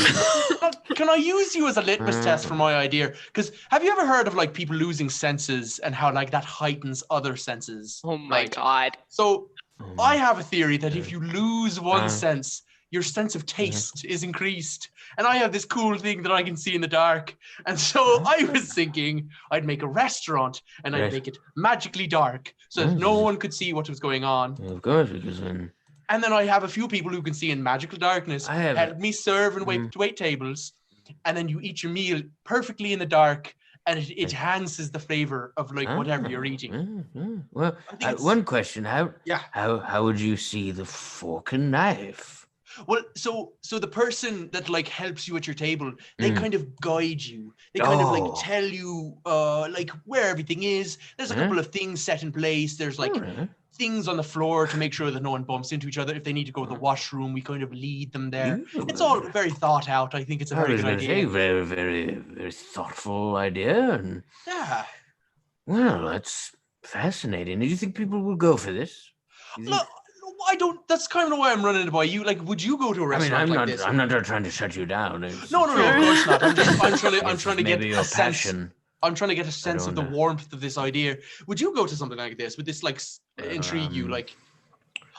Can I use you as a litmus test for my idea? Because have you ever heard of like people losing senses and how like that heightens other senses? Oh my right? god. So I have a theory that if you lose one sense, your sense of Mm-hmm. taste is increased. And I have this cool thing that I can see in the dark. And so I was thinking I'd make a restaurant and I'd Right. make it magically dark so that no one could see what was going on. Of course, because then And then I have a few people who can see in magical darkness I have help me serve and wait tables. And then you eat your meal perfectly in the dark and it enhances the flavor of like whatever you're eating. Well, I think it's- one question: Yeah. how would you see the fork and knife? Well, so the person that like helps you at your table, they Mm. kind of guide you. They kind of like Oh. tell you like where everything is. There's a couple of things set in place. There's like things on the floor to make sure that no one bumps into each other. If they need to go to the washroom, we kind of lead them there. It's all very thought out. I think it's a very good idea. Very, very, very thoughtful idea, and Yeah. well, that's fascinating. Do you think people will go for this? Look, I don't. That's kind of why I'm running it by you. Like, would you go to a I mean, restaurant I'm like not. this? I'm not trying to shut you down. No, of course not. I'm trying to get maybe a your sense. passion. I'm trying to get a sense of the don't know. warmth of this idea. Would you go to something like this? Would this like intrigue you? Like,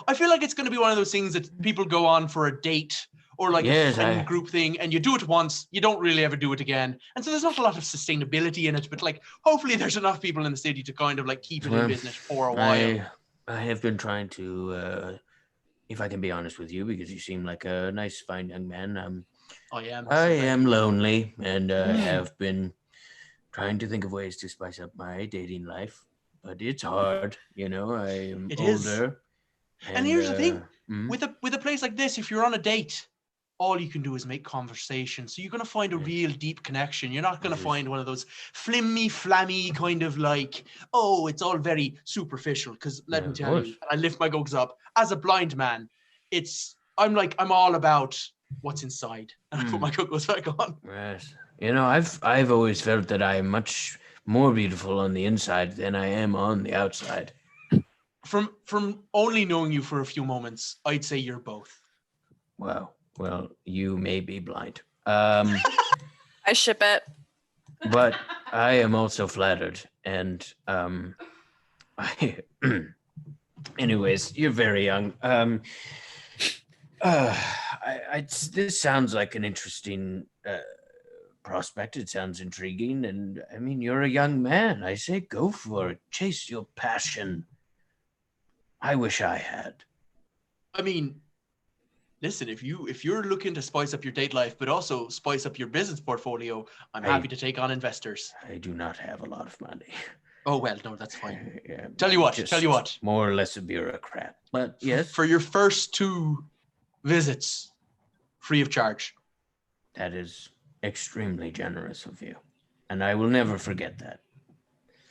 I feel like it's going to be one of those things that people go on for a date or like Yes, a friend I- group thing, and you do it once, you don't really ever do it again, and so there's not a lot of sustainability in it. But like, hopefully, there's enough people in the city to kind of like keep it in business for a while. I have been trying to, if I can be honest with you, because you seem like a nice, fine young man. I am. I am lonely and have been trying to think of ways to spice up my dating life, but it's hard. You know, I am It is. older. And here's the thing, mm, with a place like this, if you're on a date, all you can do is make conversation. So you're going to find a real deep connection. You're not going to find one of those flimmy, flammy kind of like, oh, it's all very superficial. Because let me tell you, and I lift my gogs up, as a blind man, I'm all about what's inside. And I put my goggles back on. Yes. You know, I've always felt that I am much more beautiful on the inside than I am on the outside. From only knowing you for a few moments, I'd say you're both. Wow. Well, you may be blind. I ship it. But I am also flattered, and anyways, you're very young. This sounds like an interesting prospect. It sounds intriguing, and I mean, you're a young man. I say go for it. Chase your passion. I wish I had. I mean, listen, if you're looking to spice up your date life, but also spice up your business portfolio, I'm happy to take on investors. I do not have a lot of money. Oh well, no, that's fine. Yeah, Tell you what. More or less a bureaucrat. But yes, For your first 2 visits, free of charge. that is extremely generous of you, and I will never forget that.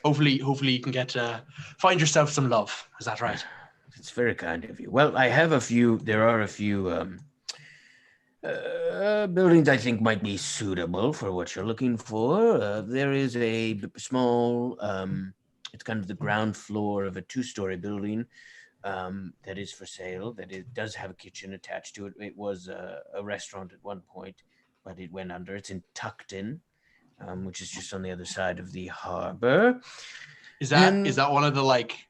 Hopefully you can find yourself some love. Is that right? It's very kind of you. Well, there are a few buildings I think might be suitable for what you're looking for. There is a small, it's kind of the ground floor of a 2-story building that is for sale, that it does have a kitchen attached to it. It was a restaurant at one point, but it went under. It's in Tuckton, which is just on the other side of the harbor. Is that one of the like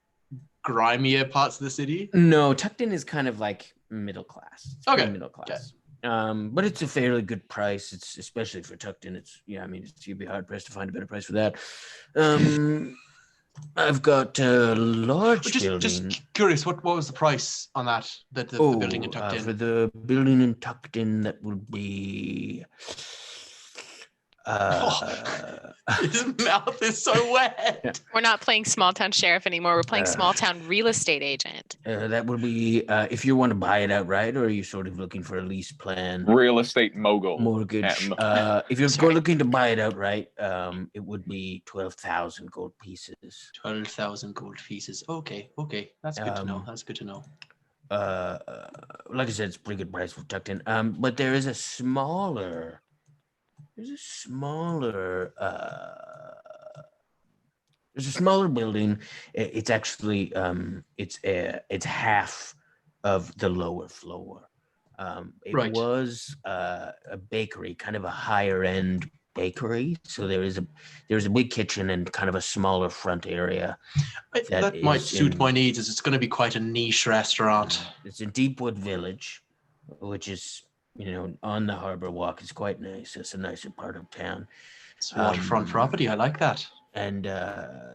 grimier parts of the city? No, Tuckton is kind of like middle class. It's Okay. middle class. But it's a fairly good price. It's especially for Tuckton. You'd be hard pressed to find a better price for that. I've got a large building. Just curious, what was the price on that? The building in Tuckton? For the building in Tuckton, that would be. His mouth is so wet. We're not playing small town sheriff anymore. We're playing small town real estate agent. That would be if you want to buy it outright, or are you sort of looking for a lease plan? Real estate mogul. Mortgage. If you're looking to buy it outright, it would be 12,000 gold pieces. 12,000 gold pieces. Okay. That's good to know. That's good to know. Like I said, it's a pretty good price for Tuckton. But there is a smaller. There's a smaller building. It's actually it's half of the lower floor. It Right. was a bakery, kind of a higher end bakery. So there's a big kitchen and kind of a smaller front area. That might is suit in- my needs, as it's going to be quite a niche restaurant. It's in Deepwood Village, which is, on the harbor walk. It's quite nice. It's a nicer part of town. It's waterfront property. I like that. And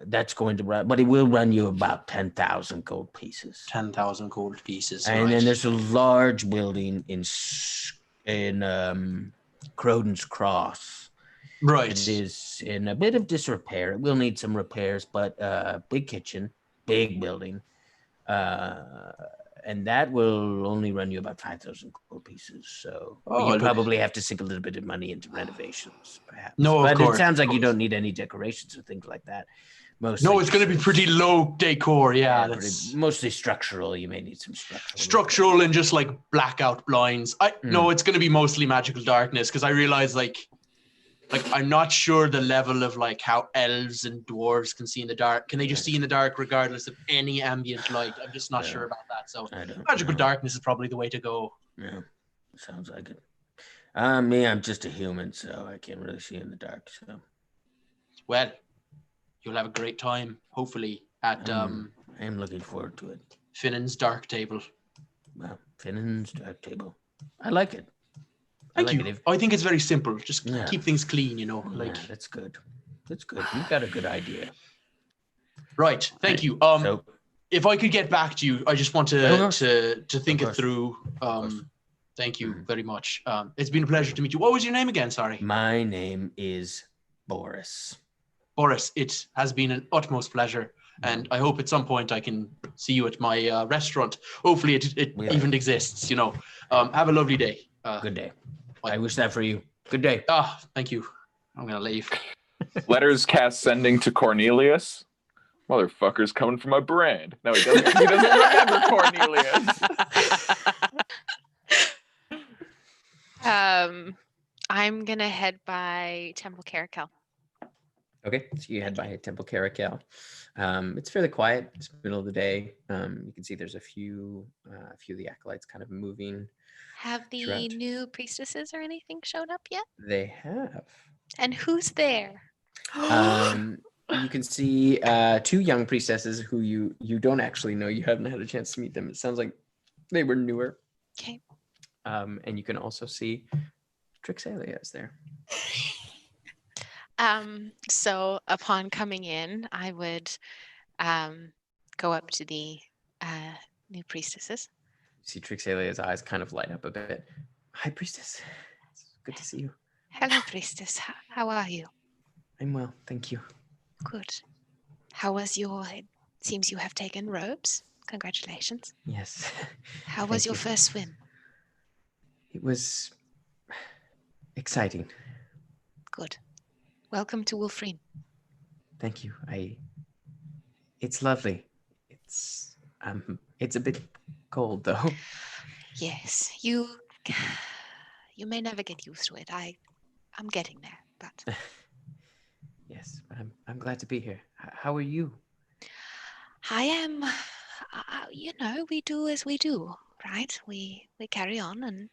that's going to run, but it will run you about 10,000 gold pieces. 10,000 gold pieces. And right. then there's a large building in Croden's Cross. Right. It is in a bit of disrepair. It will need some repairs, but big kitchen, big building. And that will only run you about 5,000 gold pieces. So you probably have to sink a little bit of money into renovations, perhaps. No, but of course, it sounds like of you course. don't need any decorations or things like that. Mostly No, it's going to be pretty low decor. Yeah, that's mostly structural. You may need some structural and just like blackout blinds. No, it's going to be mostly magical darkness, because I realize like I'm not sure the level of like how elves and dwarves can see in the dark. Can they just see in the dark regardless of any ambient light? I'm just not sure about that. So magical darkness is probably the way to go. Yeah, sounds like it. Me, I'm just a human, so I can't really see in the dark. So, well, you'll have a great time, hopefully, at I am looking forward to it. Finin's Dark Table. Well, Finin's Dark Table. I like it. Thank you. I think it's very simple. Just keep things clean, Like that's good. That's good. You've got a good idea. Right. Thank you. If I could get back to you, I just want to think it through. Thank you very much. It's been a pleasure to meet you. What was your name again? Sorry. My name is Boris. Boris, it has been an utmost pleasure, and I hope at some point I can see you at my restaurant. Hopefully, it even exists. Have a lovely day. Good day. I wish that for you. Good day. Thank you. I'm gonna leave. Letters cast sending to Cornelius. Motherfucker's coming for my brand. No, he doesn't remember Cornelius. I'm gonna head by Temple Caracal. Okay, so you head by Temple Caracal. It's fairly quiet. It's the middle of the day. You can see there's a few of the acolytes kind of moving. Have the new priestesses or anything showed up yet? They have. And who's there? You can see two young priestesses who you don't actually know. You haven't had a chance to meet them. It sounds like they were newer. Okay. And you can also see Trixalia is there. So upon coming in, I would go up to the new priestesses. See Trixalia's eyes kind of light up a bit. Hi, priestess. It's good to see you. Hello, priestess. How are you? I'm well, thank you. Good. How was it seems you have taken robes. Congratulations. Yes. How was your first swim? It was exciting. Good. Welcome to Wulfrene. Thank you. It's lovely. It's a bit cold though. Yes, you may never get used to it. I'm getting there, but yes, but I'm glad to be here. How are you? I am. We do as we do, right? We carry on, and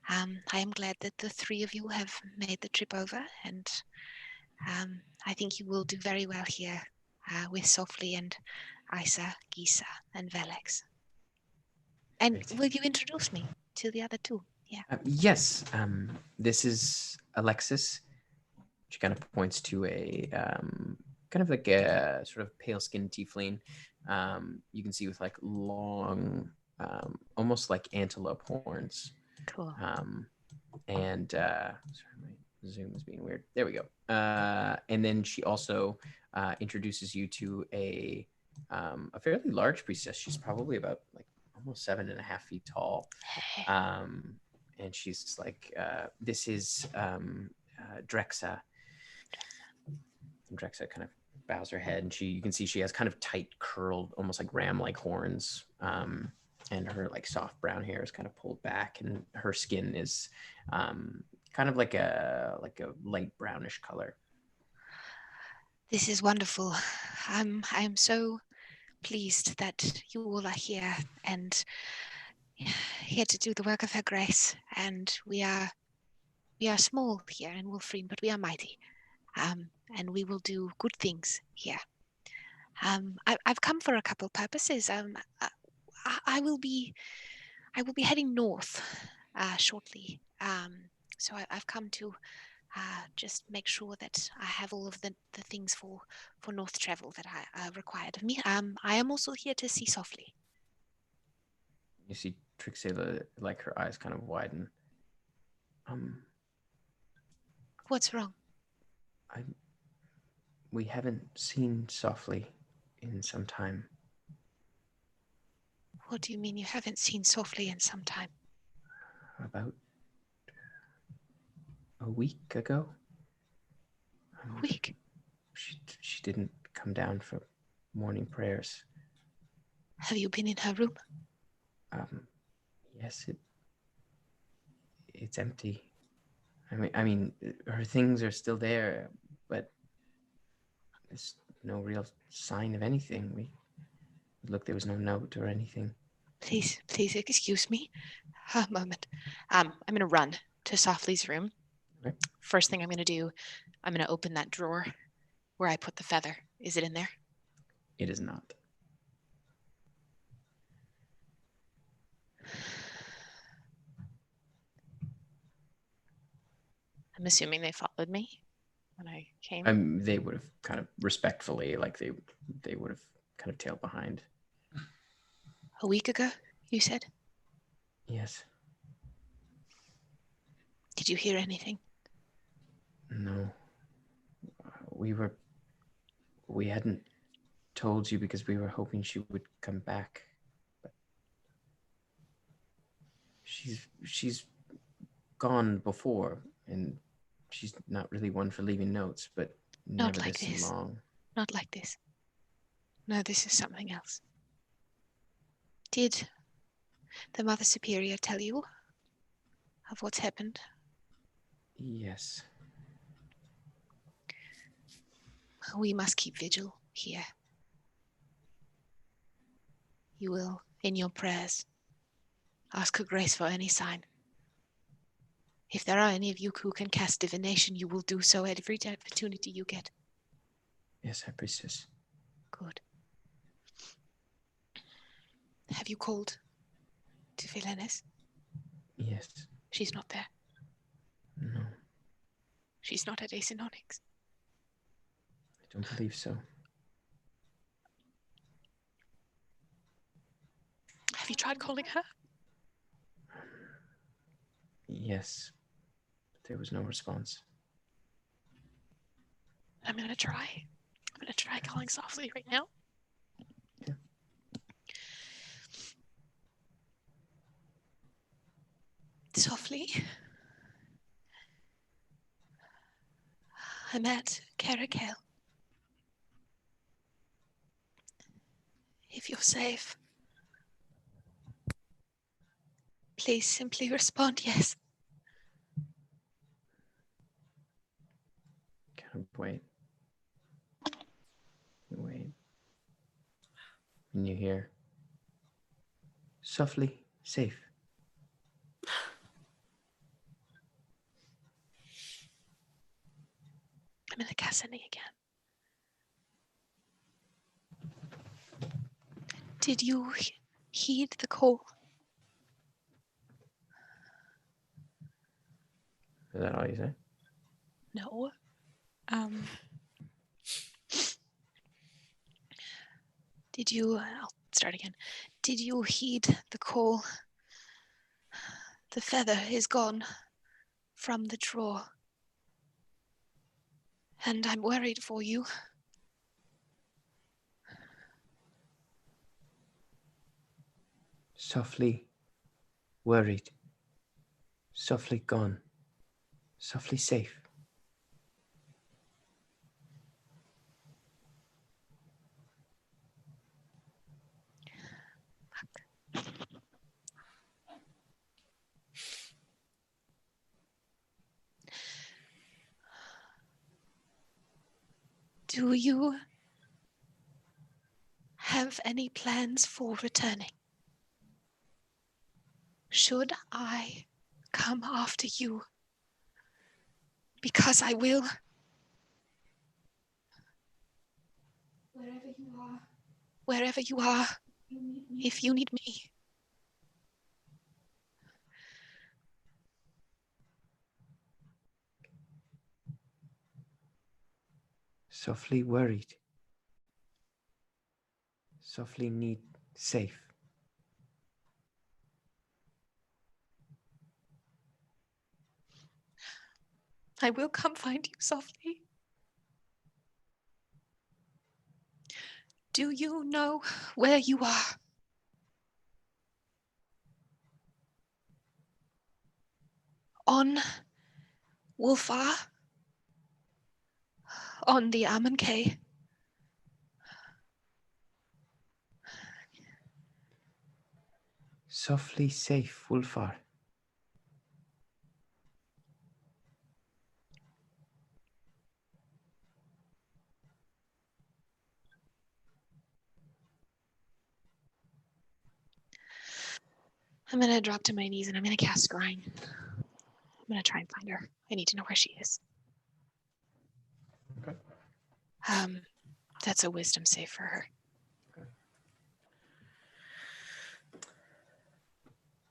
I am glad that the three of you have made the trip over, and I think you will do very well here with Softly and Isa, Gisa, and Velex. And will you introduce me to the other two? Yeah. Yes. This is Alexis. She kind of points to a kind of like a sort of pale-skinned tiefling. You can see with like long, almost like antelope horns. Cool. And sorry, my Zoom is being weird. There we go. And then she also introduces you to a fairly large priestess. She's probably about like almost 7.5 feet tall. And she's like, this is Drexa. And Drexa kind of bows her head, and you can see she has kind of tight curled, almost like ram-like horns. And her like soft brown hair is kind of pulled back, and her skin is kind of like a light brownish color. This is wonderful. I am so pleased that you all are here, and here to do the work of her grace, and we are small here in Wulfrene, but we are mighty, and we will do good things here. I've come for a couple purposes. I will be heading north shortly. So I've come to just make sure that I have all of the things for north travel that I required of me. I am also here to see softly. You see Trixie, like her eyes kind of widen. What's wrong? We haven't seen softly in some time. What do you mean you haven't seen softly in some time? About a week ago. A week? She didn't come down for morning prayers. Have you been in her room? Yes, it's empty. I mean, her things are still there, but there's no real sign of anything. There was no note or anything. Please excuse me. A moment. I'm going to run to Softly's room. Okay. First thing I'm going to do, I'm going to open that drawer where I put the feather. Is it in there? It is not. I'm assuming they followed me when I came. They would have kind of respectfully, like they would have kind of tailed behind. A week ago, you said? Yes. Did you hear anything? No. We hadn't told you because we were hoping she would come back. But she's gone before, and she's not really one for leaving notes, but Not never like this. long. Not like this. No, this is something else. Did the Mother Superior tell you of what's happened? Yes. We must keep vigil here. You will, in your prayers, ask her grace for any sign. If there are any of you who can cast divination, you will do so at every opportunity you get. Yes, High Priestess. Good. Have you called to Philenis? Yes. She's not there. No, She's not at Acinonyx. I don't believe so. Have you tried calling her? Yes. But there was no response. I'm going to try. Calling softly right now. Yeah. Softly. I'm at Caracal. If you're safe, please simply respond yes. Kind of wait. And you hear, softly, safe. I'm in the Cassini again. Did you heed the call? Is that all you say? No. Did you, I'll start again. Did you heed the call? The feather is gone from the drawer. And I'm worried for you. Softly worried. Softly gone. Softly safe. Do you have any plans for returning? Should I come after you? Because I will. Wherever you are, if you need me. Softly worried. Softly need safe. I will come find you softly. Do you know where you are? On Wulfar? On the Amonkhet? Softly safe, Wulfar. I'm gonna drop to my knees and I'm gonna cast Scrying. I'm gonna try and find her. I need to know where she is. Okay. That's a wisdom save for her.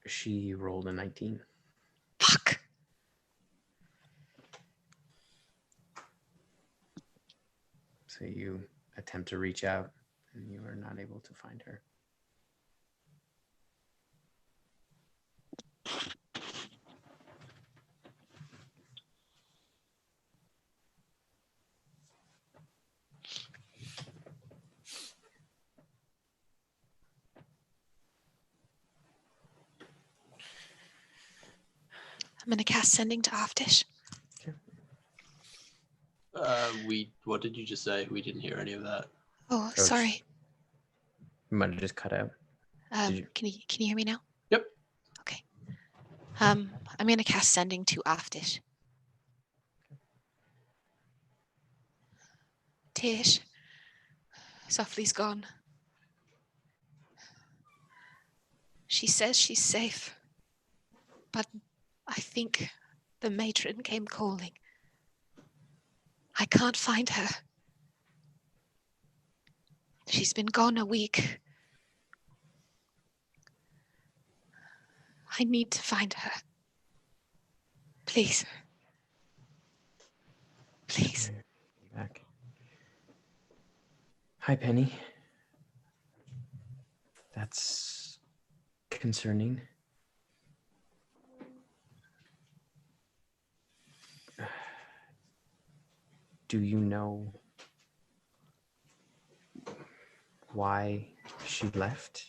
She rolled a 19. Fuck. So you attempt to reach out and you are not able to find her. I'm gonna cast Sending to Oftish. What did you just say? We didn't hear any of that. Oh, sorry. You might have just cut out. Can you hear me now? Yep. Okay. I'm gonna cast Sending to Oftish. Tish, Softly's gone. She says she's safe, but I think the matron came calling. I can't find her. She's been gone a week. I need to find her. Please. Please. Back. Hi, Penny. That's concerning. Do you know why she left?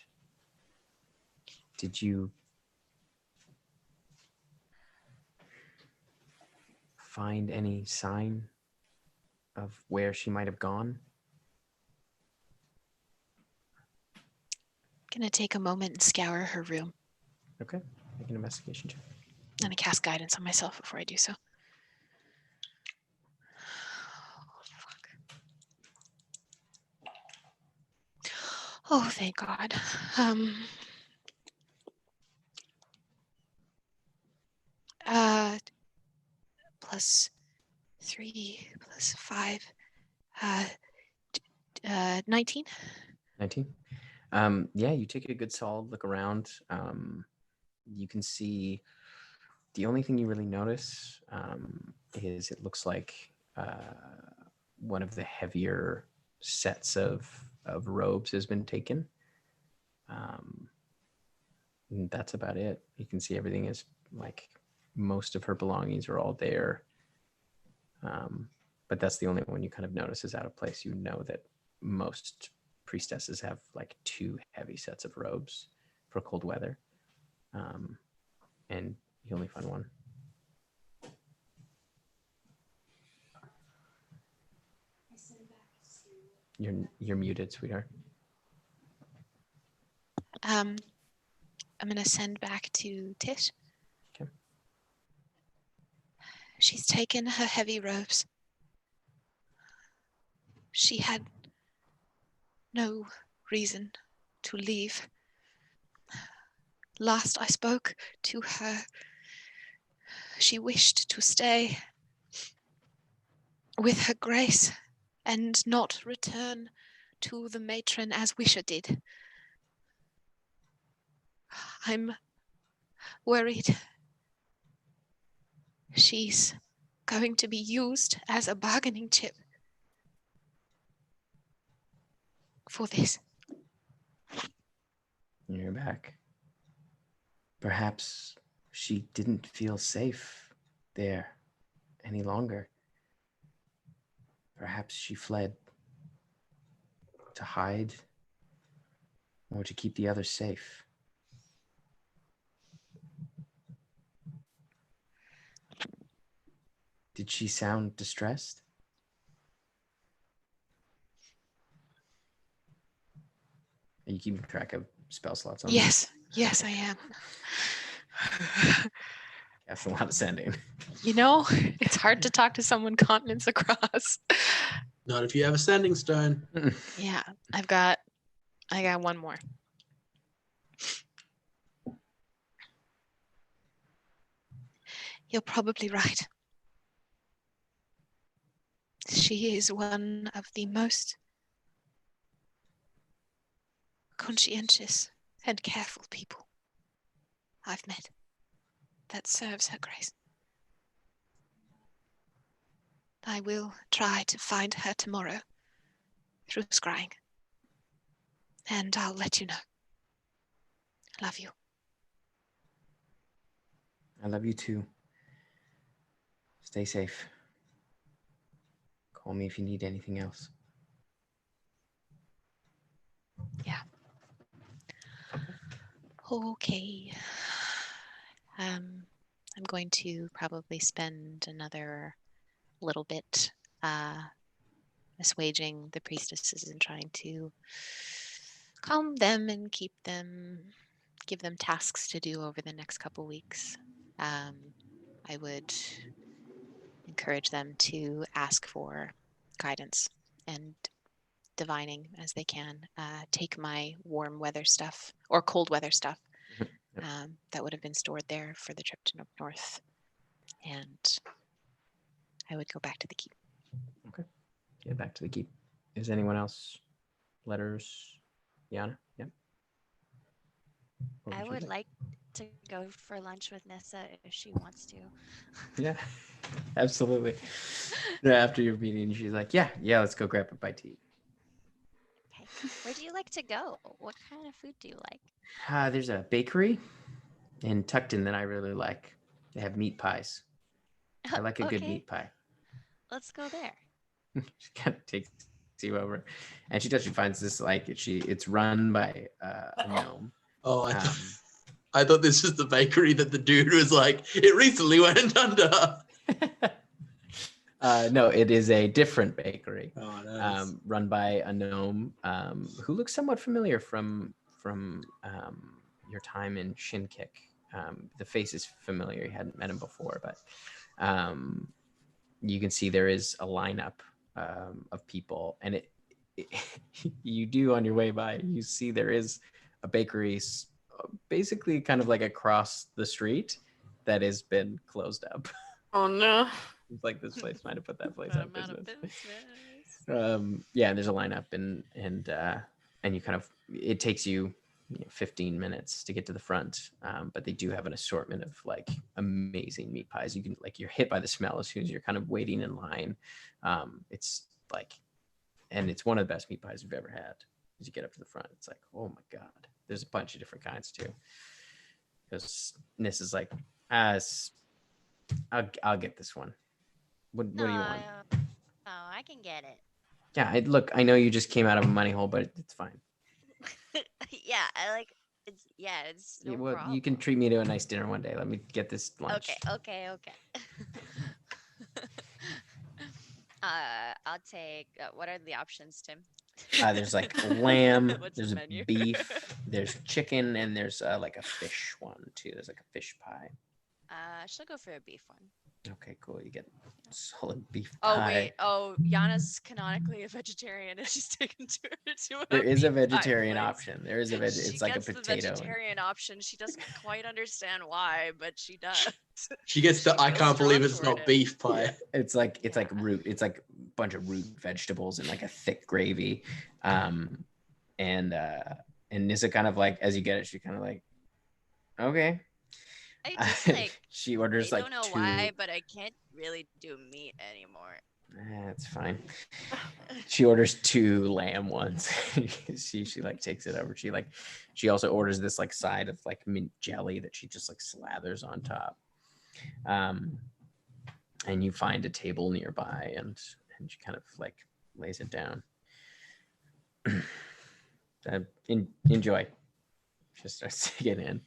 Did you find any sign of where she might have gone? Gonna take a moment and scour her room. Okay, make an investigation check. I'm gonna cast guidance on myself before I do so. Oh, thank God. +3 +5, 19. 19. Yeah, you take a good solid look around. You can see the only thing you really notice is it looks like one of the heavier sets of robes has been taken. And that's about it. You can see everything is like most of her belongings are all there. But that's the only one you kind of notice is out of place. You know that most priestesses have like 2 heavy sets of robes for cold weather. And you only find one. You're muted, sweetheart. I'm gonna send back to Tish. Okay. She's taken her heavy robes. She had no reason to leave. last I spoke to her, she wished to stay with her grace and not return to the matron as Wisher did. I'm worried she's going to be used as a bargaining chip for this. You're back. Perhaps she didn't feel safe there any longer. Perhaps she fled to hide or to keep the others safe. Did she sound distressed? Are you keeping track of spell slots on Yes, yes, I am. That's a lot of sending. You know, it's hard to talk to someone continents across. Not if you have a sending stone. Yeah, I got one more. You're probably right. She is one of the most conscientious and careful people I've met. That serves her grace. I will try to find her tomorrow through scrying. And I'll let you know. I love you. I love you too. Stay safe. Call me if you need anything else. Yeah. Okay. I'm going to probably spend another little bit assuaging the priestesses and trying to calm them and give them tasks to do over the next couple weeks. I would encourage them to ask for guidance and divining as they can. Take my warm weather stuff or cold weather stuff that would have been stored there for the trip to north, and I would go back to the keep. Okay. Get back to the keep. Is anyone else? Letters? Yana? Yep. I would like to go for lunch with Nissa if she wants to. Yeah, absolutely. Yeah, after your meeting, she's like, yeah, let's go grab a bite to eat. Okay. Where do you like to go? What kind of food do you like? There's a bakery in Tuckton that I really like. They have meat pies. I like a good Okay. meat pie. Let's go there. She kind of takes you over, and she finds this it's run by a gnome. Oh, I thought this was the bakery that the dude was like, it recently went under. No, it is a different bakery. Oh, nice. Run by a gnome who looks somewhat familiar from your time in Shinkick. The face is familiar. You hadn't met him before, but you can see there is a lineup of people, and it you do on your way by, you see there is a bakery basically kind of like across the street that has been closed up. Oh no. It's like this place might have put that place out of business. Yeah, there's a lineup and you kind of, it takes you 15 minutes to get to the front, but they do have an assortment of like amazing meat pies. You can you're hit by the smell as soon as you're kind of waiting in line. It's like, and it's one of the best meat pies you've ever had. As you get up to the front, it's like, oh my god, there's a bunch of different kinds too. Because Nis is like, I'll get this one. What do you want? Oh, I can get it. Yeah, I know you just came out of a money hole, but it's fine. Yeah, it's no Well, problem. you can treat me to a nice dinner one day. Let me get this lunch. Okay. I'll take. What are the options, Tim? There's like lamb, What's there's the menu? beef, there's chicken, and there's like a fish one too. There's like a fish pie. She'll go for a beef one. Okay, cool. You get solid beef Oh pie. wait, oh Yana's canonically a vegetarian and she's taken to a There is a beef pie vegetarian place. option. There is a veg. She It's like a gets the potato. vegetarian option. She doesn't quite understand why, but she does. She gets the She I feels can't believe drawn it's toward not it. beef pie. Yeah, it's like Yeah. root. It's like a bunch of root vegetables and like a thick gravy. And Nissa kind of like, as you get it, she kind of like, okay. I just like She I orders like don't know 2. why, but I can't really do meat anymore. That's fine. She orders 2 lamb ones. she like takes it over. She also orders this like side of like mint jelly that she just like slathers on top. And you find a table nearby and she kind of like lays it down. Enjoy. Just starts to get in.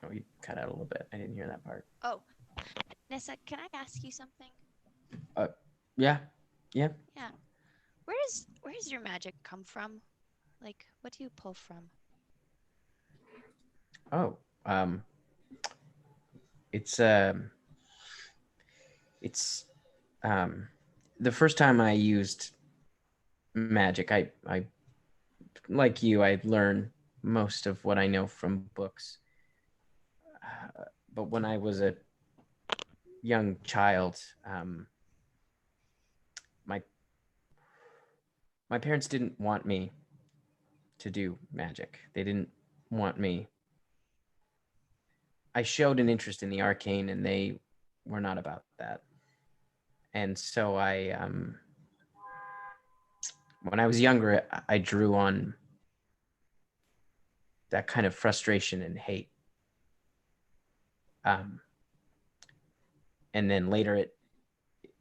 Oh, you cut out a little bit. I didn't hear that part. Oh, Nessa, can I ask you something? Yeah. Yeah. Where does your magic come from? Like, what do you pull from? Oh, it's the first time I used magic, I like you, I learn most of what I know from books. But when I was a young child, my parents didn't want me to do magic. They didn't want me. I showed an interest in the arcane, and they were not about that. And so when I was younger, I drew on that kind of frustration and hate. And then later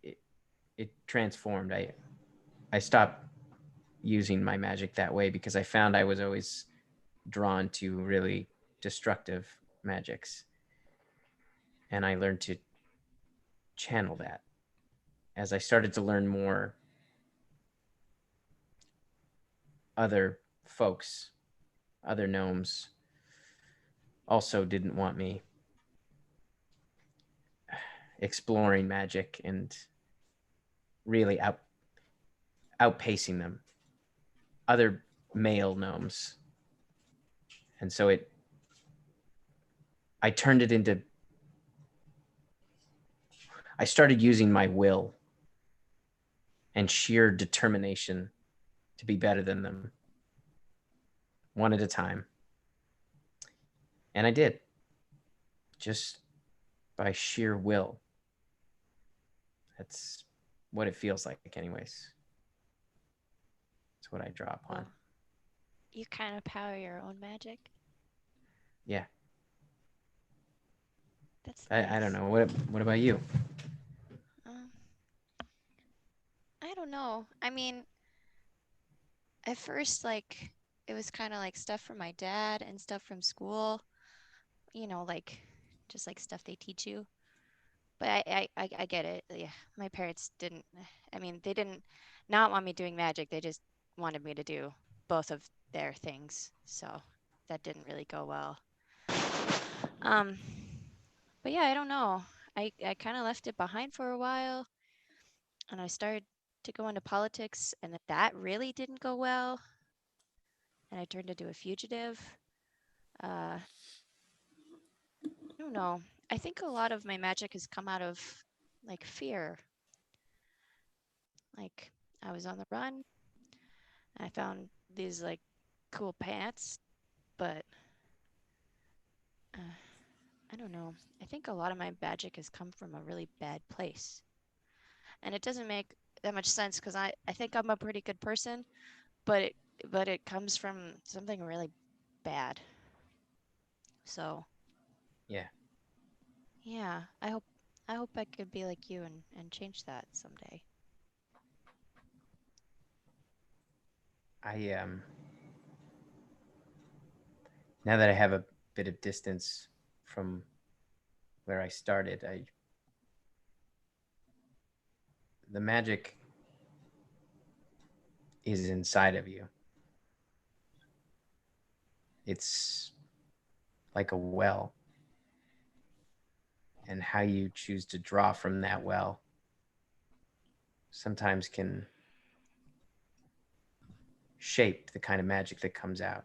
it transformed. I stopped using my magic that way because I found I was always drawn to really destructive magics. And I learned to channel that. As I started to learn more, other folks, other gnomes also didn't want me exploring magic and really outpacing them, other male gnomes. And so I turned it into, I started using my will and sheer determination to be better than them, one at a time. And I did, just by sheer will. That's what it feels like, anyways. It's what I draw upon. You kind of power your own magic. Yeah. That's I don't nice. know. What about you? I don't know. I mean, at first, like, it was kind of like stuff from my dad and stuff from school. You know, like, just like stuff they teach you. But I get it. Yeah, my parents didn't. I mean, they didn't not want me doing magic. They just wanted me to do both of their things. So that didn't really go well. But yeah, I don't know. I kind of left it behind for a while, and I started to go into politics, and that really didn't go well. And I turned into a fugitive. I don't know. I think a lot of my magic has come out of like fear. Like I was on the run. I found these like cool pants, but I don't know. I think a lot of my magic has come from a really bad place. And it doesn't make that much sense because I think I'm a pretty good person, but it comes from something really bad. So Yeah. yeah, I hope I could be like you and change that someday. Now that I have a bit of distance from where I started, the magic is inside of you. It's like a well. and how you choose to draw from that well sometimes can shape the kind of magic that comes out.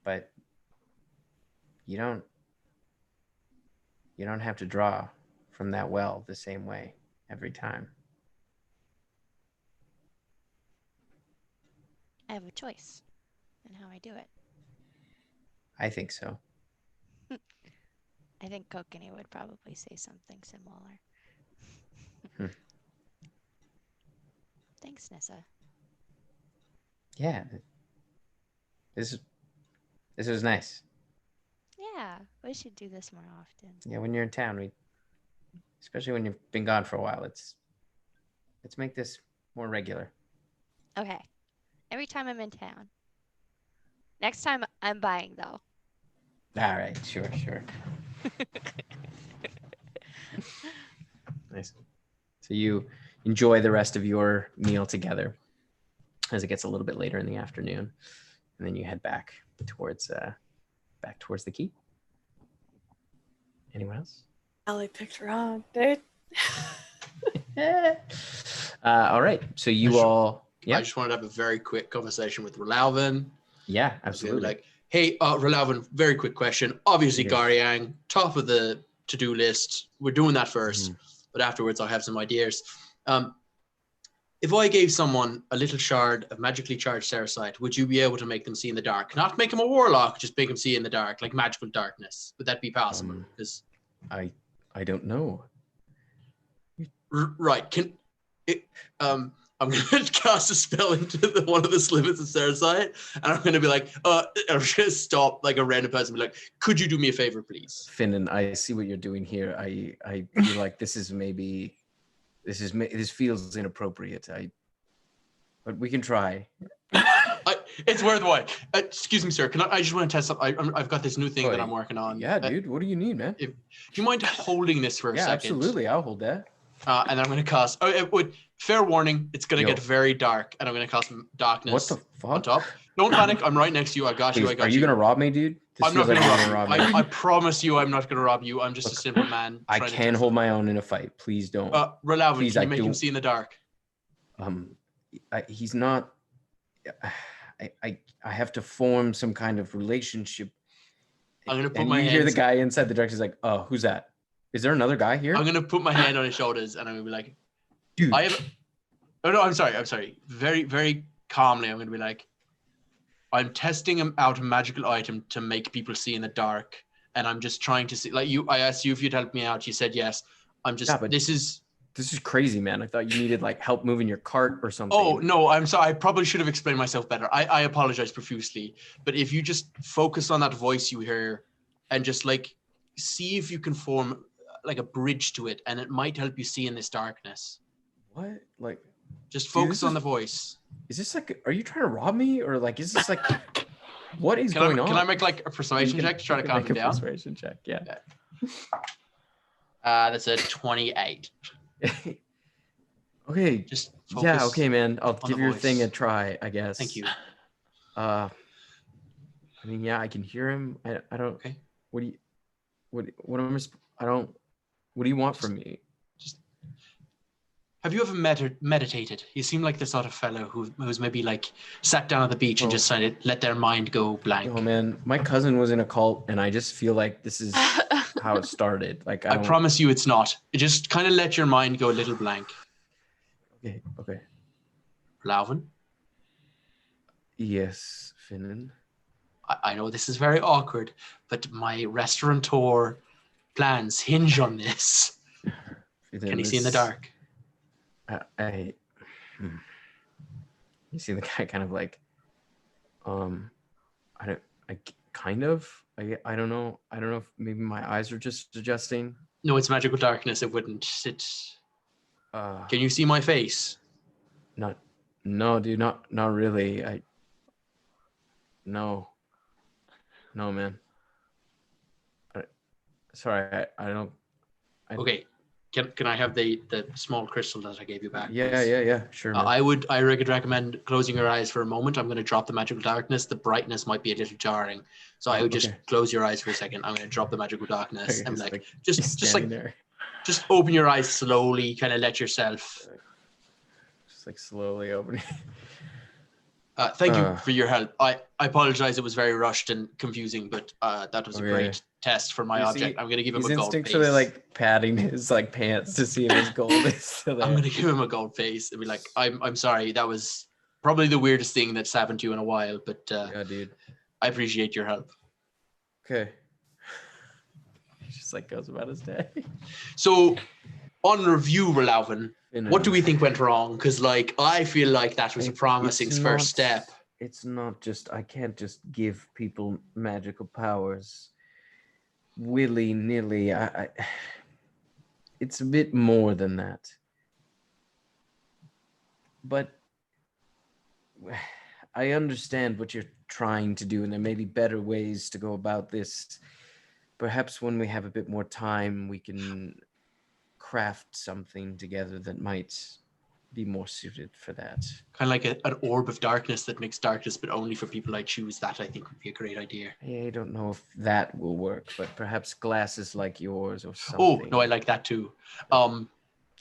But you don't have to draw from that well the same way every time. I have a choice in how I do it. I think so. I think Kokanee would probably say something similar. Thanks, Nissa. Yeah. This was nice. Yeah, we should do this more often. Yeah, when you're in town, especially when you've been gone for a while, let's make this more regular. Okay. Every time I'm in town. Next time I'm buying, though. All right, sure. Nice. So you enjoy the rest of your meal together as it gets a little bit later in the afternoon, and then you head back towards the keep. Anyone else? Allie picked wrong, dude. All right. So I just wanted to have a very quick conversation with Relalvin. Yeah, absolutely. Like, hey, Relalvin, very quick question. Obviously, Yes. Gar-Yang, top of the to-do list. We're doing that first, but afterwards I have some ideas. If I gave someone a little shard of magically charged Ceresite, would you be able to make them see in the dark? Not make them a warlock, just make them see in the dark, like magical darkness. Would that be possible? Because I don't know. Right. I'm going to cast a spell into one of the slivers of Ceresite, and I'm going to be like, I'm just going to stop like a random person and be like, could you do me a favor, please? Finin, I see what you're doing here. I feel like this feels inappropriate. But we can try. It's worthwhile. Excuse me, sir. I just want to test something. I've got this new thing that I'm working on. Yeah, dude. What do you need, man? Do you mind holding this for a second? Absolutely. I'll hold that. And I'm going to cast. Fair warning, it's going to get very dark, and I'm going to cast darkness. What the fuck? On top. Don't panic. I'm right next to you. I got you. Are you going to rob me, dude? I'm not going to rob you. I promise you, I'm not going to rob you. I'm just a simple man. I can hold my own in a fight. Please don't. Relalvin, can you make him see in the dark? He's not. I have to form some kind of relationship. I'm going to put and my you hear the guy inside the dark. He's like, "Oh, who's that? Is there another guy here?" I'm going to put my hand on his shoulders, and I'm going to be like, dude. Oh no, I'm sorry. Very, very calmly, I'm going to be like, I'm testing out a magical item to make people see in the dark, and I'm just trying to see. Like I asked you if you'd help me out. You said yes. I'm just. This is crazy, man. I thought you needed like help moving your cart or something. Oh no, I'm sorry. I probably should have explained myself better. I apologize profusely. But if you just focus on that voice you hear, and just like see if you can form like a bridge to it, and it might help you see in this darkness. What? Like. Just focus on the voice. Is this like, are you trying to rob me? Or like, is this like, what is going on? Can I make like a persuasion check to try to calm him down? Persuasion check, yeah. That's a 28. Okay. Just focus. Yeah, okay, man. I'll give your voice. thing a try, I guess. Thank you. I mean, yeah, I can hear him. I don't. Okay. What do you want from me? Have you ever meditated? You seem like the sort of fellow who's maybe like sat down at the beach and just decided let their mind go blank. Oh man, my cousin was in a cult, and I just feel like this is how it started. Like I promise you, it's not. Just kind of let your mind go a little blank. Okay. Relalvin? Yes, Finin. I know this is very awkward, but my restaurateur plans hinge on this. Can you see in the dark? You see the guy kind of like, I don't know if maybe my eyes are just adjusting. No, it's magical darkness. It wouldn't. Can you see my face? No, dude, not really. No, man. Sorry, I don't. Okay. Can I have the small crystal that I gave you back? Yeah, please? sure. Man. I would recommend closing your eyes for a moment. I'm going to drop the magical darkness. The brightness might be a little jarring, so I would just close your eyes for a second. I'm going to drop the magical darkness and like just open your eyes slowly. Kind of let yourself. Just like slowly opening. Thank you for your help. I apologize. It was very rushed and confusing, but that was a great test for my object. I'm going to give him a gold face. He's instinctually like patting his like pants to see if his gold is still there. I'm going to give him a gold face and be like, I'm sorry. That was probably the weirdest thing that's happened to you in a while, but yeah, dude. I appreciate your help. Okay. He just like goes about his day. So on review, Ralvin, what do we think went wrong? Because like I feel like that was a promising first step. It's not just I can't just give people magical powers willy-nilly. I it's a bit more than that. But I understand what you're trying to do, and there may be better ways to go about this. Perhaps when we have a bit more time, we can craft something together that might be more suited for that. Kind of like an orb of darkness that makes darkness, but only for people I choose. That I think would be a great idea. I don't know if that will work, but perhaps glasses like yours or something. Oh, no, I like that too.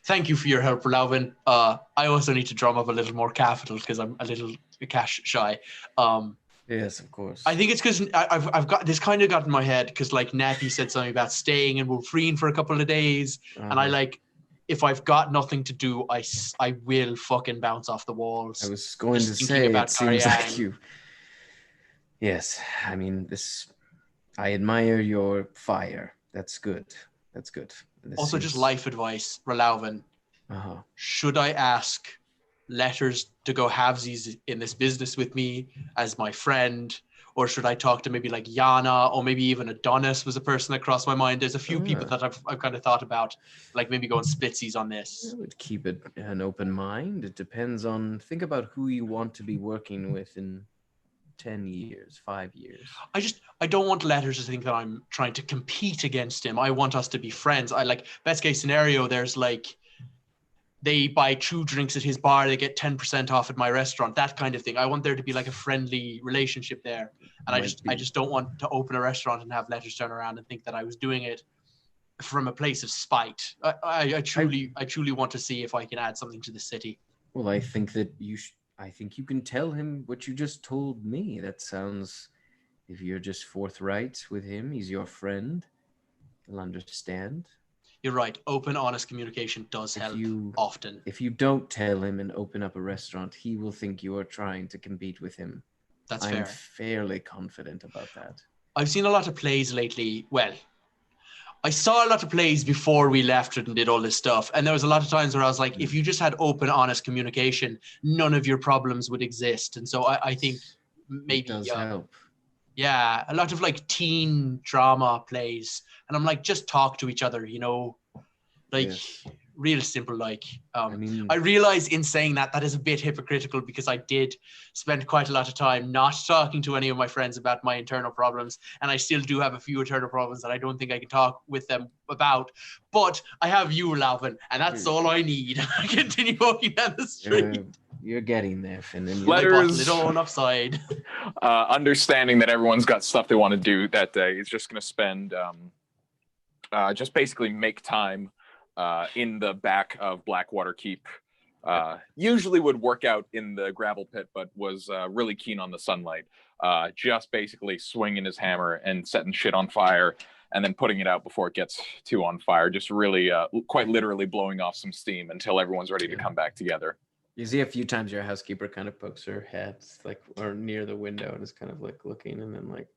Thank you for your help, Ralvin. I also need to drum up a little more capital because I'm a little cash shy. Yes, of course. I think it's because I've got this kind of got in my head because like Nappy said something about staying in Wulfrene for a couple of days, and I like if I've got nothing to do, I will fucking bounce off the walls. I was going to say it seems like you. Yes, I mean this. I admire your fire. That's good. That's good. Also, just life advice, Ralvin. Should I ask Letters to go halvesies in this business with me as my friend, or should I talk to maybe like Yana, or maybe even Adonis was a person that crossed my mind? There's a few people that I've kind of thought about, like maybe going splitsies on this. I would keep it an open mind. It depends on, think about who you want to be working with in 10 years, 5 years. I don't want Letters to think that I'm trying to compete against him. I want us to be friends. I like best case scenario, there's like they buy 2 drinks at his bar, they get 10% off at my restaurant, that kind of thing. I want there to be like a friendly relationship there. And I just don't want to open a restaurant and have Letters turn around and think that I was doing it from a place of spite. I truly want to see if I can add something to the city. Well, I think that I think you can tell him what you just told me. That sounds, if you're just forthright with him, he's your friend, he'll understand. You're right. Open, honest communication does help often. If you don't tell him and open up a restaurant, he will think you are trying to compete with him. That's fair. I'm fairly confident about that. I've seen a lot of plays lately. Well, I saw a lot of plays before we left and did all this stuff. And there was a lot of times where I was like, if you just had open, honest communication, none of your problems would exist. And so I think maybe... It does help. Yeah, a lot of like teen drama plays. And I'm like, just talk to each other, you know? Like, real simple, like. I realize in saying that is a bit hypocritical because I did spend quite a lot of time not talking to any of my friends about my internal problems. And I still do have a few internal problems that I don't think I can talk with them about. But I have you, Ralvin, and that's all I need. I continue walking down the street. You're getting there, Finin. Letters. On upside. Understanding that everyone's got stuff they want to do that day, is just going to spend, just basically make time in the back of Blackwater Keep. Usually would work out in the gravel pit, but was really keen on the sunlight. Just basically swinging his hammer and setting shit on fire and then putting it out before it gets too on fire. Just really, quite literally blowing off some steam until everyone's ready to come back together. You see a few times your housekeeper kind of pokes her head like or near the window and is kind of like looking and then like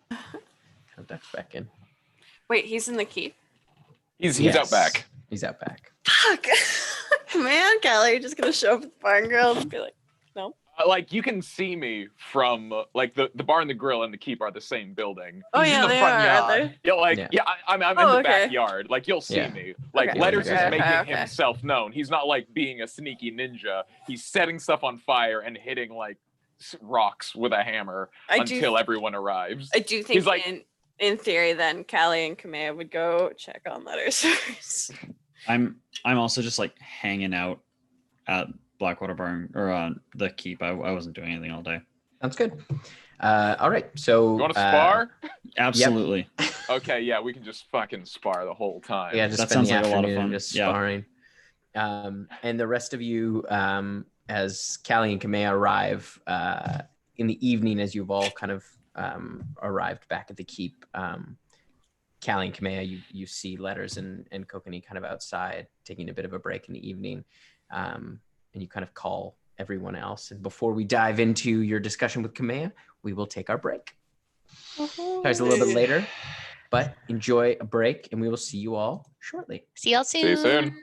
kind of ducks back in. Wait, he's in the keep? He's out back. He's out back. Fuck. Man, Callie, you're just gonna show up at the barn grill and be like, no. Like you can see me from like the bar and the grill and the keep are the same building. Oh yeah, they are. Are they? Yeah, I'm in the backyard. Like you'll see me. Like Letters is making himself known. He's not like being a sneaky ninja. He's setting stuff on fire and hitting like rocks with a hammer until everyone arrives. I do think he's like, in theory, then Callie and Kamea would go check on letters first. I'm also just like hanging out at Blackwater Barn or the keep. I wasn't doing anything all day. Sounds good. All right, so You want to spar? Absolutely. Okay, yeah, we can just fucking spar the whole time. Yeah, just That spend sounds the like a lot of afternoon fun. just Yeah. sparring. And the rest of you, as Callie and Kamea arrive in the evening, as you've all kind of arrived back at the keep, Callie and Kamea, you see Letters and Kokanee kind of outside taking a bit of a break in the evening, and you kind of call everyone else. And before we dive into your discussion with Kamea, we will take our break. Sorry, it's a little bit later, but enjoy a break, and we will see you all shortly. See y'all soon. See you soon.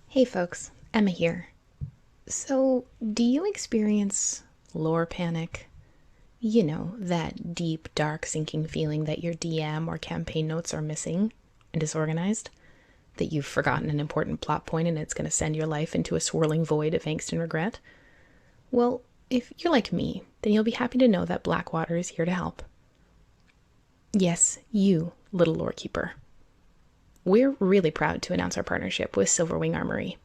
Hey folks, Emma here. So, do you experience lore panic? You know, that deep, dark, sinking feeling that your DM or campaign notes are missing and disorganized? That you've forgotten an important plot point and it's going to send your life into a swirling void of angst and regret? Well, if you're like me, then you'll be happy to know that Blackwater is here to help. Yes, you, little lore keeper. We're really proud to announce our partnership with Silverwing Armory.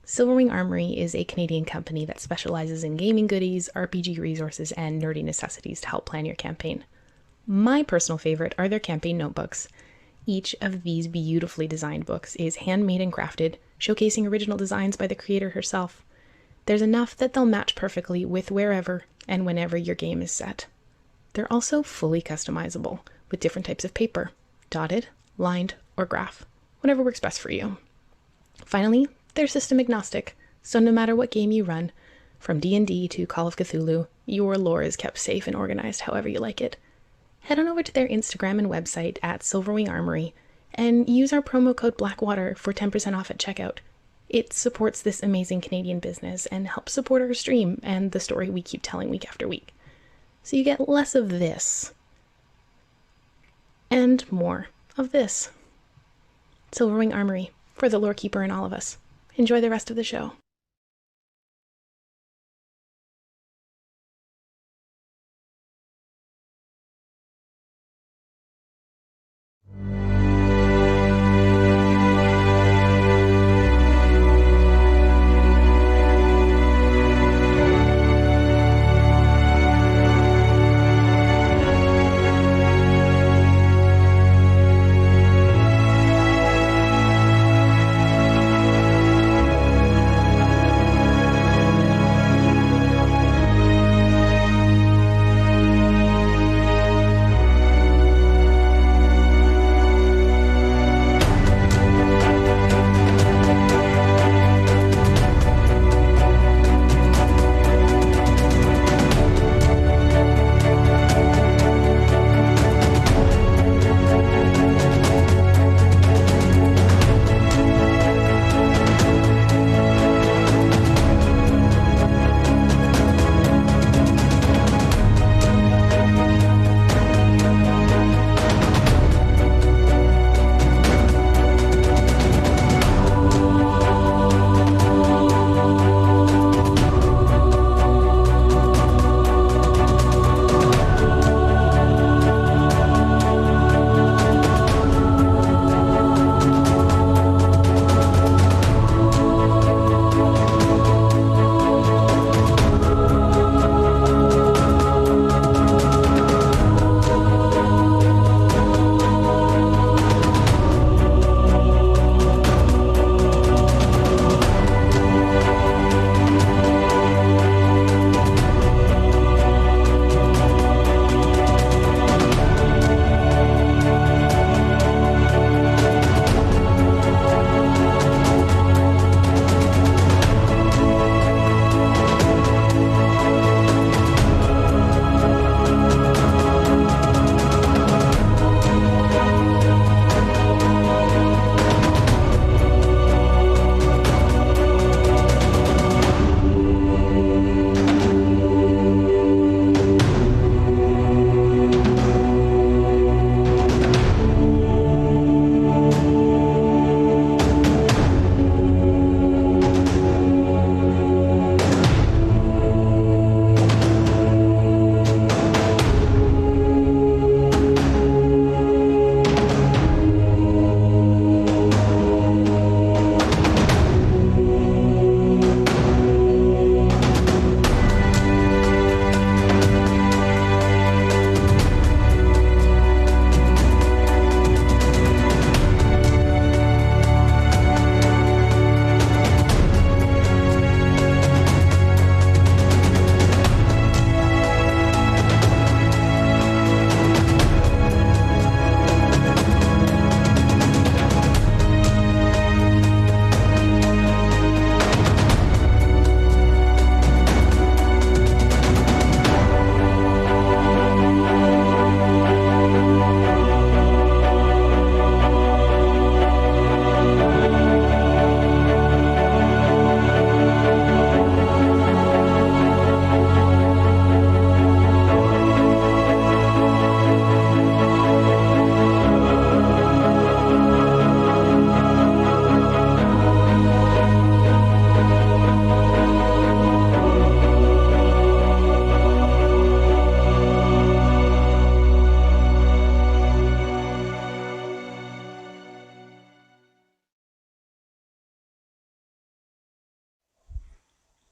Silverwing Armory is a Canadian company that specializes in gaming goodies, RPG resources, and nerdy necessities to help plan your campaign. My personal favorite are their campaign notebooks. Each of these beautifully designed books is handmade and crafted, showcasing original designs by the creator herself. There's enough that they'll match perfectly with wherever and whenever your game is set. They're also fully customizable with different types of paper, dotted, lined, or graph, whatever works best for you. Finally, they're system agnostic, so no matter what game you run, from D&D to Call of Cthulhu, your lore is kept safe and organized however you like it. Head on over to their Instagram and website at Silverwing Armory and use our promo code Blackwater for 10% off at checkout. It supports this amazing Canadian business and helps support our stream and the story we keep telling week after week. So you get less of this and more of this. Silverwing Armory, for the lore keeper in all of us. Enjoy the rest of the show.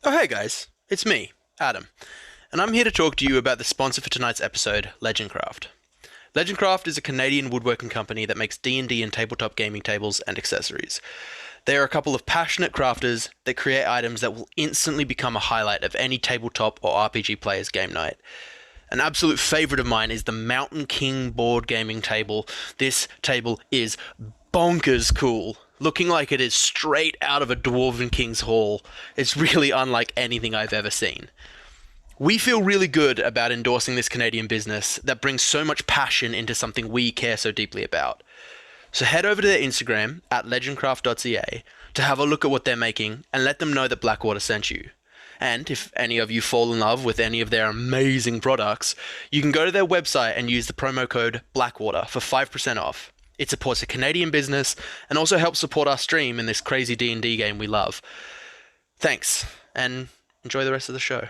Oh, hey guys, it's me, Adam, and I'm here to talk to you about the sponsor for tonight's episode, Legendcraft. Legendcraft is a Canadian woodworking company that makes D&D and tabletop gaming tables and accessories. They are a couple of passionate crafters that create items that will instantly become a highlight of any tabletop or RPG player's game night. An absolute favorite of mine is the Mountain King board gaming table. This table is bonkers cool, looking like it is straight out of a Dwarven King's Hall. It's really unlike anything I've ever seen. We feel really good about endorsing this Canadian business that brings so much passion into something we care so deeply about. So head over to their Instagram at legendcraft.ca to have a look at what they're making and let them know that Blackwater sent you. And if any of you fall in love with any of their amazing products, you can go to their website and use the promo code Blackwater for 5% off. It supports a Canadian business and also helps support our stream in this crazy D&D game we love. Thanks, and enjoy the rest of the show.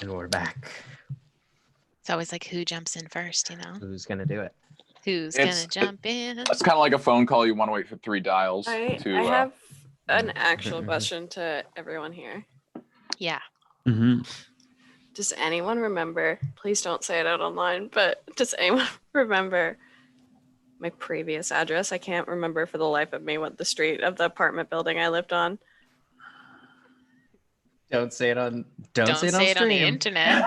And we're back. It's always like who jumps in first, you know? Who's gonna do it? Who's gonna jump in? It's kind of like a phone call. You want to wait for 3 dials. I have an actual question to everyone here. Yeah. Mm-hmm. Does anyone remember, please don't say it out online, but does anyone remember my previous address? I can't remember for the life of me what the street of the apartment building I lived on. Don't say it on. Don't say it on the internet.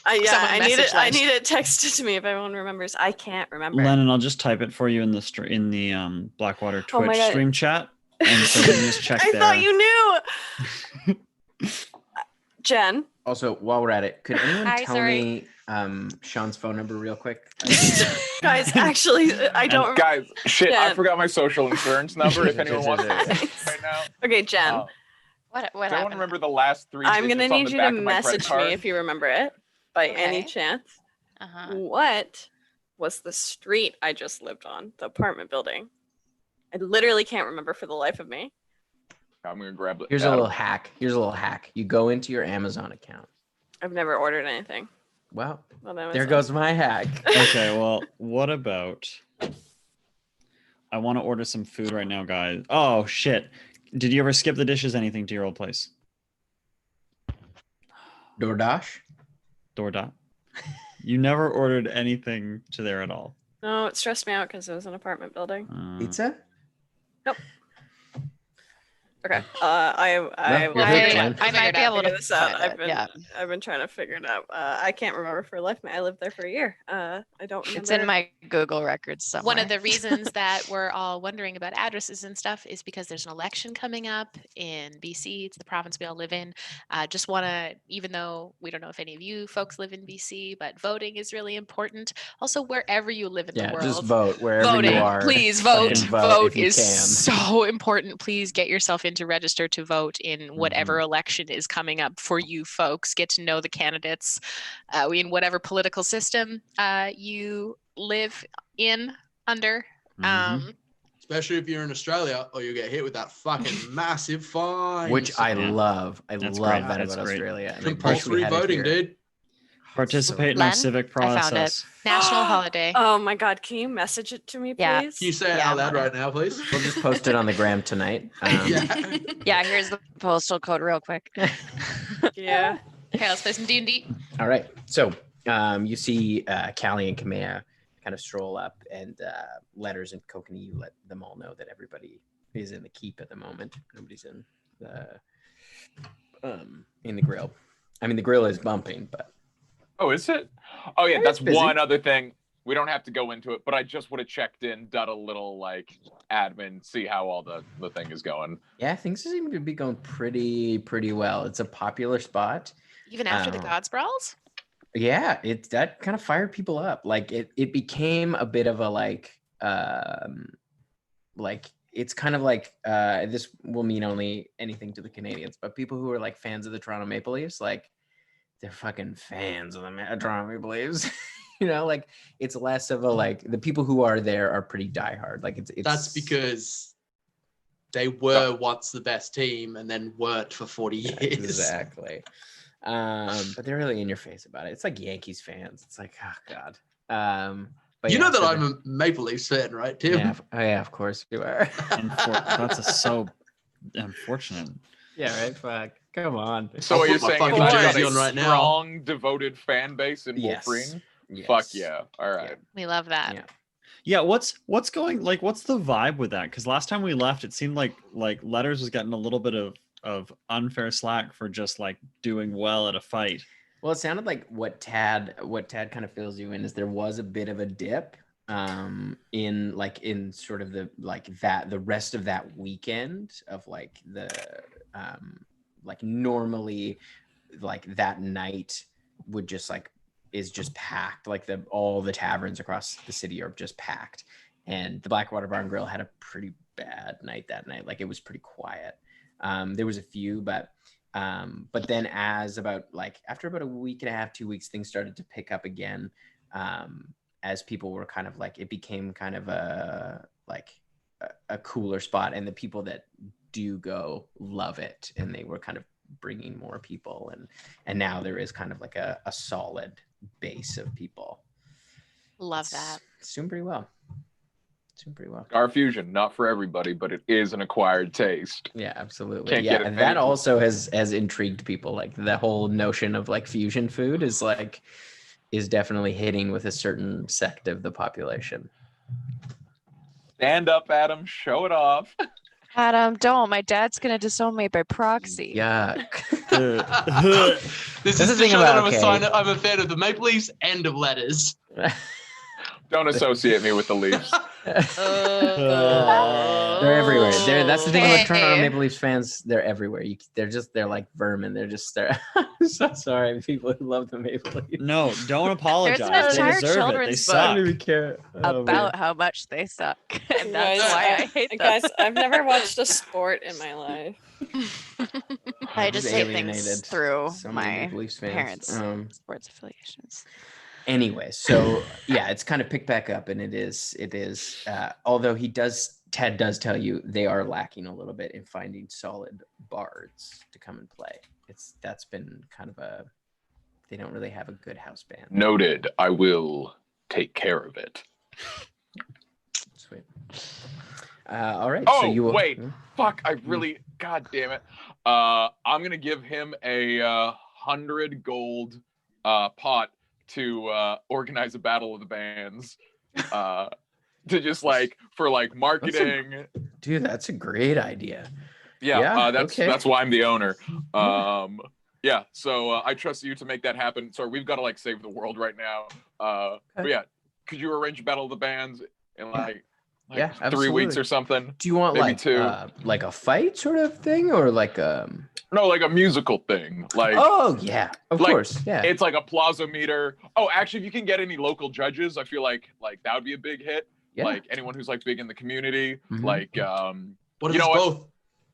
I need it texted to me if everyone remembers. I can't remember. Lennon, I'll just type it for you in the Blackwater Oh my Twitch God. stream chat, and so you can just check I there. thought you knew. Jen. Also, while we're at it, could anyone Hi, tell sorry. me Sean's phone number real quick? Guys, actually, I don't remember. Guys, shit, I Jen. forgot my social insurance number. If anyone wants to right now. Okay, Jen. What Does anyone happened? remember the last 3 I'm digits gonna on need the you back to of my credit message card? me if you remember it by any Okay. chance. Uh-huh. What was the street I just lived on? The apartment building. I literally can't remember for the life of me. I'm gonna grab it. Here's a little hack. You go into your Amazon account. I've never ordered anything. Well, on there Amazon. goes my hack. Okay, well, what about? I want to order some food right now, guys. Oh shit! Did you ever skip the dishes? Anything to your old place? DoorDash. DoorDash. You never ordered anything to there at all. No, it stressed me out because it was an apartment building. Pizza? Nope. Okay. I might be able to this out. find it, I've been trying to figure it out. I can't remember for life. I lived there for a year. I don't remember. It's in my Google records somewhere. One of the reasons that we're all wondering about addresses and stuff is because there's an election coming up in BC. It's the province we all live in. Just want to, even though we don't know if any of you folks live in BC, but voting is really important. Also, wherever you live in the world, just vote wherever voting, you are. please vote. Fucking Vote if you is can. so important. Please get yourself in to register to vote in whatever election is coming up for you folks. Get to know the candidates in whatever political system you live in under. Especially if you're in Australia, or you get hit with that fucking massive fine. Which I love. I That's love great. that That's about great. Australia. and I wish we Compulsory had it voting, here. dude. Participate in our Len, civic I found it. process. National holiday. Oh my God! Can you message it to me, please? Yeah. Can you say it out loud right now, please? We'll just post it on the gram tonight. Yeah, here's the postal code real quick. Yeah. Okay, let's play some D&D. All right. So you see Callie and Kamea kind of stroll up, and Letters and Kokanee, you let them all know that everybody is in the keep at the moment. Nobody's in the grill. I mean, the grill is bumping, but Oh, is it? Oh yeah, It's that's busy. one other thing. We don't have to go into it, but I just would have checked in, done a little like admin, see how all the thing is going. yeah, things seem to be going pretty well. It's a popular spot. Even after the Gods Brawls? Yeah, that kind of fired people up. Like it became a bit of a like it's kind of like this will mean only anything to the Canadians, but people who are like fans of the Toronto Maple Leafs, like they're fucking fans of the Toronto Maple Leafs. You know, like it's less of a like the people who are there are pretty diehard. Like it's That's because they were once the best team and then weren't for 40 years. Exactly. But they're really in your face about it. It's like Yankees fans. It's like, oh God. But You yeah, know that so I'm a Maple Leafs fan, right, Tim? yeah, yeah, of course you are. That's so unfortunate. Yeah, right. Fuck. Come on. So I'll what you're put my saying is fucking I've got jersey a on right now. strong, devoted fan base in Yes. Wulfrene? Yes. Fuck yeah. All right. We love that. Yeah. Yeah, what's going like? What's the vibe with that? Because last time we left, it seemed like Letters was getting a little bit of unfair slack for just like doing well at a fight. Well, it sounded like what Tad kind of fills you in is there was a bit of a dip in sort of the rest of that weekend of like the like normally like that night would just like is just packed, like all the taverns across the city are just packed, and the Blackwater Bar and Grill had a pretty bad night that night. Like it was pretty quiet. There was a few, but then after about a week and a half, 2 weeks, things started to pick up again. As people were kind of like, it became kind of a cooler spot, and the people that do go love it, and they were kind of bringing more people, and now there is kind of like a solid base of people. Love that. It's doing pretty well. Gar Fusion, not for everybody, but it is an acquired taste. Yeah, absolutely. Can't get it and that anywhere. also has intrigued people. Like the whole notion of like fusion food is definitely hitting with a certain sect of the population. Stand up, Adam. Show it off. Adam, don't. My dad's gonna disown me by proxy. Yeah. This That's is the the thing show about, that I'm a fan of the Maple Leafs and of Letters. Don't associate me with the Leafs. They're everywhere. That's the thing about Toronto Okay. Maple Leafs fans. They're everywhere. They're like vermin. They're I'm so sorry, people who love the Maple Leafs. No, don't apologize. There's an They entire deserve it. They children's suck. I don't even care. Oh, About how much they suck, and that's Guys, why I hate them. Guys, I've never watched a sport in my life. I I'm just just say alienated things through so many my Maple Leafs fans. parents' sports affiliations. Anyway, so yeah, it's kind of picked back up, and it is. Although Ted does tell you they are lacking a little bit in finding solid bards to come and play. That's been kind of they don't really have a good house band. Noted. I will take care of it. Sweet. All right. Oh, so you will, wait. Fuck. I really. God damn it. I'm gonna give him a 100 gold pot to organize a battle of the bands. To just like for like marketing. Dude, that's a great idea. Yeah, okay. that's why I'm the owner. Yeah, so I trust you to make that happen. Sorry, we've got to like save the world right now. But yeah, could you arrange a battle of the bands in like Yeah, 3 absolutely. weeks or something? Do you want maybe like 2? Like a fight sort of thing, or like No, like a musical thing. Like Oh yeah, of like, course. Yeah. It's like a plaza meter. Oh, actually, if you can get any local judges, I feel like that would be a big hit. Yeah. Like anyone who's like big in the community. Mhm. Like What if you know it's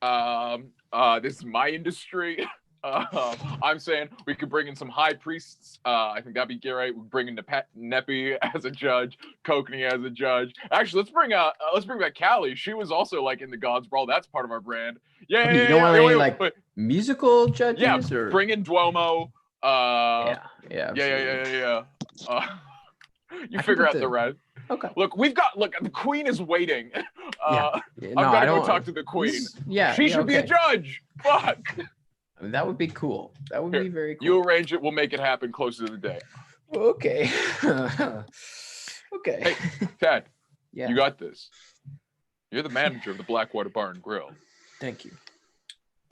what? both? This is my industry. I'm saying we could bring in some high priests. I think that'd be great. We bring in Nepi as a judge, Kokni as a judge. Actually, let's bring back Callie. She was also like in the Gods Brawl. That's part of our brand. Yeah, You don't want wait, any wait, like wait. musical judges? Yeah, or... bring in Duomo. yeah. Yeah. You I figure can out put the rest. Okay. Look, the queen is waiting. Yeah. No, I've got I to go don't- talk to the queen. Yeah. She yeah, should be a okay. judge. Fuck. I mean, that would be cool. That would Here, be very cool. You arrange it. We'll make it happen closer to the day. Okay. Okay. Hey, Tad, Yeah. you got this. You're the manager of the Blackwater Bar and Grill. Thank you.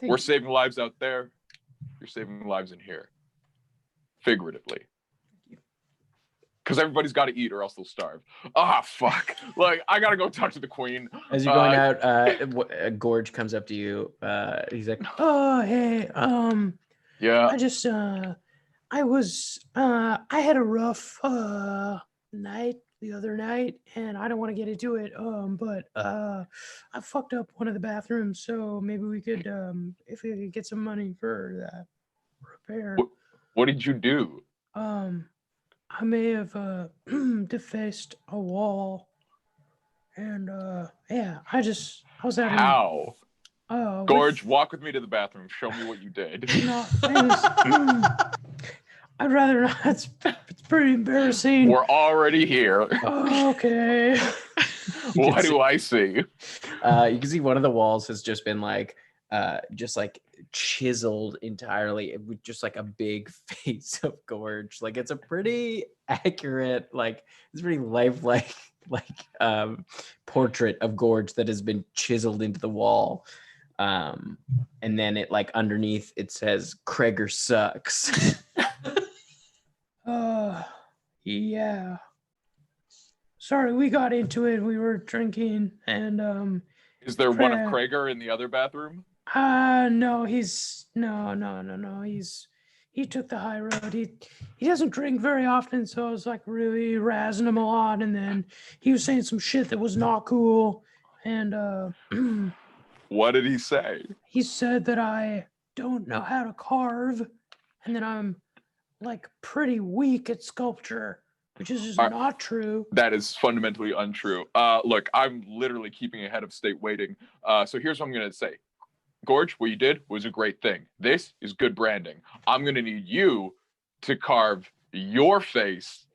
We're saving lives out there. You're saving lives in here. Figuratively. Because everybody's got to eat or else they'll starve. Ah, fuck. Like, I got to go talk to the queen. As you're going out, Gorge comes up to you. He's like, "Oh, hey, Yeah. I just I had a rough night the other night, and I don't want to get into it, but I fucked up one of the bathrooms, so maybe we could if we could get some money for that repair. What did you do? I may have defaced a wall, and yeah, I was having How? Gorge, walk with me to the bathroom. Show me what you did. No, I'd rather not. It's pretty embarrassing. We're already here. Okay. What do I see? You can see one of the walls has just been chiseled entirely with just like a big face of Gorge. Like it's a pretty accurate, it's pretty lifelike portrait of Gorge that has been chiseled into the wall. And then it underneath it says Kreger sucks. Yeah. Sorry, we got into it. We were drinking and Is there one of Kreger in the other bathroom? No, no. He took the high road. He doesn't drink very often, so I was really razzing him a lot, and then he was saying some shit that was not cool. And what did he say? He said that I don't know how to carve, and that I'm pretty weak at sculpture, which is just not true. That is fundamentally untrue. Look, I'm literally keeping ahead of state waiting. So here's what I'm gonna say. Gorge, what you did was a great thing. This is good branding. I'm going to need you to carve your face,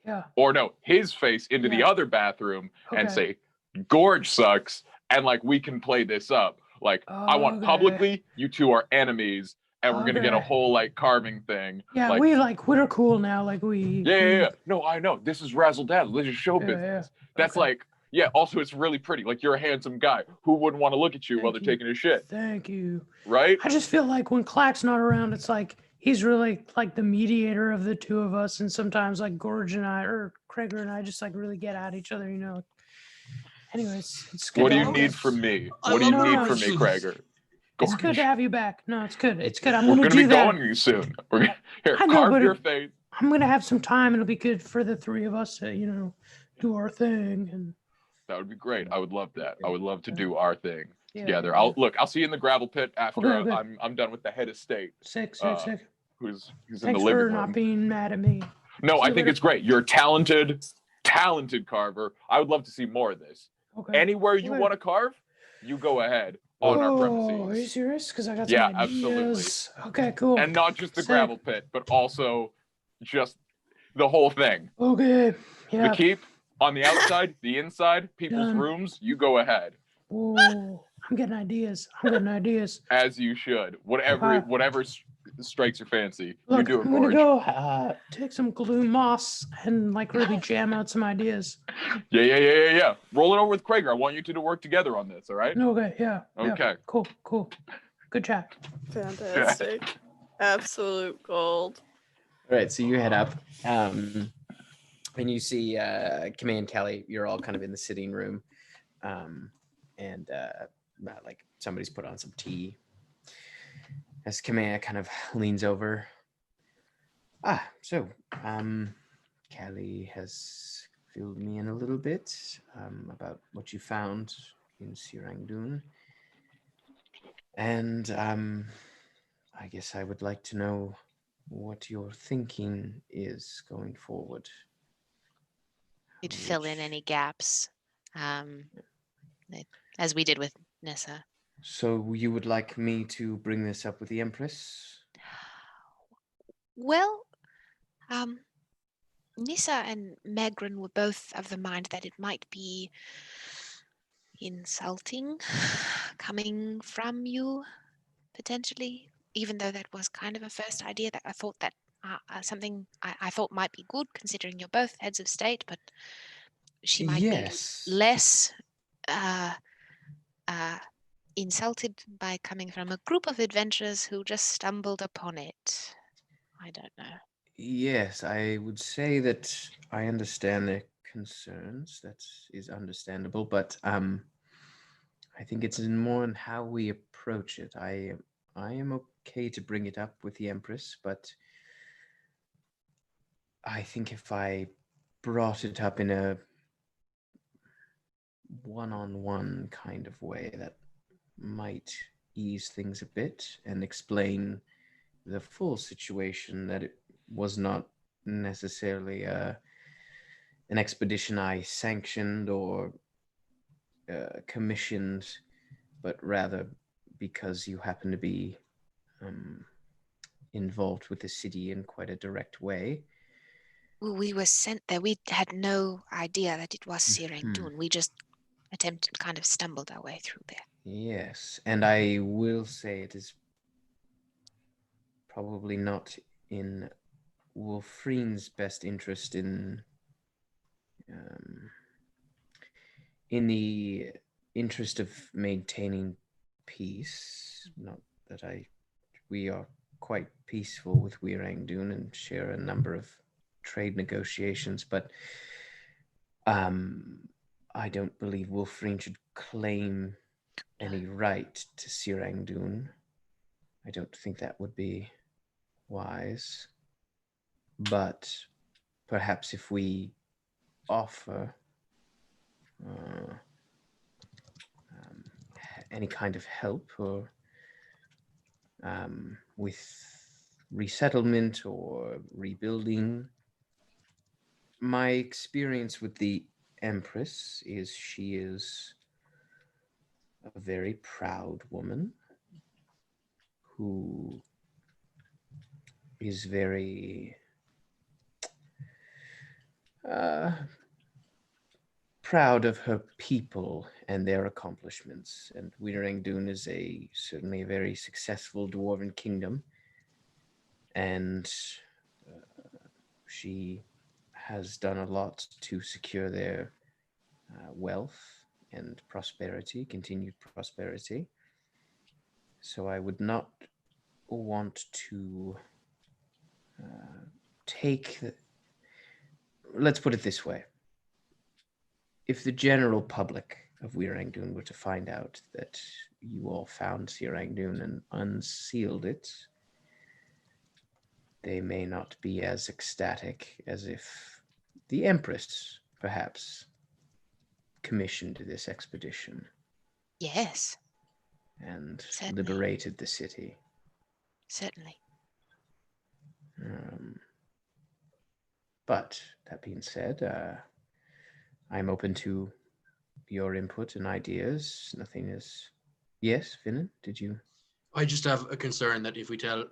his face into the other bathroom and say, Gorge sucks, and we can play this up. I want publicly, you two are enemies, and we're going to get a whole carving thing. Yeah, we're cool now. Yeah. No, I know. This is razzle dazzle. This is show business. That's also, it's really pretty. You're a handsome guy. Who wouldn't want to look at you while they're taking a shit? Thank you. Right? I just feel when Clack's not around, it's he's really the mediator of the two of us. And sometimes Gorge and I, or Kreger and I, just really get at each other, Anyways, it's good. What do you need from me? What do you need from me, Kreger? It's good to have you back. No, it's good. It's good. We're going to be going soon. Here, carve your face. I'm going to have some time. It'll be good for the three of us to, do our thing. And that would be great. I would love that. I would love to do our thing together. I'll see you in the gravel pit after I'm done with the head of state. Sick. Who's in the Thanks living for room. not being mad at me. No, I think it's great. You're a talented carver. I would love to see more of this. Okay. Anywhere you want to carve, you go ahead on our premises. Are you serious? Because I got some ideas. Absolutely. Okay, cool. And not just the gravel pit, but also just the whole thing. Okay. Yeah. The keep. On the outside, the inside, people's rooms, you go ahead. Oh, I'm getting ideas. As you should. Whatever strikes your fancy. Look, you do it, I'm gonna Gorge. go take some glue moss and really jam out some ideas. Yeah. Roll it over with Kreger. I want you two to work together on this, all right? Okay, yeah. Okay. Cool. Good chat. Fantastic. Absolute gold. All right, so you head up. And you see Kamei and Kelly, you're all kind of in the sitting room. And somebody's put on some tea. As Kamei kind of leans over. So Kelly has filled me in a little bit about what you found in Sirangdun. And I guess I would like to know what your thinking is going forward. You'd fill in any gaps, as we did with Nissa. So you would like me to bring this up with the Empress? Well, Nissa and Megran were both of the mind that it might be insulting coming from you, potentially, even though that was kind of a first idea that I thought that something I thought might be good, considering you're both heads of state, but she might be less insulted by coming from a group of adventurers who just stumbled upon it. I don't know. Yes, I would say that I understand their concerns. That is understandable, but I think it's more in how we approach it. I am okay to bring it up with the Empress, but I think if I brought it up in a one-on-one kind of way, that might ease things a bit and explain the full situation, that it was not necessarily an expedition I sanctioned or commissioned, but rather because you happen to be involved with the city in quite a direct way. Well, we were sent there. We had no idea that it was Sirengdun. We just kind of stumbled our way through there. Yes, and I will say it is probably not in Wulfrene's best interest in the interest of maintaining peace. Not that we are quite peaceful with Weirangdun and share a number of trade negotiations, but I don't believe Wulfrene should claim any right to Sirangdun. I don't think that would be wise. But perhaps if we offer any kind of help or with resettlement or rebuilding, my experience with the Empress is she is a very proud woman who is very proud of her people and their accomplishments. And Weirangdun is certainly a very successful dwarven kingdom, and she has done a lot to secure their wealth and prosperity, continued prosperity. So I would not want to let's put it this way. If the general public of Weirangdun were to find out that you all found Sirangdun and unsealed it, they may not be as ecstatic as if the Empress, perhaps, commissioned this expedition. Yes. And Certainly. liberated the city. Certainly. But that being said, I'm open to your input and ideas. Nothing is... Yes, Finin, did you? I just have a concern that if we tell,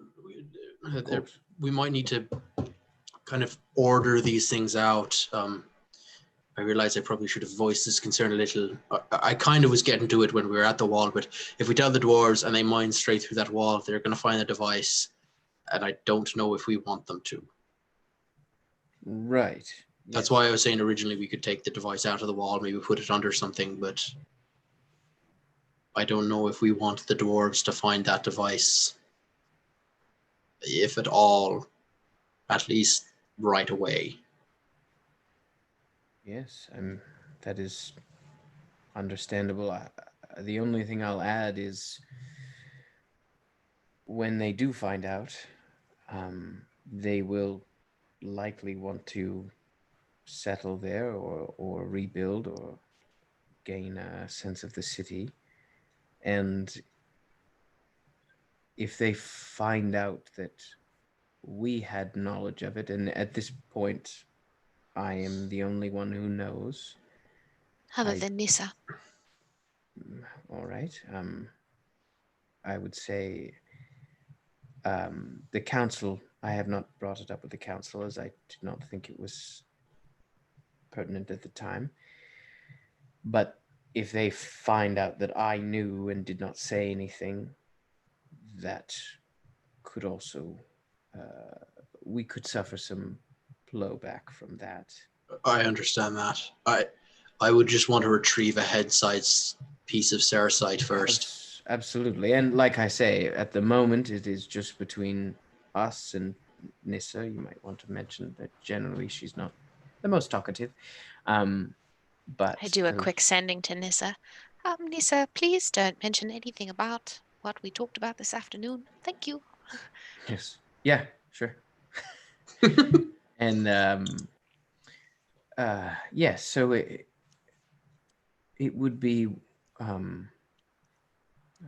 we might need to kind of order these things out. I realize I probably should have voiced this concern a little. I kind of was getting to it when we were at the wall, but if we tell the dwarves and they mine straight through that wall, they're going to find the device, and I don't know if we want them to. Right. That's why I was saying originally we could take the device out of the wall, maybe put it under something, but I don't know if we want the dwarves to find that device, if at all, at least right away. Yes, that is understandable. The only thing I'll add is when they do find out, they will likely want to settle there or rebuild or gain a sense of the city. And if they find out that we had knowledge of it, and at this point I am the only one who knows. Other than Nissa. All right. I would say the council, I have not brought it up with the council as I did not think it was pertinent at the time. But if they find out that I knew and did not say anything, that could also, we could suffer some blowback from that. I understand that. I would just want to retrieve a head-sized piece of cerussite first. Absolutely. And like I say, at the moment, it is just between us and Nissa. You might want to mention that generally she's not the most talkative. But I do a quick sending to Nissa. Nissa, please don't mention anything about what we talked about this afternoon. Thank you. Yes. Yeah, sure. And yes, so it would be, I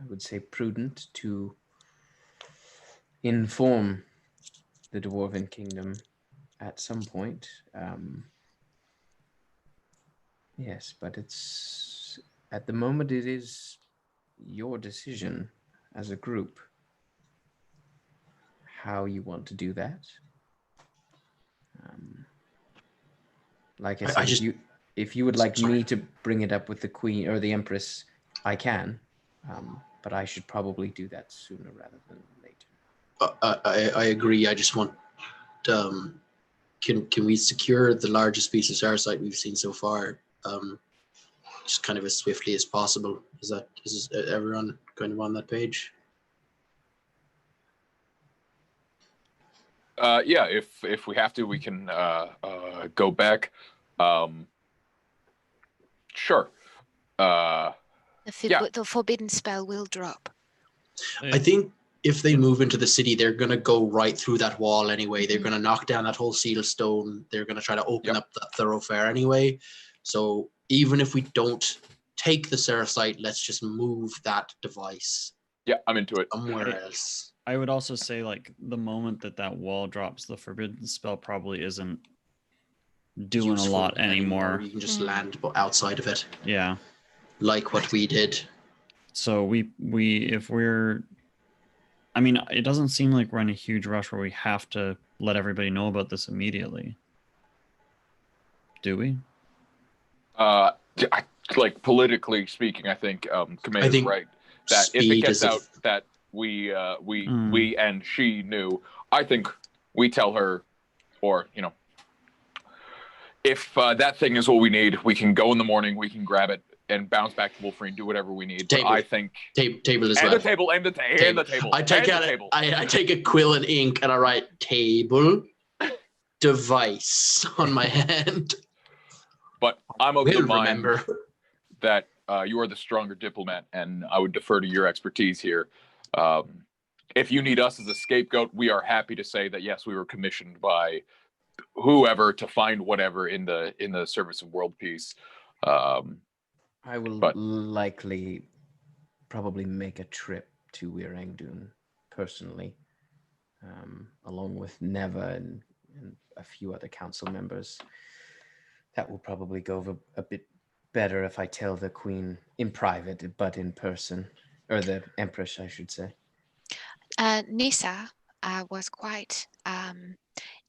would say, prudent to inform the Dwarven Kingdom at some point. Yes, but at the moment it is your decision. as a group how you want to do that. Like I said, if you would like me to bring it up with the Queen or the Empress, I can, but I should probably do that sooner rather than later. I agree. I just want, can we secure the largest piece of Sarasite we've seen so far, just kind of as swiftly as possible? Is everyone kind of on that page? Yeah, if we have to, we can go back. Sure. The forbidden spell will drop. I think if they move into the city, they're going to go right through that wall anyway. They're going to knock down that whole seal stone. They're going to try to open up that thoroughfare anyway. So even if we don't take the Sarasite, let's just move that device. Yeah, I'm into it. Somewhere else. I would also say, like, the moment that wall drops, the forbidden spell probably isn't doing a lot anymore. You can just land outside of it. Yeah. Like what we did. So if we're, I mean, it doesn't seem like we're in a huge rush where we have to let everybody know about this immediately. Do we? Like, politically speaking, I think Kamei is right. That if it gets out that we and she knew, I think we tell her, or, you know, if that thing is what we need, we can go in the morning, we can grab it and bounce back to Wulfrene, do whatever we need. But I think table is and left. the table and the table. I take a quill and ink and I write table device on my hand. But I'm of the mind remember that you are the stronger diplomat, and I would defer to your expertise here. If you need us as a scapegoat, we are happy to say that yes, we were commissioned by whoever to find whatever in the service of world peace. I will likely probably make a trip to Wirangdun personally, along with Neva and a few other council members. That will probably go over a bit better if I tell the Queen in private, but in person, or the Empress, I should say. Nisa was quite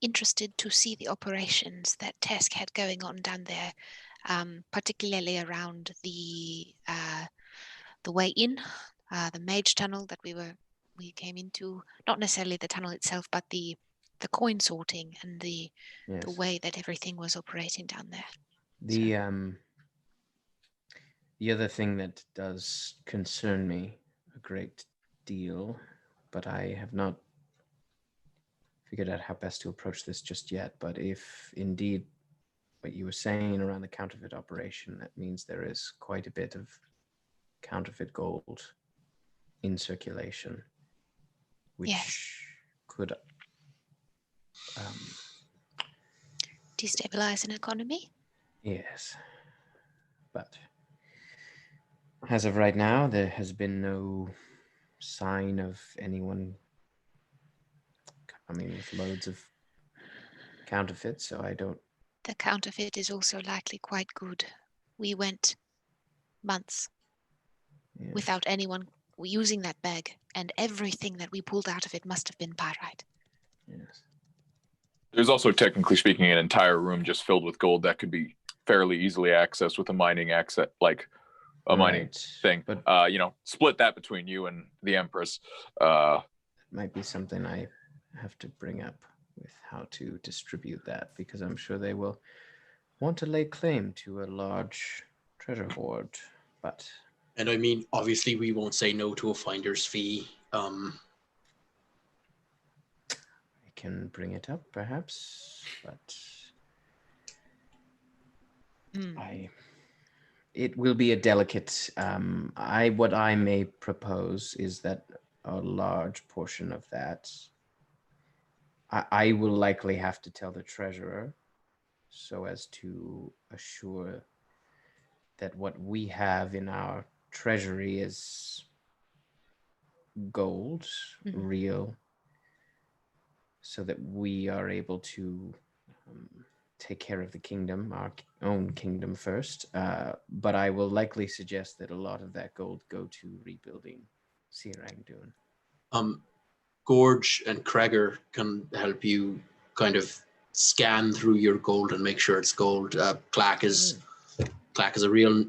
interested to see the operations that Tesk had going on down there, particularly around the way in, the mage tunnel that we came into. Not necessarily the tunnel itself, but the coin sorting and the way that everything was operating down there. The other thing that does concern me a great deal, but I have not figured out how best to approach this just yet, but if indeed what you were saying around the counterfeit operation, that means there is quite a bit of counterfeit gold in circulation, which could destabilize an economy. Yes, but as of right now, there has been no sign of anyone coming with loads of counterfeits, so I don't... The counterfeit is also likely quite good. We went months without anyone using that bag, and everything that we pulled out of it must have been pyrite. Yes. There's also, technically speaking, an entire room just filled with gold that could be fairly easily accessed with a mining mining thing. But split that between you and the Empress. Might be something I have to bring up with how to distribute that, because I'm sure they will want to lay claim to a large treasure hoard. But and I mean, obviously, we won't say no to a finder's fee. I can bring it up, perhaps, but it will be a delicate. What I may propose is that a large portion of that, I will likely have to tell the treasurer, so as to assure that what we have in our treasury is gold, real, so that we are able to take care of the kingdom, our own kingdom first. But I will likely suggest that a lot of that gold go to rebuilding Rangdoon. Gorge and Kreger can help you kind of scan through your gold and make sure it's gold. Clack is a real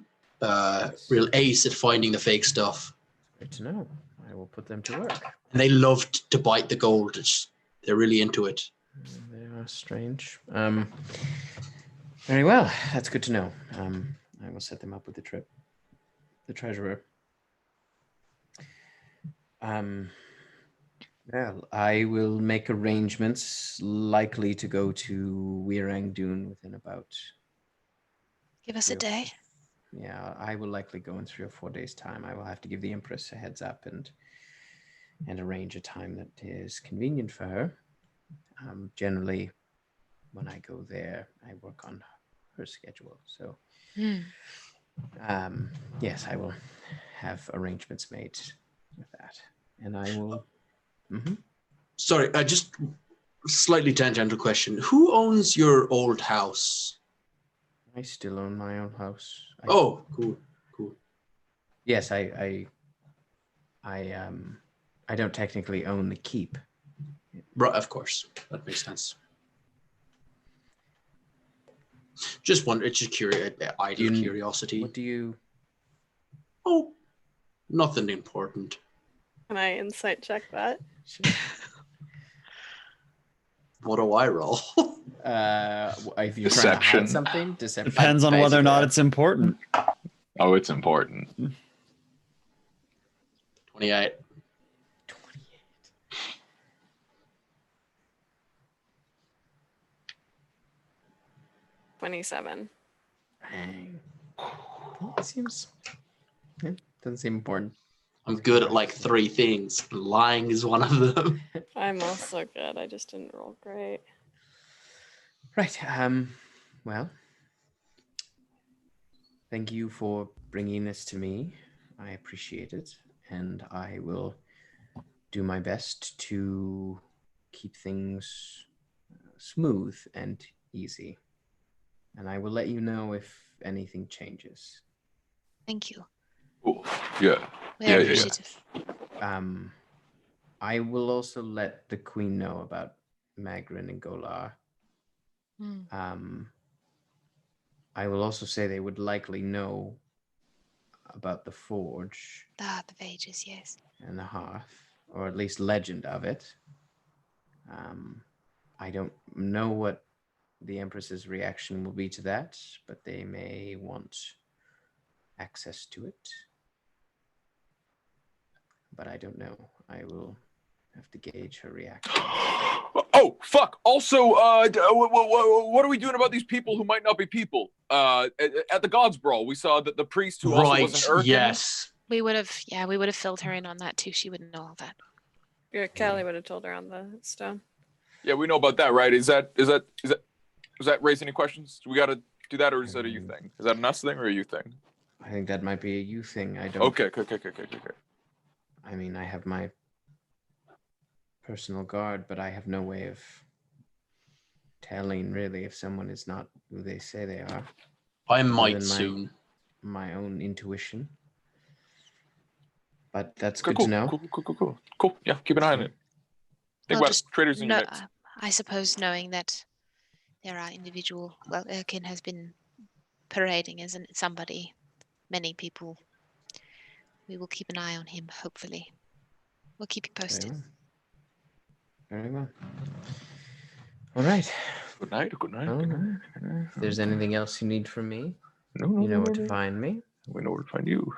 ace at finding the fake stuff. Good to know. I will put them to work. And they love to bite the gold. They're really into it. They are strange. Very well. That's good to know. I will set them up with the treasurer. Well, I will make arrangements, likely to go to Rangdoon within about... Give us a day. Yeah, I will likely go in 3 or 4 days' time. I will have to give the Empress a heads up and arrange a time that is convenient for her. Generally, when I go there, I work on her schedule. So, yes, I will have arrangements made with that. And I will... Sorry, just slightly tangential question. Who owns your old house? I still own my own house. Cool. Yes, I don't technically own the keep. Right, of course. That makes sense. Just wonder, it's just idle curiosity. What do you... Oh, nothing important. Can I insight check that? What do I roll? If you're trying to Deception. hide something, deception. Depends on whether or not it's important. Oh, it's important. 28. 27. Dang. It seems... doesn't seem important. I'm good at like 3 things. Lying is one of them. I'm also good. I just didn't roll great. Right. Well, thank you for bringing this to me. I appreciate it. And I will do my best to keep things smooth and easy. And I will let you know if anything changes. Thank you. Ooh, yeah. We're appreciative. I will also let the Queen know about Magrin and Golar. I will also say they would likely know about the forge. The Vages, yes. And the hearth, or at least legend of it. I don't know what the Empress's reaction will be to that, but they may want access to it. But I don't know. I will have to gauge her reaction. Oh, fuck. Also, what are we doing about these people who might not be people? At the Gods Brawl, we saw that the priest who also was an Urkin. Yes. We would have filled her in on that too. She wouldn't know all that. Yeah, Callie would have told her on the stone. Yeah, we know about that, right? Does that raise any questions? Do we got to do that, or is that a you thing? Is that an us thing or a you thing? I think that might be a you thing. I don't. Okay. I mean, I have my personal guard, but I have no way of telling really if someone is not who they say they are. I might soon. My own intuition. But that's good to know. Cool. Yeah, keep an eye on it. Think about traders in your mix. I suppose knowing that there are Urkin has been parading as many people. We will keep an eye on him, hopefully. We'll keep you posted. Very well. All right. Good night. If there's anything else you need from me, no, you know where to find me. We know where to find you.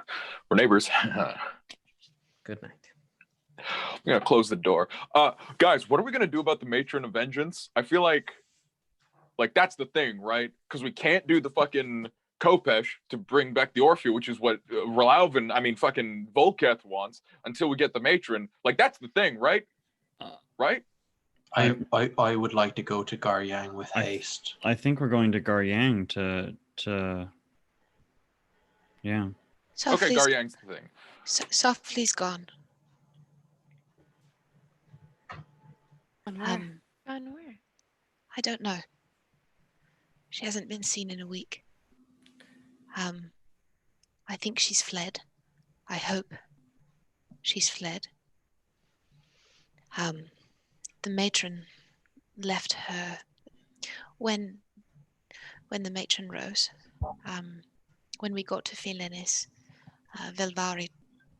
We're neighbors. Good night. I'm gonna close the door. Guys, what are we gonna do about the Matron of Vengence? I feel like that's the thing, right? Because we can't do the fucking Kopesh to bring back the Orphea, which is what fucking Volketh wants, until we get the Matron. Like, that's the thing, right? Right? I would like to go to Gar-Yang with haste. I think we're going to Gar-Yang to yeah. Okay, Gar-Yang's the thing. Softly's gone. Gone where? I don't know. She hasn't been seen in a week. I think she's fled. I hope. She's fled. The matron left her when the matron rose. When we got to Fininis, Velvari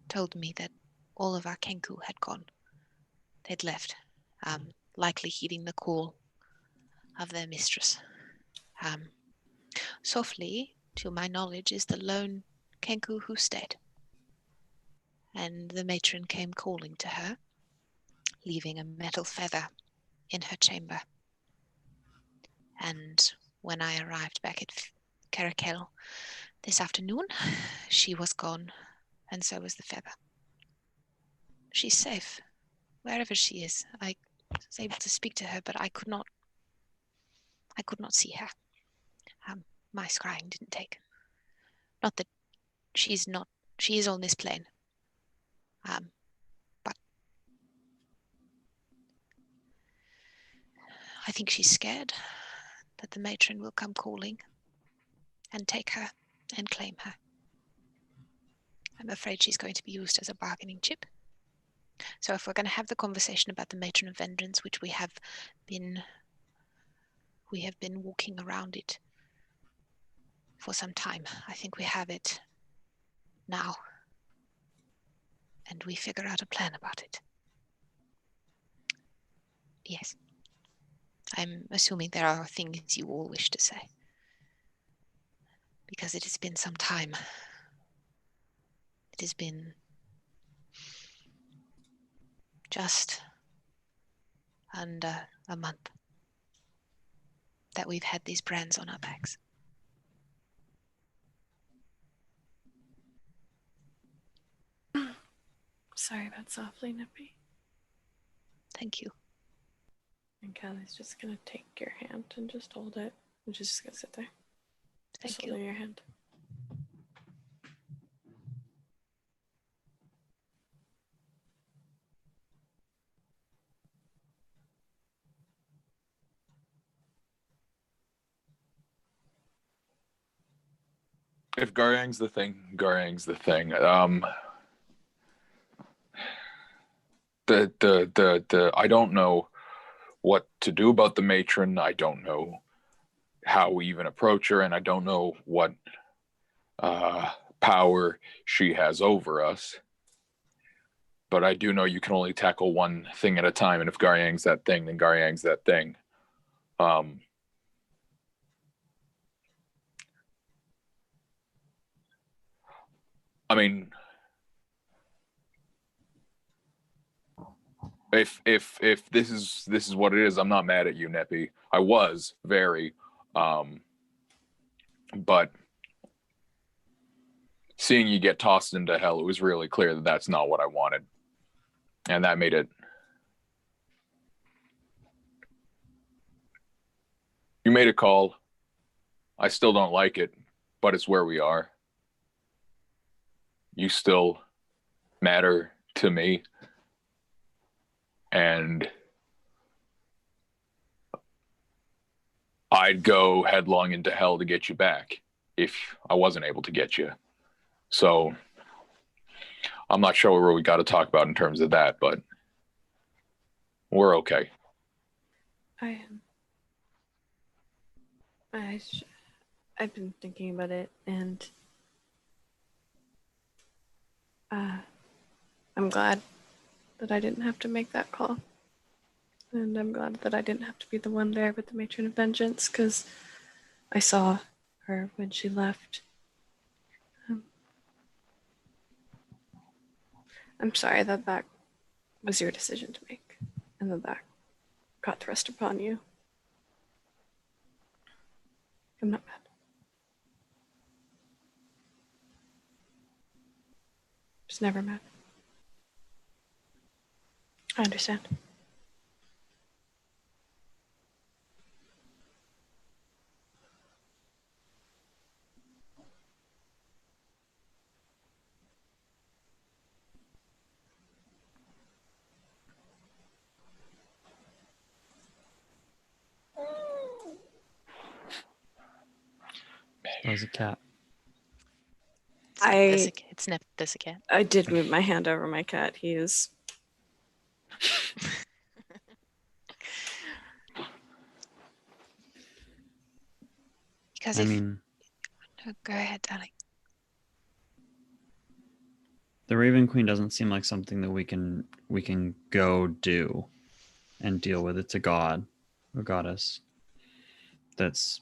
told me that all of our Kenku had gone. They'd left, likely heeding the call of their mistress. Softly, to my knowledge, is the lone Kenku who stayed. And the matron came calling to her, leaving a metal feather in her chamber. And when I arrived back at Caracal this afternoon, she was gone, and so was the feather. She's safe, wherever she is. I was able to speak to her, but I could not see her. My scrying didn't take. Not that she is on this plane. But I think she's scared that the matron will come calling and take her and claim her. I'm afraid she's going to be used as a bargaining chip. So if we're going to have the conversation about the Matron of Vengeance, which we have been walking around it for some time, I think we have it now. And we figure out a plan about it. Yes. I'm assuming there are things you all wish to say. Because it has been some time. It has been just under a month that we've had these brands on our backs. Sorry about softly, Nippy. Thank you. And Callie's just gonna take your hand and just hold it. And she's just gonna sit there. Thank just you. holding your hand. If Gar-Yang's the thing, Gar-Yang's the thing. I don't know what to do about the matron. I don't know how we even approach her, and I don't know what power she has over us. But I do know you can only tackle one thing at a time, and if Gar-Yang's that thing, then Gar-Yang's that thing. I mean, if this is what it is, I'm not mad at you, Neppy. I was very, but seeing you get tossed into hell, it was really clear that that's not what I wanted, and that made it. You made a call. I still don't like it, but it's where we are. You still matter to me. And I'd go headlong into hell to get you back if I wasn't able to get you. So I'm not sure what we got to talk about in terms of that, but we're okay. I've been thinking about it, and I'm glad that I didn't have to make that call. And I'm glad that I didn't have to be the one there with the Matron of Vengeance, because I saw her when she left. I'm sorry that was your decision to make, and that got thrust upon you. I'm not mad. Just never mad. I understand. That was a cat. It's Nepentha cat. I did move my hand over my cat. He is. Because I if mean, oh, go ahead, darling. the Raven Queen doesn't seem like something that we can go do and deal with. It's a god, a goddess. That's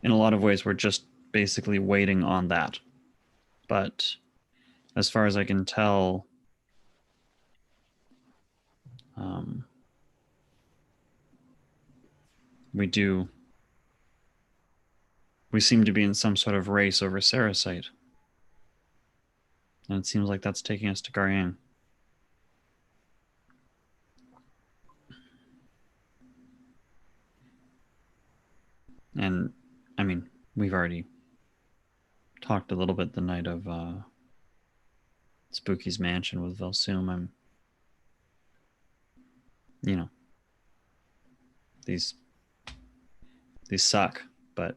in a lot of ways we're just basically waiting on that. But as far as I can tell, we seem to be in some sort of race over Sarasite. And it seems like that's taking us to Gar-Yang. And, I mean, we've already talked a little bit the night of Spooky's mansion with Velsum. These suck, but,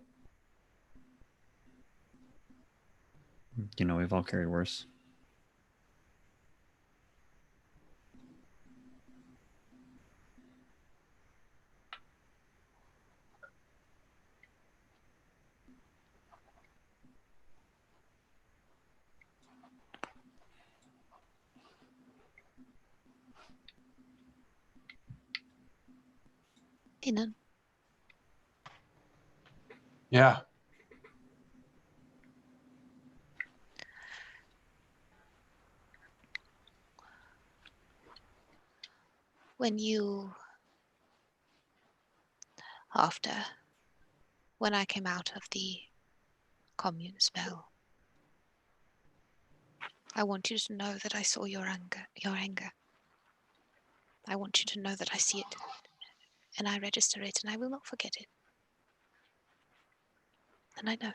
we've all carried worse. Finin, Yeah. when I came out of the commune spell, I want you to know that I saw your anger. I want you to know that I see it, and I register it, and I will not forget it. And I know.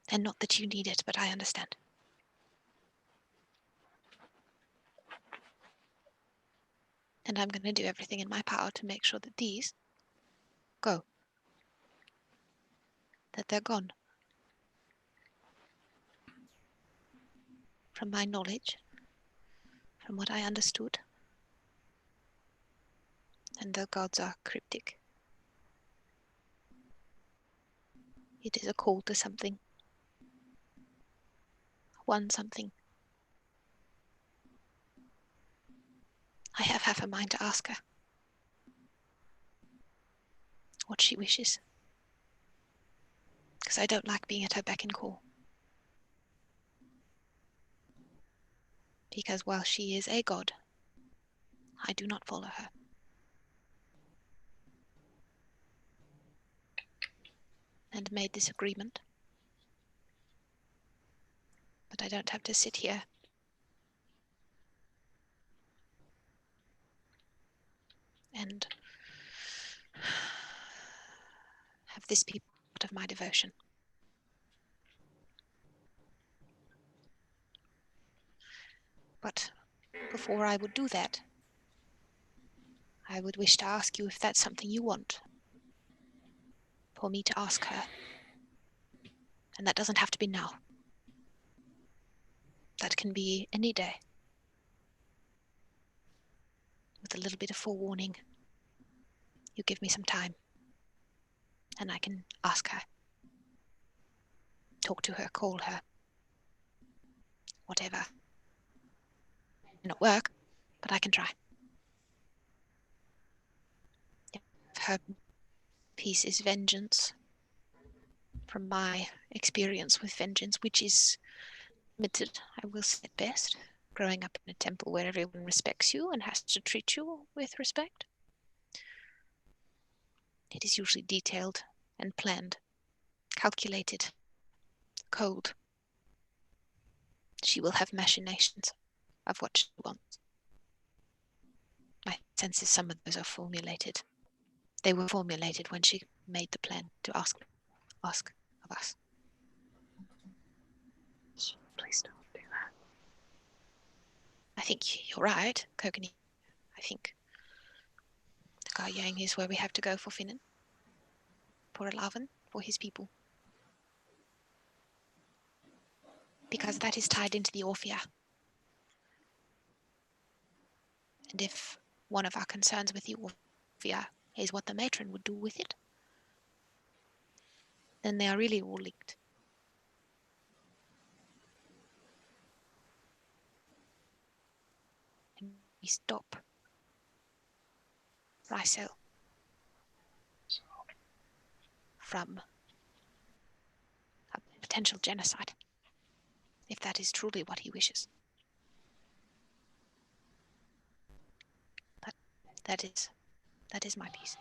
And not that you need it, but I understand. And I'm going to do everything in my power to make sure that these go. That they're gone. From my knowledge, from what I understood, and the gods are cryptic. It is a call to something. One something. I have half a mind to ask her what she wishes. Because I don't like being at her beck and call. Because while she is a god, I do not follow her. And made this agreement. But I don't have to sit here and have this be part of my devotion. But before I would do that, I would wish to ask you if that's something you want for me to ask her. And that doesn't have to be now. That can be any day. With a little bit of forewarning. You give me some time. And I can ask her. Talk to her, call her. Whatever. It may not work, but I can try. Her piece is vengeance. From my experience with vengeance, which is limited, I will say at best, growing up in a temple where everyone respects you and has to treat you with respect. It is usually detailed and planned, calculated, cold. She will have machinations of what she wants. My sense is some of those are formulated. They were formulated when she made the plan to ask of us. Please don't do that. I think you're right, Kokani. I think the Gar-Yang is where we have to go for Finin. for Alavan, for his people. Because that is tied into the Orphea. And if one of our concerns with the Orphea is what the matron would do with it, then they are really all linked. And we stop Rysel from a potential genocide, if that is truly what he wishes. That is my piece.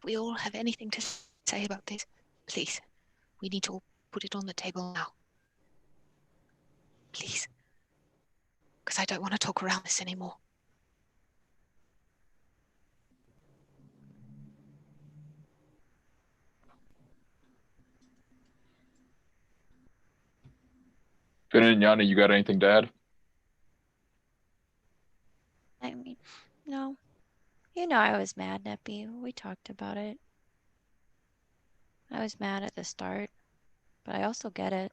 We all have anything to say about this, please, we need to all put it on the table now. Please. Because I don't want to talk around this anymore. Finin and Yana, you got anything to add? I mean, no. You know I was mad, Neppy. We talked about it. I was mad at the start, but I also get it.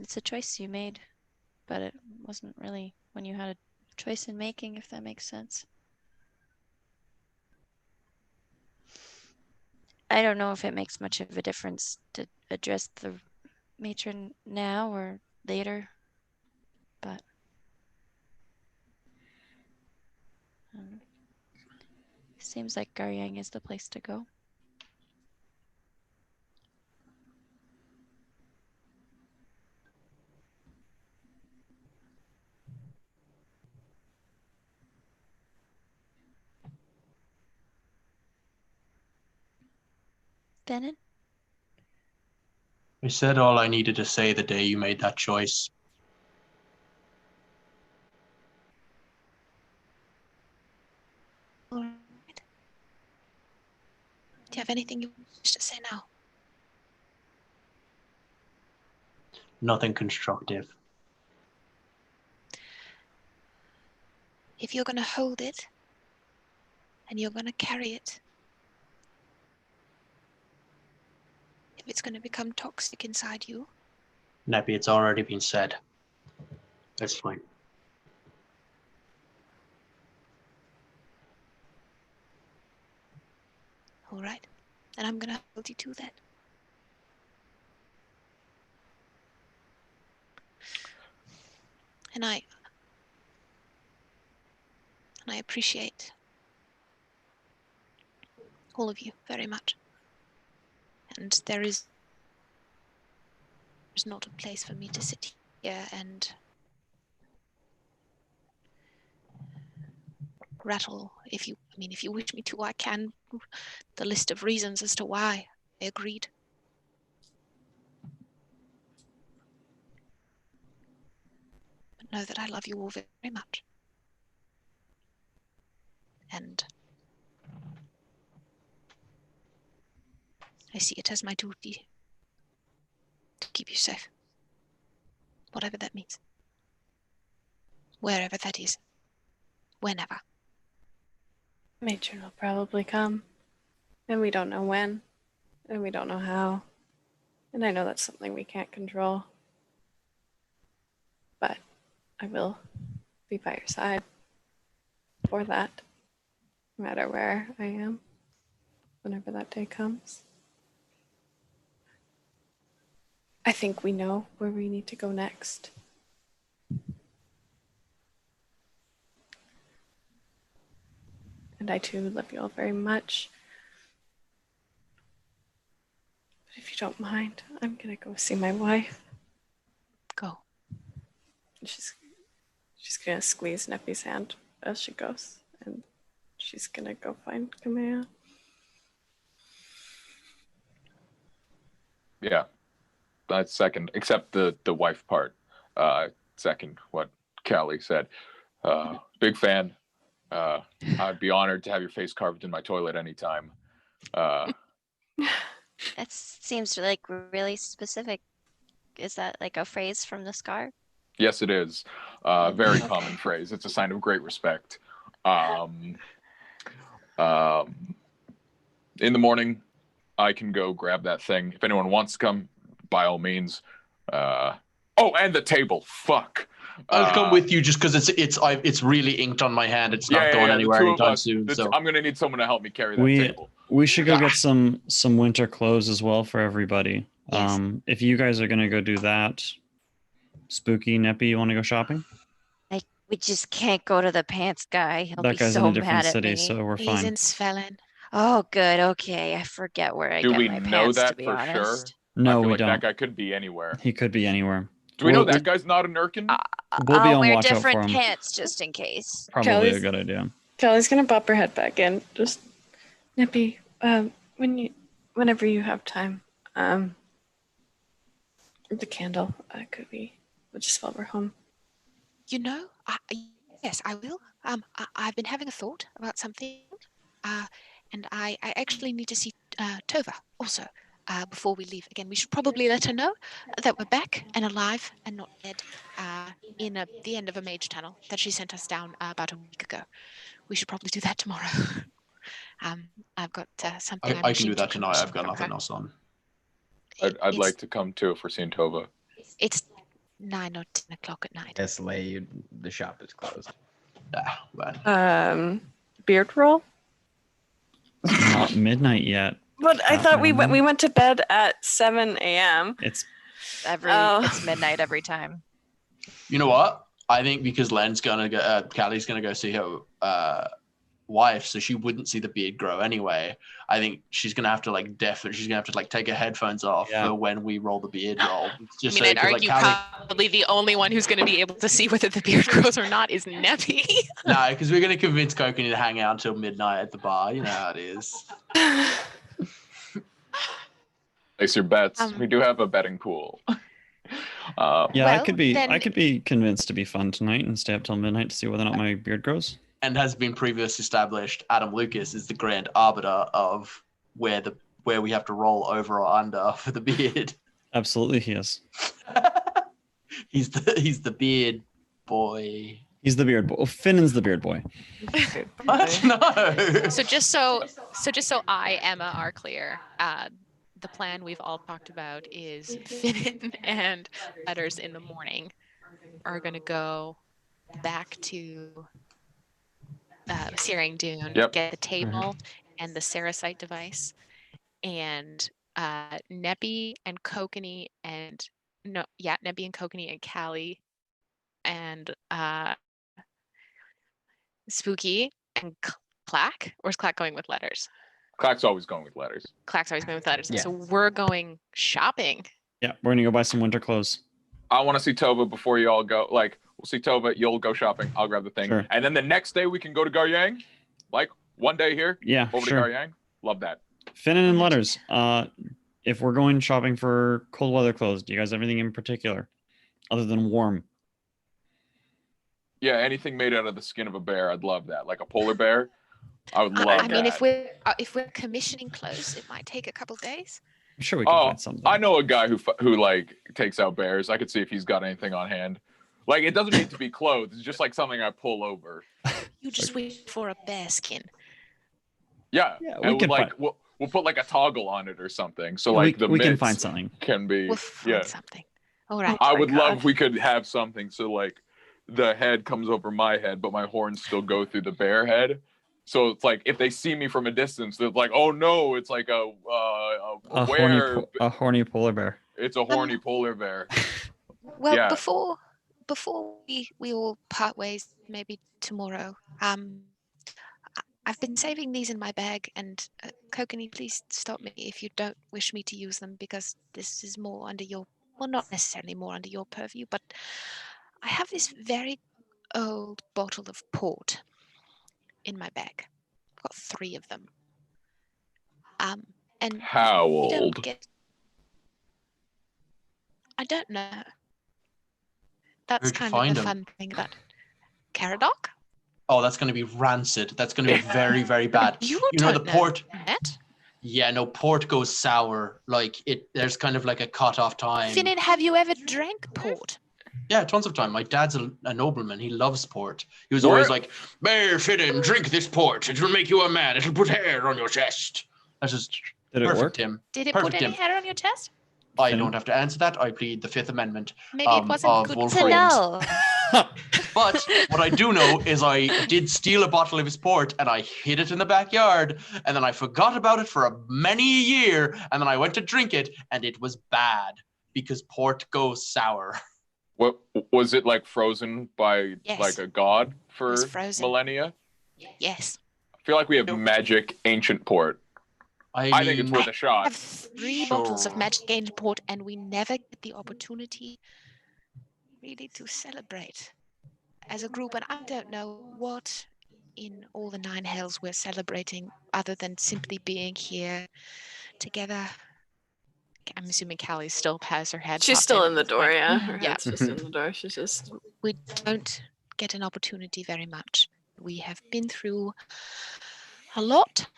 It's a choice you made, but it wasn't really when you had a choice in making, if that makes sense. I don't know if it makes much of a difference to address the matron now or later, but seems like Gar-Yang is the place to go. Finin? I said all I needed to say the day you made that choice. All right. Do you have anything you wish to say now? Nothing constructive. If you're going to hold it, and you're going to carry it, if it's going to become toxic inside you, Nappy, it's already been said. That's fine. all right, then I'm going to hold you to that. And I appreciate all of you very much. And there's not a place for me to sit here and rattle. If you wish me to, I can. The list of reasons as to why I agreed. But know that I love you all very much. And I see it as my duty to keep you safe. Whatever that means. Wherever that is. Whenever. Matron will probably come. And we don't know when. And we don't know how. And I know that's something we can't control. But I will be by your side for that. No matter where I am. Whenever that day comes. I think we know where we need to go next. And I too love you all very much. But if you don't mind, I'm gonna go see my wife. Go. She's gonna squeeze Neppy's hand as she goes. And she's gonna go find Kamea. Yeah, that's second, except the wife part. Second, what Callie said. Big fan. I'd be honored to have your face carved in my toilet anytime. That seems like really specific. Is that like a phrase from the scar? Yes, it is. Very common phrase. It's a sign of great respect. In the morning, I can go grab that thing. If anyone wants to come, by all means. And the table. Fuck. I'll come with you just because it's really inked on my hand. It's not going anywhere anytime soon. So I'm gonna need someone to help me carry that table. We should go get some winter clothes as well for everybody. Yes. If you guys are gonna go do that, Spooky, Neppy, you want to go shopping? Like we just can't go to the pants guy. He'll That be guy's so in a different mad at city, me. so we're He's fine. in Svelin. Oh, good. Okay, I forget where I Do get we my know pants. To that be for honest. sure? No, I feel we like don't. That guy could be anywhere. He could be anywhere. Do we know that guy's not an Urkin? We'll be I'll on wear watch out for different him. pants just in case. Probably a good idea. Kelly's gonna pop her head back in. Just Nippy, whenever you have time, the candle could be just while we're home. Yes, I will. I've been having a thought about something, and I actually need to see Tova also before we leave. Again, we should probably let her know that we're back and alive and not dead in the end of a mage tunnel that she sent us down about a week ago. We should probably do that tomorrow. I've got something. I can do that tonight. I've got nothing else on. I'd like to come too if we're seeing Tova. It's 9 or 10 o'clock at night. Yes, Lay, the shop is closed. Beard roll? It's not midnight yet. But I thought we went to bed at 7 a.m. It's It's midnight every time. You know what? I think because Len's gonna go, Callie's gonna go see her wife, so she wouldn't see the beard grow anyway. I think she's gonna have to she's gonna have to take her headphones off for when we roll the beard roll. Just I'd argue probably the only one who's going to be able to see whether the beard grows or not is Neppy. No, because we're gonna convince Kokanee to hang out until midnight at the bar. You know how it is. Place your bets. We do have a betting pool. I could be convinced to be fun tonight and stay up till midnight to see whether or not my beard grows. And has been previously established, Adam Lucas is the grand arbiter of where we have to roll over or under for the beard. Absolutely, he is. He's the beard boy. He's the beard boy. Oh, Finin's the beard boy. What? No. So just so I, Emma, are clear, the plan we've all talked about is Finin and Letters in the morning are going to go back to Searing Dune, get the table and the Serosite device, and Neppy and Kokanee and Callie and Spooky and Clack. Or is Clack going with Letters? Clack's always going with Letters. Clack's always going with Letters. Yeah. So we're going shopping. Yeah, we're gonna go buy some winter clothes. I want to see Tova before you all go. We'll see Tova. You'll go shopping. I'll grab the thing. Sure. And then the next day we can go to Gar-Yang. One day here. Yeah, over sure. to Gar-Yang. Love that. Finin and Letters. If we're going shopping for cold weather clothes, do you guys have anything in particular other than warm? Yeah, anything made out of the skin of a bear, I'd love that. Like a polar bear, I would love that. I mean, if we're commissioning clothes, it might take a couple days. I'm sure we can find something. I know a guy who takes out bears. I could see if he's got anything on hand. It doesn't need to be clothes. It's just something I pull over. You just wait for a bear skin. Yeah, we can we'll put a toggle on it or something. So we the can mitts find something. Can be We'll find something. All right. I would love if we could have something so the head comes over my head, but my horns still go through the bear head. So it's if they see me from a distance, they're like, "Oh no!" It's like a horny polar bear. It's a horny polar bear. Well, Yeah. before we all part ways, maybe tomorrow. I've been saving these in my bag, and Kokanee, please stop me if you don't wish me to use them, because this is more under your, well, not necessarily more under your purview, but I have this very old bottle of port in my bag. I've got 3 of them. And How we don't old? get I don't know. That's Where'd you kind find of the him? fun thing about Caradoc. Oh, that's going to be rancid. That's going to be very, very bad. You know, the don't know port. that. Yeah, no, port goes sour. Like there's kind of like a cut-off time. Finin, have you ever drank port? Yeah, tons of time. My dad's a nobleman. He loves port. He was Where- always like, "Mayor Finin, drink this port. It will make you a man. It'll put hair on your chest." That's just Did it perfect, work? Tim. Did it Perfect, put any Tim. hair on your chest? I Finin? don't have to answer that. I plead the Fifth Amendment Maybe it wasn't of good. To Wulfrene. know. But what I do know is I did steal a bottle of his port and I hid it in the backyard, and then I forgot about it for many a year, and then I went to drink it and it was bad because port goes sour. What was it like? Frozen by Yes. like a god for was frozen. millennia? Yes. I feel like we have Nope. magic ancient port. I think it's worth a I shot. have 3 bottles of Magic Angel Port, and we never get the opportunity really to celebrate as a group. And I don't know what in all the 9 hells we're celebrating other than simply being here together. I'm assuming Callie still has her head. She's popped still in the at this door, point. yeah. Her Yeah. head's just in the door. She's just. We don't get an opportunity very much. We have been through a lot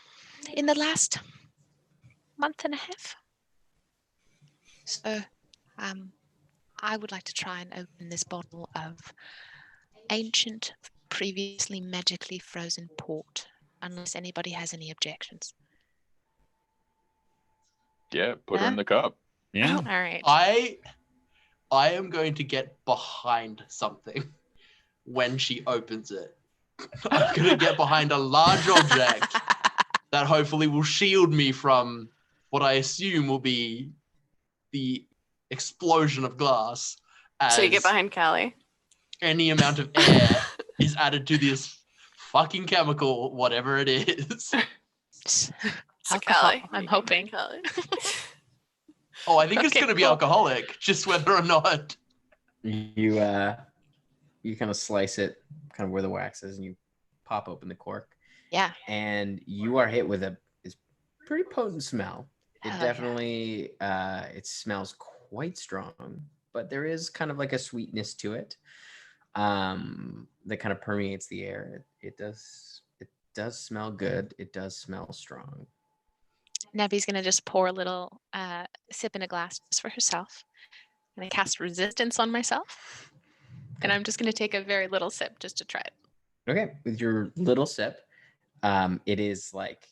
in the last month and a half. So I would like to try and open this bottle of ancient, previously magically frozen port, unless anybody has any objections. Yeah, put her Yeah. in the cup. Yeah. All right. I am going to get behind something when she opens it. I'm going to get behind a large object that hopefully will shield me from what I assume will be the explosion of glass. So you get as behind Callie. any amount of air is added to this fucking chemical, whatever it is. So Alcohol, Callie. I'm hoping. Callie. Oh, I think it's Okay, going to be cool. alcoholic, just whether or not. You kind of slice it kind of where the wax is, and you pop open the cork, Yeah. and you are hit with a pretty potent smell. It Hell yeah. definitely it smells quite strong, but there is kind of like a sweetness to it that kind of permeates the air. It does smell good. It does smell strong. Nebby's gonna just pour a little sip in a glass just for herself. And I cast resistance on myself. And I'm just gonna take a very little sip just to try it. Okay, with your little sip, it is like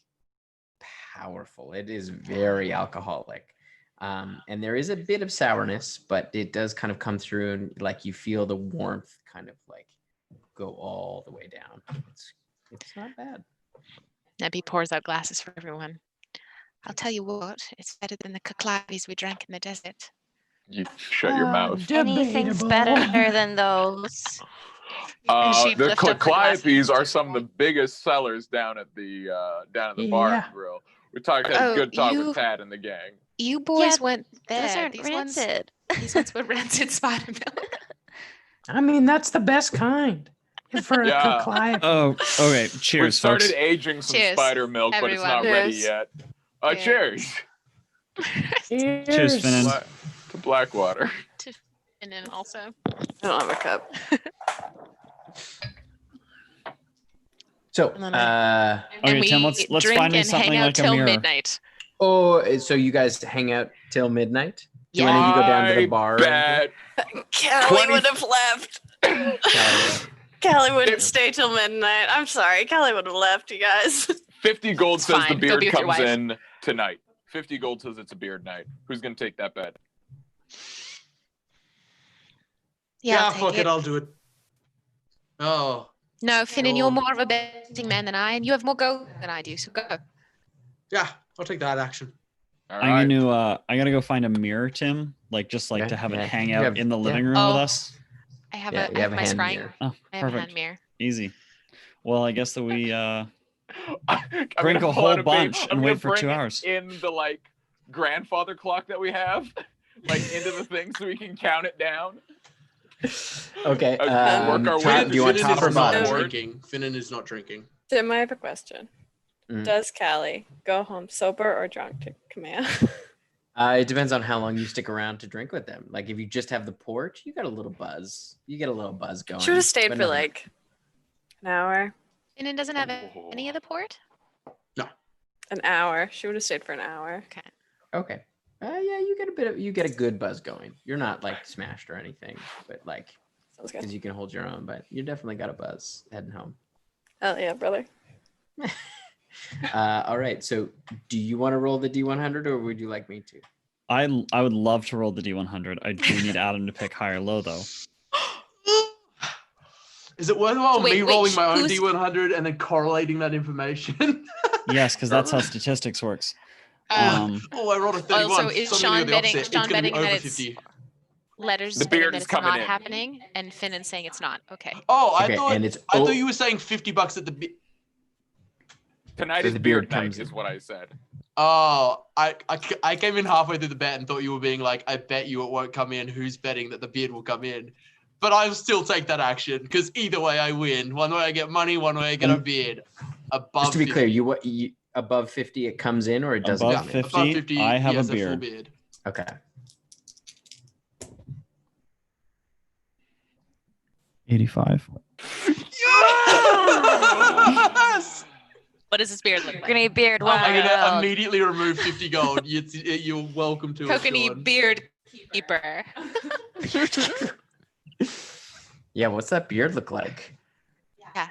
powerful. It is very alcoholic. And there is a bit of sourness, but it does kind of come through, and like you feel the warmth kind of like go all the way down. It's not bad. Nebby pours out glasses for everyone. I'll tell you what, it's better than the kaklavis we drank in the desert. You shut your mouth. Anything's Debatable. better than those. she'd The lift up her glasses Calliopes are just some of the biggest sellers down at the bar Yeah. and grill. We're talking Oh, good talk you- with Tad and the gang. You boys Yeah, went Those there. aren't rancid. These ones were rancid spider milk. I mean, that's the best kind for Yeah. a Clive. Oh, okay. We Cheers, started folks. aging some Cheers, spider milk, but it's not everyone. ready Cheers. yet. Cheers. Cheers Cheers, Finin. to Blackwater. And then also. I don't have a cup. So, And then Okay, Tim, let's drink find me and something hang out like a till mirror. midnight. so you guys hang out till midnight? Do any of you go down to the bar? or anything? Bet. Callie 20 would have left. Callie wouldn't stay till midnight. I'm sorry. Callie would have left, you guys. 50 gold says Fine, the go beard be with your comes wife. in tonight. 50 gold says it's a beard night. Who's going to take that bet? Yeah, I'll fuck take it. I'll do it. Oh. No, Finin, you're Oh. more of a betting man than I, and you have more gold than I do, so go. Yeah, I'll take that action. All I'm right. gonna I gotta go find a mirror, Tim. Like just like Yeah, to have yeah. it hang You out have- in the living yeah. room with Oh. us. I have Yeah, a you I have have a my hand scrying. mirror. Oh, I have a perfect. hand mirror. Easy. Well, I guess that we I'm drink gonna a pull whole out a bunch I'm and gonna wait for bring 2 it hours. in the like grandfather clock that we have, like into the thing so we can count it down. Okay. Work our way Top, to do you want Finin top is or not bottom? bored. drinking. Finin is not drinking. Tim, I have a question. Mhm. Does Callie go home sober or drunk to Kamea? It depends on how long you stick around to drink with them. Like if you just have the port, you got a little buzz. You get a little buzz going. Should have stayed but for nothing- like an hour. Finin doesn't have any of the port? An hour. She would have stayed for an hour. Okay. Okay. Yeah, you get a good buzz going. You're not like smashed or anything, but like Sounds good. because you can hold your own. But you definitely got a buzz heading home. Hell yeah, brother. All right. So, do you want to roll the D100, or would you like me to? I would love to roll the D100. I do need Adam to pick high or low though. Is it worthwhile Wait, me wait, rolling my own who's- D100 and then correlating that information? Yes, because that's how statistics works. Oh, I rolled a 31. Also, is so I'm gonna Sean go the betting? opposite. Sean It's gonna be betting that over it's 50. letters The betting beard that is it's coming not in. happening, and Finin saying it's not. Okay. Oh, I Okay, thought and it's I thought you were saying $50 at the. Tonight So is the beard beard night, comes is in. what I said. Oh, I came in halfway through the bet and thought you were being like, I bet you it won't come in. Who's betting that the beard will come in? But I'll still take that action because either way I win. One way I get money, one way I get a beard. Above Just to be 50. clear, you above 50 it comes in, or it doesn't Above come in? 50, Above 50, I have he a has full beard. beard. Okay. 85. Yes! What does this beard look like? Kokanee beard. I'm gonna Wild. immediately remove 50 gold. You're welcome to it, Kokanee Sean. beard keeper. Yeah, what's that beard look like? Yeah.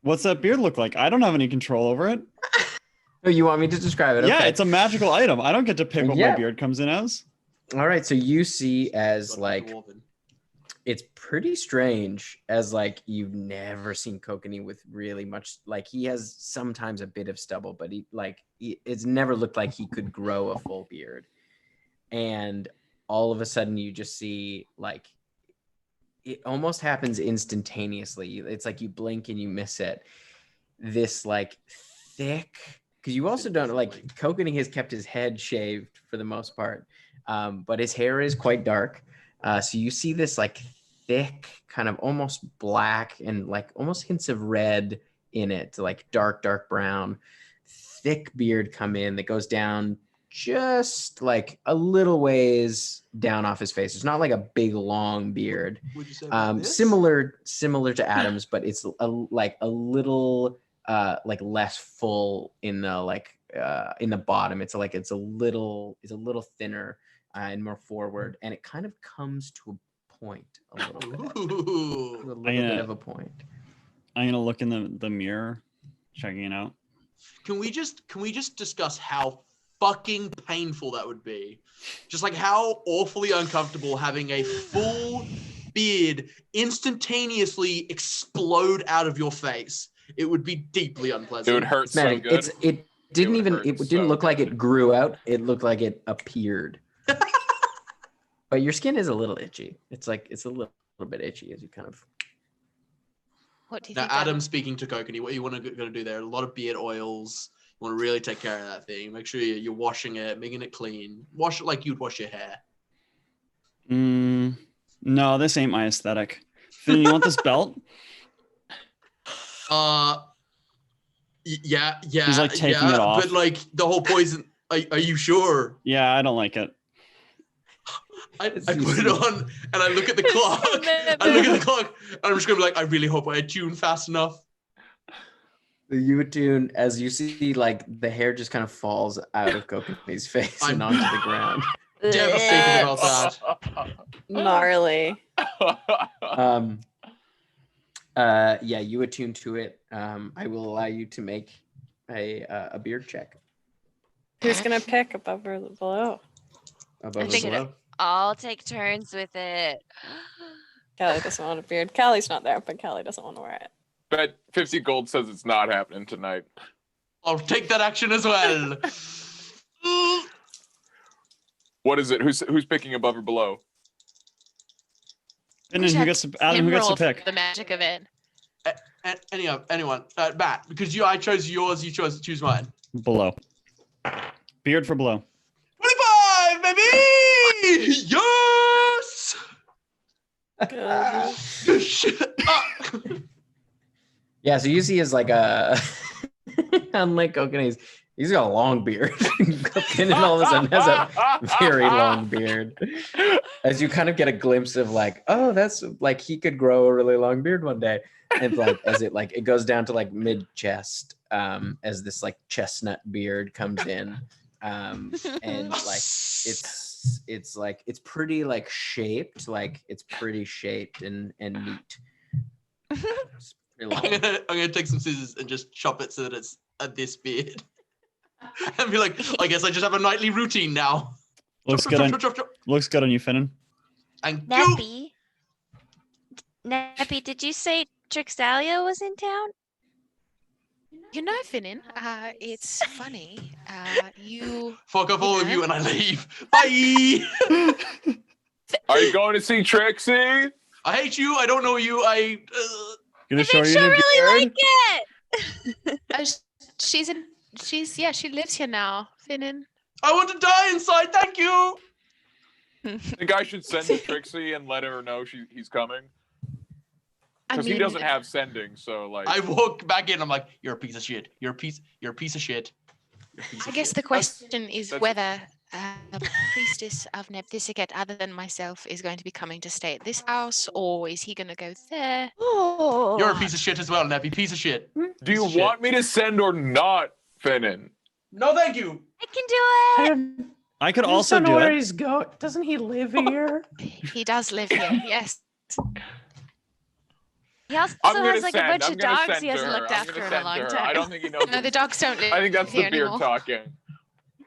What's that beard look like? I don't have any control over it. Oh, you want me to describe it? Yeah, Okay. it's a magical item. I don't get to pick what Yeah. my beard comes in as. All right, so you see as Got a like dwarven. it's pretty strange as like you've never seen Kokanee with really much, like he has sometimes a bit of stubble, but it's never looked like he could grow a full beard. And all of a sudden you just see like it almost happens instantaneously. It's like you blink and you miss it. This like thick, because you also don't like Kokanee has kept his head shaved for the most part, but his hair is quite dark. So you see this like thick, kind of almost black and like almost hints of red in it, like dark brown, thick beard come in that goes down just like a little ways down off his face. It's not like a big long beard. Would you say about this? Similar to Adam's, but it's a little like less full in the bottom. It's a little thinner and more forward, and it kind of comes to a point a little bit. Ooh. To a little Yeah. bit of a point. I'm gonna look in the mirror, checking it out. Can we just discuss how fucking painful that would be? Just like how awfully uncomfortable having a full beard instantaneously explode out of your face. It would be deeply unpleasant. It would hurt so Magic. good. It didn't would even hurt it didn't so look like good. it grew out. It looked like it appeared. But your skin is a little itchy. It's a little bit itchy as you kind of. What do you Now, think? Adam, speaking to Kokanee, what you want to do there? A lot of beard oils. You want to really take care of that thing. Make sure you're washing it, making it clean. Wash it like you'd wash your hair. No, this ain't my aesthetic. Finn, you want this belt? Yeah. He's, like, taking it off. But like the whole poison. Are you sure? Yeah, I don't like it. I put it on and I look at the clock. And I'm just gonna be like, I really hope I attune fast enough. You attune as you see like the hair just kind of falls out of Kokanee's face and onto the ground. Devastated about that. Gnarly. Yeah, you attune to it. I will allow you to make a beard check. Who's gonna pick above or below? Above I or think below. I'll take turns with it. Callie doesn't want a beard. Callie's not there, but Callie doesn't want to wear it. Bet 50 gold says it's not happening tonight. I'll take that action as well. What is it? Who's picking above or below? And then who gets to, Adam? Who gets to Roll for pick? the magic of it. Anyone. Matt, because I chose yours, you chose to choose mine. Below. Beard for below. 25, baby! Yes! Yeah, so you see is like a unlike Kokanee's, He's got a long beard. Finin all of a sudden has a very long beard. As you kind of get a glimpse of like, oh, that's like he could grow a really long beard one day. And like as it goes down to like mid chest, as this like chestnut beard comes in. And like it's like it's pretty like shaped, like it's pretty shaped and neat. It's pretty long. I'm gonna take some scissors and just chop it so that it's this beard. And be like, I guess I just have a nightly routine now. Looks good on you, Finin. And Neppy. Neppy, did you say Trixalia was in town? You know, Finin, it's funny. You fuck off all of you and I leave. Bye. Are you going to see Trixie? I hate you. I don't know you. Gonna show you She'll really like it. She lives here now, Finin. I want to die inside. Thank you. I think I should send to Trixie and let her know he's coming. Because he doesn't have sending, so like. I walk back in. I'm like, you're a piece of shit. You're a piece of shit. I guess the question is whether a priestess of Nepentha, other than myself, is going to be coming to stay at this house, or is he going to go there? Oh. You're a piece of shit as well, Neppy. Piece of shit. Do you want me to send or not, Finin? No, thank you. I can do it. I could I also don't know do where it. he's going. Doesn't he live here? He does live here, yes. He also has like a bunch of dogs he hasn't looked after in a long time. I don't think he knows. No, the dogs don't live I think that's the here beard anymore. talking.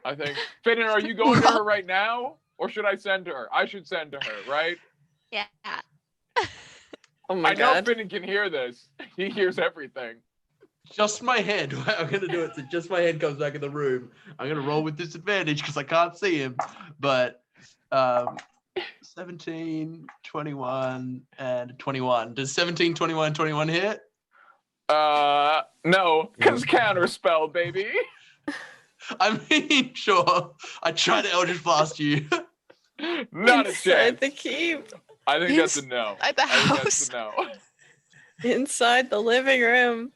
I think. Finin, are you going to her right now? Or should I send to her? I should send to her, right? Yeah. Oh my I god. know Finin can hear this. He hears everything. Just my head. I'm gonna do it so just my head comes back in the room. I'm gonna roll with disadvantage because I can't see him. But 17, 21, and 21. Does 17, 21, 21 hit? No, because counter-spell, baby. I mean, sure. I tried to Eldritch Blast you. Not a chance. the keep. I think that's a no. At the I think house. that's a no. Inside the living room.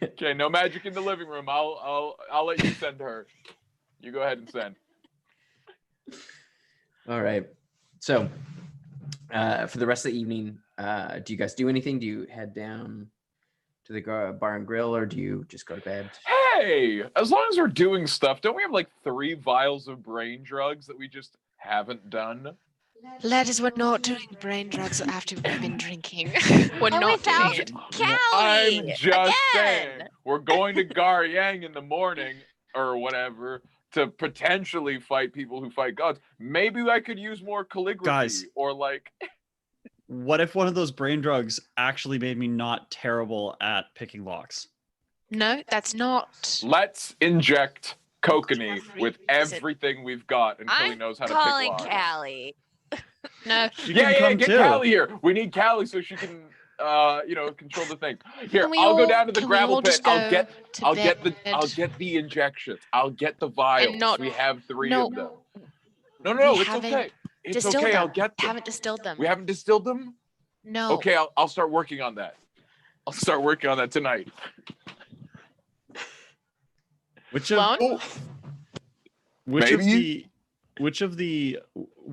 Okay, no magic in the living room. I'll let you send to her. You go ahead and send. All right. So, for the rest of the evening, do you guys do anything? Do you head down to the bar and grill, or do you just go to bed? Hey, as long as we're doing stuff, don't we have like 3 vials of brain drugs that we just haven't done? Ladies, we're not doing brain drugs after we've been drinking. We're And not doing without it. Callie I'm just saying, again. we're going to Gar-Yang in the morning or whatever to potentially fight people who fight gods. Maybe I could use more calligraphy Guys. or like. What if one of those brain drugs actually made me not terrible at picking locks? No, that's not. Let's inject Kokanee with Is it- everything we've got until he I'm knows how to calling pick locks. Callie. No. She Yeah, can come get too. Callie here. We need Callie so she can, control the thing. Here, Can we I'll go all- down to the can we gravel all pit. just I'll go get to bed? I'll get the injections. I'll get the vials. not- We have 3 no. of them. No, We it's haven't okay. It's distilled okay. I'll them. get We them. haven't distilled them. We haven't distilled them? No. Okay, I'll start working on that. I'll start working on that tonight. Which of Clone? which of Maybe? the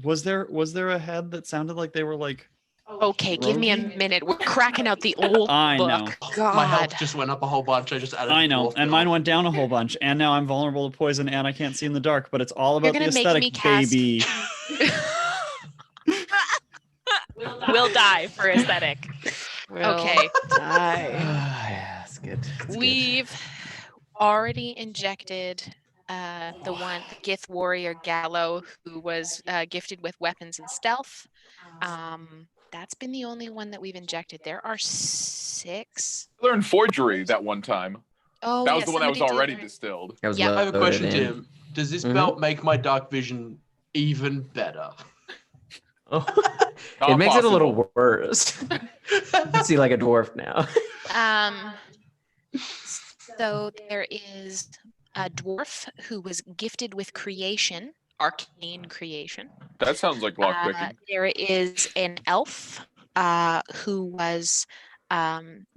was there a head that sounded like they were like Okay, give me a minute. We're cracking out the old I book. know. My health God. just went up a whole bunch. I just added. I a know, dwarf and build. mine went down a whole bunch, and now I'm vulnerable to poison, and I can't see in the dark. But it's all about the gonna make aesthetic, me cast- baby. We'll die for aesthetic. Okay. Yeah, that's good. That's good. We've already injected the one Gith warrior Gallo, who was gifted with weapons and stealth. That's been the only one that we've injected. There are 6. I learned forgery that one time. Oh, That was yeah, the one that was somebody did already learn- distilled. That was Yeah. I have a loaded question, in. Tim. Does this Mhm. belt make my dark vision even better? Oh. Not It makes it a possible. little worse. You can see like a dwarf now. So there is a dwarf who was gifted with creation, arcane creation. That sounds like lockpicking. There is an elf who was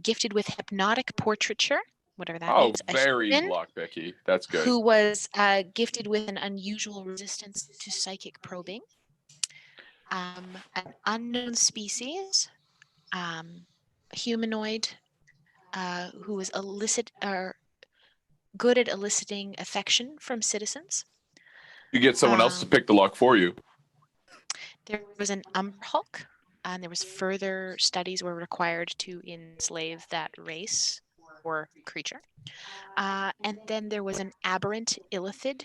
gifted with hypnotic portraiture. whatever that Oh, means. A very human lockpicky. That's good. who was gifted with an unusual resistance to psychic probing. An unknown species, a humanoid who was good at eliciting affection from citizens. You get someone else to pick the lock for you. There was an Umbrahulk, and there was further studies were required to enslave that race or creature. And then there was an aberrant illithid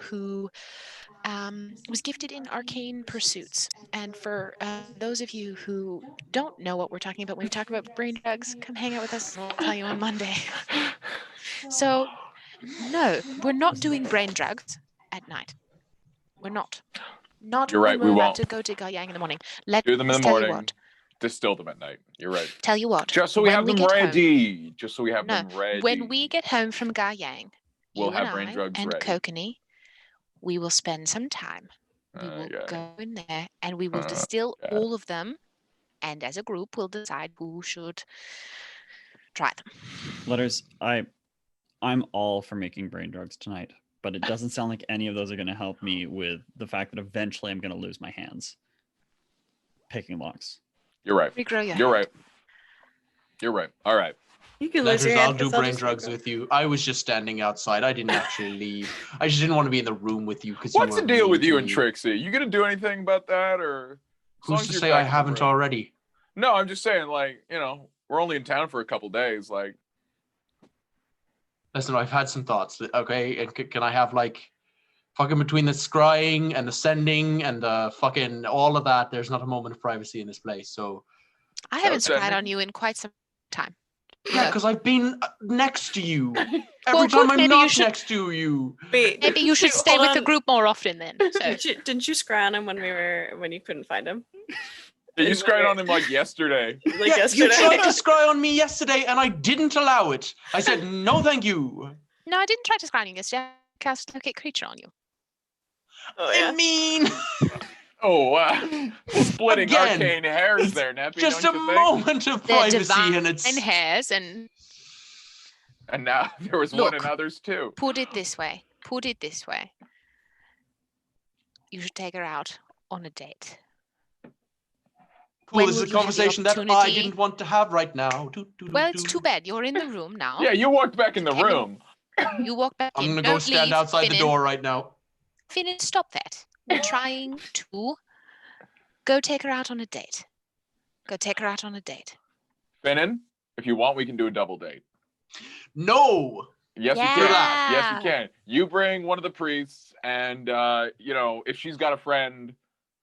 who was gifted in arcane pursuits. And for those of you who don't know what we're talking about when we talk about brain drugs, come hang out with us and we'll tell you on Monday. So, no, we're not doing brain drugs at night. We're not. Not You're right, when we we're about won't. to go to Gar-Yang in the morning. Let Do them in me the tell you morning, what. distill them at night. You're right. Tell you what. Just so we when have them get home- ready. Just so we have No, them ready. when we get home from Gar-Yang, We'll you have and brain I drugs and ready. Kokanee, we will spend some time. We will go in there and we will distill all of them, and as a group, we'll decide who should try them. Letters, I'm all for making brain drugs tonight, but it doesn't sound like any of those are going to help me with the fact that eventually I'm going to lose my hands picking locks. You're right. Regrow your You're right. You're right. All right. You can lose Letters, your hand I'll do 'cause I'll brain just drugs go. with you. I was just standing outside. I didn't actually leave. I just didn't want to be in the room with you because What's the deal with you and Trixie? You gonna do anything about that, or as long Who's as to you're say back I in the haven't room? already? No, I'm just saying, like, we're only in town for a couple days. Like, Listen, I've had some thoughts. Okay, and can I have like fucking between the scrying and the sending and the fucking all of that? There's not a moment of privacy in this place. So I haven't sending. spied on you in quite some time. yeah, because I've been next to you every Well, time good, I'm maybe you not should- next to you. Wait, Maybe you should stay hold with the on. group more often then. So. Didn't you scry on him when you couldn't find him? you scryed on him like yesterday. Like Yeah, yesterday. you tried to scry on me yesterday, and I didn't allow it. I said no, thank you. No, I didn't try to scry on you yesterday. I cast Locate Creature on you. Oh yeah. I mean, Oh, wow. Splitting Again, arcane hairs it's there, Neppy, just a don't you think? moment of They're privacy, divine and it's hairs, and And now there was one in Look. others too. put it this way. You should take her out on a date. cool. when This is will a you have the conversation that I opportunity? didn't want to have right now. Well, it's too bad. You're in the room now. Yeah, you walked back in the Can you- room. You walk back I'm in. gonna go Don't stand leave, outside the Finin. door right now. Finin, stop that. We're trying to go take her out on a date. Finin, if you want, we can do a double date. No. Yes, we Yeah. can. Yes, we can. You bring one of the priests, and if she's got a friend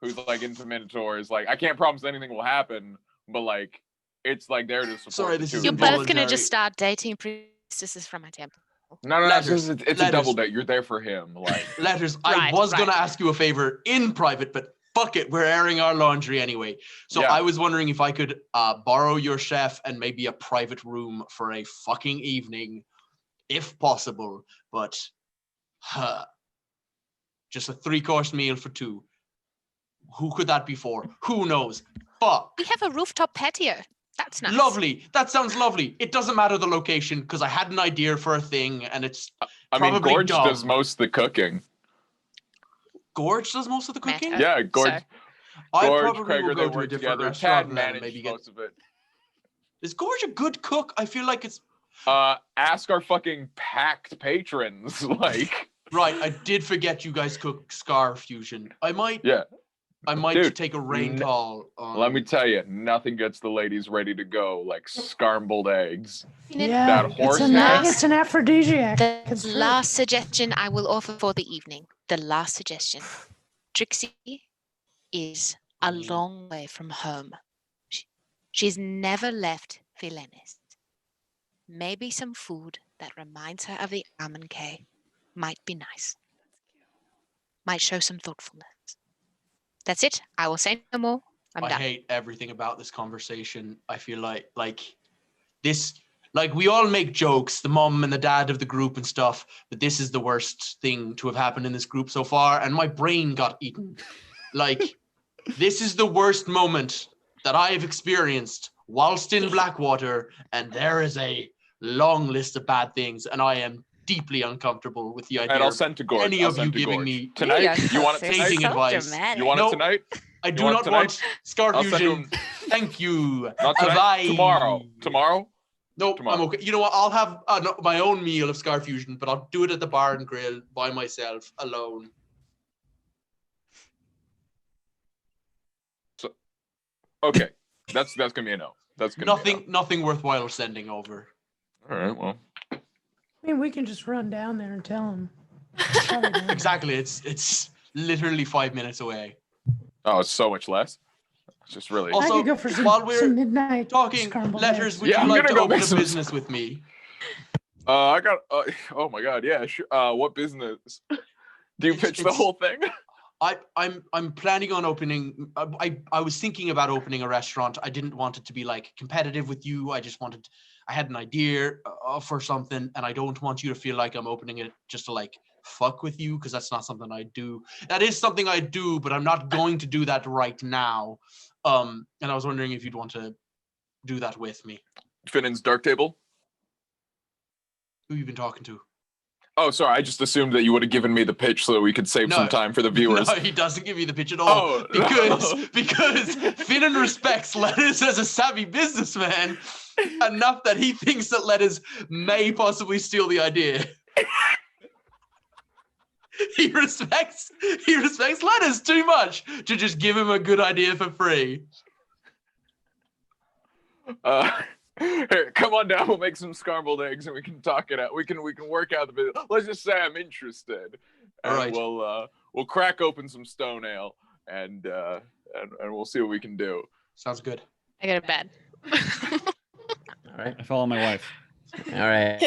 who's like into Minotaurs, like I can't promise anything will happen, but like it's like there to support. Sorry, the this two is of You're you. both gonna involuntary. just start dating priestesses from my temple. No, Letters, it's a letters. double date. You're there for him. Like Letters. I Right, was gonna right. ask you a favor in private, but fuck it, we're airing our laundry anyway. So Yeah. I was wondering if I could borrow your chef and maybe a private room for a fucking evening, if possible. But just a 3-course meal for 2. Who could that be for? Who knows? Fuck. We have a rooftop patio. That's nice. Lovely. That sounds lovely. It doesn't matter the location because I had an idea for a thing and it's I mean, probably Gorge dumb. does most of the cooking. Gorge does most of the cooking. Matter. Yeah, Gorge, So- I Gorge, probably Krager, will they go to a work different together. restaurant Tad and then managed maybe get. most of it. Is Gorge a good cook? I feel like it's Ask our fucking packed patrons. Like, right. I did forget you guys cook Scar Fusion. I might yeah. Dude, take a rain call on. Let me tell you, nothing gets the ladies ready to go like scrambled eggs. Yeah, That horse it's head. it's an aphrodisiac. The It's true. last suggestion I will offer for the evening. The last suggestion. Trixie is a long way from home. She's never left Vilenis. Maybe some food that reminds her of the Almond Cay might be nice. Might show some thoughtfulness. That's it. I will say no more. I'm I done. hate everything about this conversation. I feel like this. Like we all make jokes, the mom and the dad of the group and stuff, but this is the worst thing to have happened in this group so far, and my brain got eaten. Like, this is the worst moment that I have experienced whilst in Blackwater, and there is a long list of bad things, and I am deeply uncomfortable with the idea And I'll of send to Gorge. any I'll of you send to giving Gorge. me Tonight? You want it tonight? tainting advice. You want it No, tonight? I do want it not tonight? want Scar I'll send Fusion. him- Thank you. Not tonight. Bye. Tomorrow. Tomorrow? No, Tomorrow. I'm okay. You know what? I'll have my own meal of Scar Fusion, but I'll do it at the bar and grill by myself, alone. So, okay, that's gonna be a no. That's gonna be Nothing worthwhile sending over. a no. All right. Well, I mean, we can just run down there and tell him. Exactly. It's literally 5 minutes away. oh, it's so much less. It's just really. Also, I could go for some, while we're some midnight talking scrambled letters, eggs. would Yeah, you I'm like gonna to go open make a some- business with me? I got. Oh my God. Yeah. Sure. What business? Do you pitch the it's- whole thing? I'm planning on opening. I was thinking about opening a restaurant. I didn't want it to be like competitive with you. I had an idea for something, and I don't want you to feel like I'm opening it just to like fuck with you, because that's not something I do. That is something I do, but I'm not going to do that right now. And I was wondering if you'd want to do that with me. Finin's Dark Table. Who you been talking to? Oh, sorry. I just assumed that you would have given me the pitch so we could save some time for the viewers. No, he doesn't give you the pitch at all. Oh, because Finin respects Lettuce as a savvy businessman enough that he thinks that Lettuce may possibly steal the idea. He respects Lettuce too much to just give him a good idea for free. Here, come on down. We'll make some scrambled eggs and we can talk it out. We can work out the business. Let's just say I'm interested. All right. We'll crack open some stone ale and we'll see what we can do. Sounds good. I go to bed. All right. I follow my wife. All right.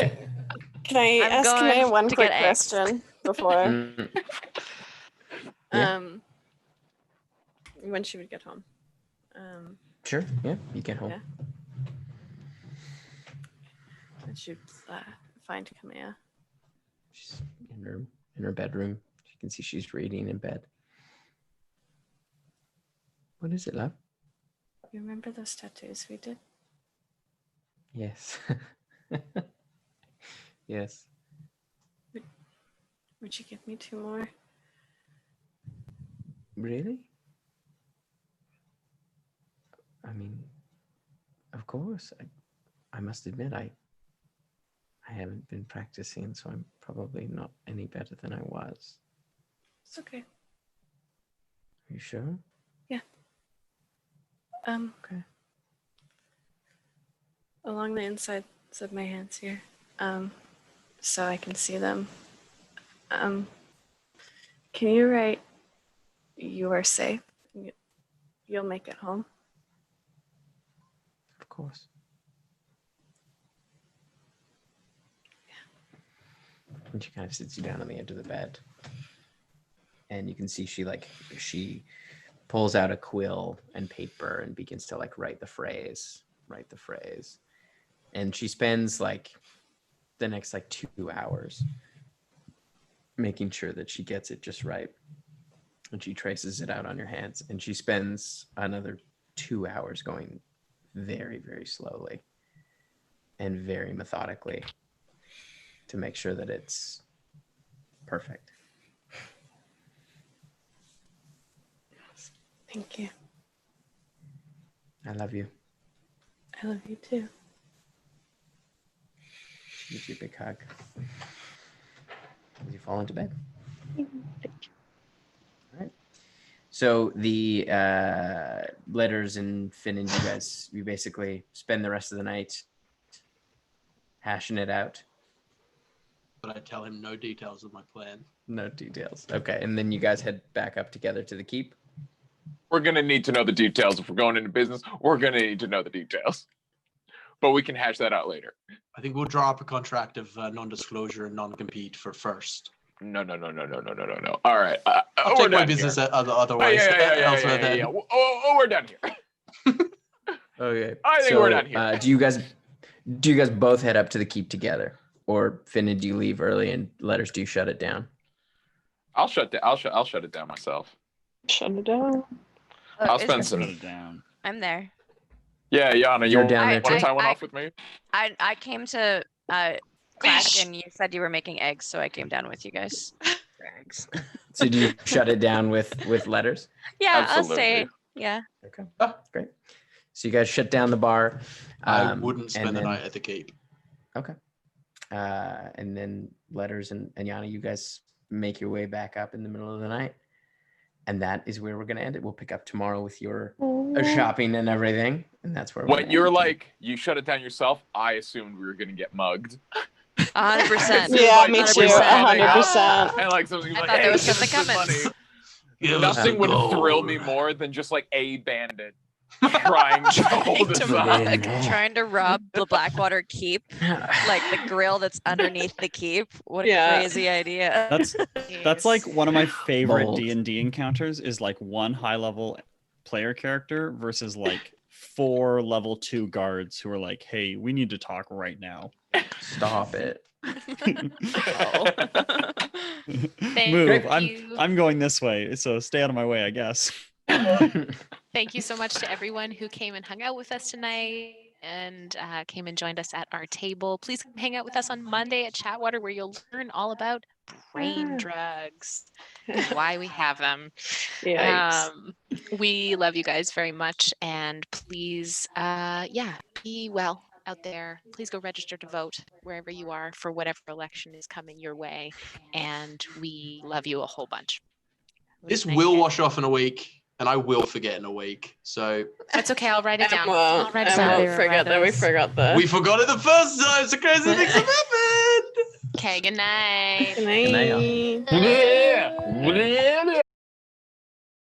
Can I I'm ask going Maya one to quick get eggs. question before Mm, Yeah. when she would get home? sure. Yeah. You get home. Yeah. And she'd find Kamea. She's in her bedroom. You can see she's reading in bed. What is it, love? You remember those tattoos we did? Yes. Yes. Would you give me 2 more? Really? I mean, of course. I must admit, I haven't been practicing, so I'm probably not any better than I was. It's okay. Are you sure? Yeah. Okay. Along the insides of my hands here, so I can see them. Can you write, "You are safe. You'll make it home"? Of course. And she kind of sits you down on the edge of the bed. And you can see she pulls out a quill and paper and begins to write the phrase. And she spends the next 2 hours making sure that she gets it just right. And she traces it out on your hands. And she spends another 2 hours going very, very slowly and very methodically to make sure that it's perfect. Thank you. I love you. I love you too. She gives you a big hug. As you fall into bed. All right. So the letters and Finin, you basically spend the rest of the night hashing it out. But I tell him no details of my plan. No details. Okay, and then you guys head back up together to the keep. We're gonna need to know the details if we're going into business. We're gonna need to know the details, but we can hash that out later. I think we'll draw up a contract of non-disclosure and non-compete for first. No. All right. I'll we're take my done business here. otherwise elsewhere then. Yeah. Oh, we're done here. Okay. I think we're done here. Do you guys both head up to the keep together, or Finin, do you leave early and letters do you shut it down? I'll shut it down myself. Shut it down. I'll is spend it- some. Put it down. I'm there. Yeah, Yana, you You're want down there to too. tie one off with me? I came to class and you said you were making eggs, so I came down with you guys. Thanks. So do you shut it down with letters? Yeah, I'll stay. Yeah. Okay. Great. So you guys shut down the bar. I wouldn't and spend the then- night at the keep. Okay. And then Letters and Yana, you guys make your way back up in the middle of the night. And that is where we're going to end it. We'll pick up tomorrow with your shopping and everything. And that's where we're When you're like, you shut it down yourself, I assumed we were going to get mugged. 100%. Yeah, me too. 100%. And like something I like, thought hey, there was give us something some coming. money. Nothing would thrill me more than just like a bandit trying to hold us up. Trying to rob the Blackwater keep, like the grill that's underneath the keep. What a Yeah. crazy idea. That's like one of my favorite Bold. D&D encounters is like one high level player character versus like 4 level 2 guards who are like, hey, we need to talk right now. Stop it. Move. you. I'm going this way, so stay out of my way, I guess. Thank you so much to everyone who came and hung out with us tonight and came and joined us at our table. Please come hang out with us on Monday at Chatwater, where you'll learn all about brain drugs and why we have them. Yikes. We love you guys very much, and please, be well out there. Please go register to vote wherever you are for whatever election is coming your way, and we love you a whole bunch. This will wash off in a week, and I will forget in a week. So That's okay. I'll write it down. Emma I'll write it down. won't forget that we forgot that. we forgot it the first time. So crazy things have happened. Okay, good night. Good night. Good night, y'all. Yeah.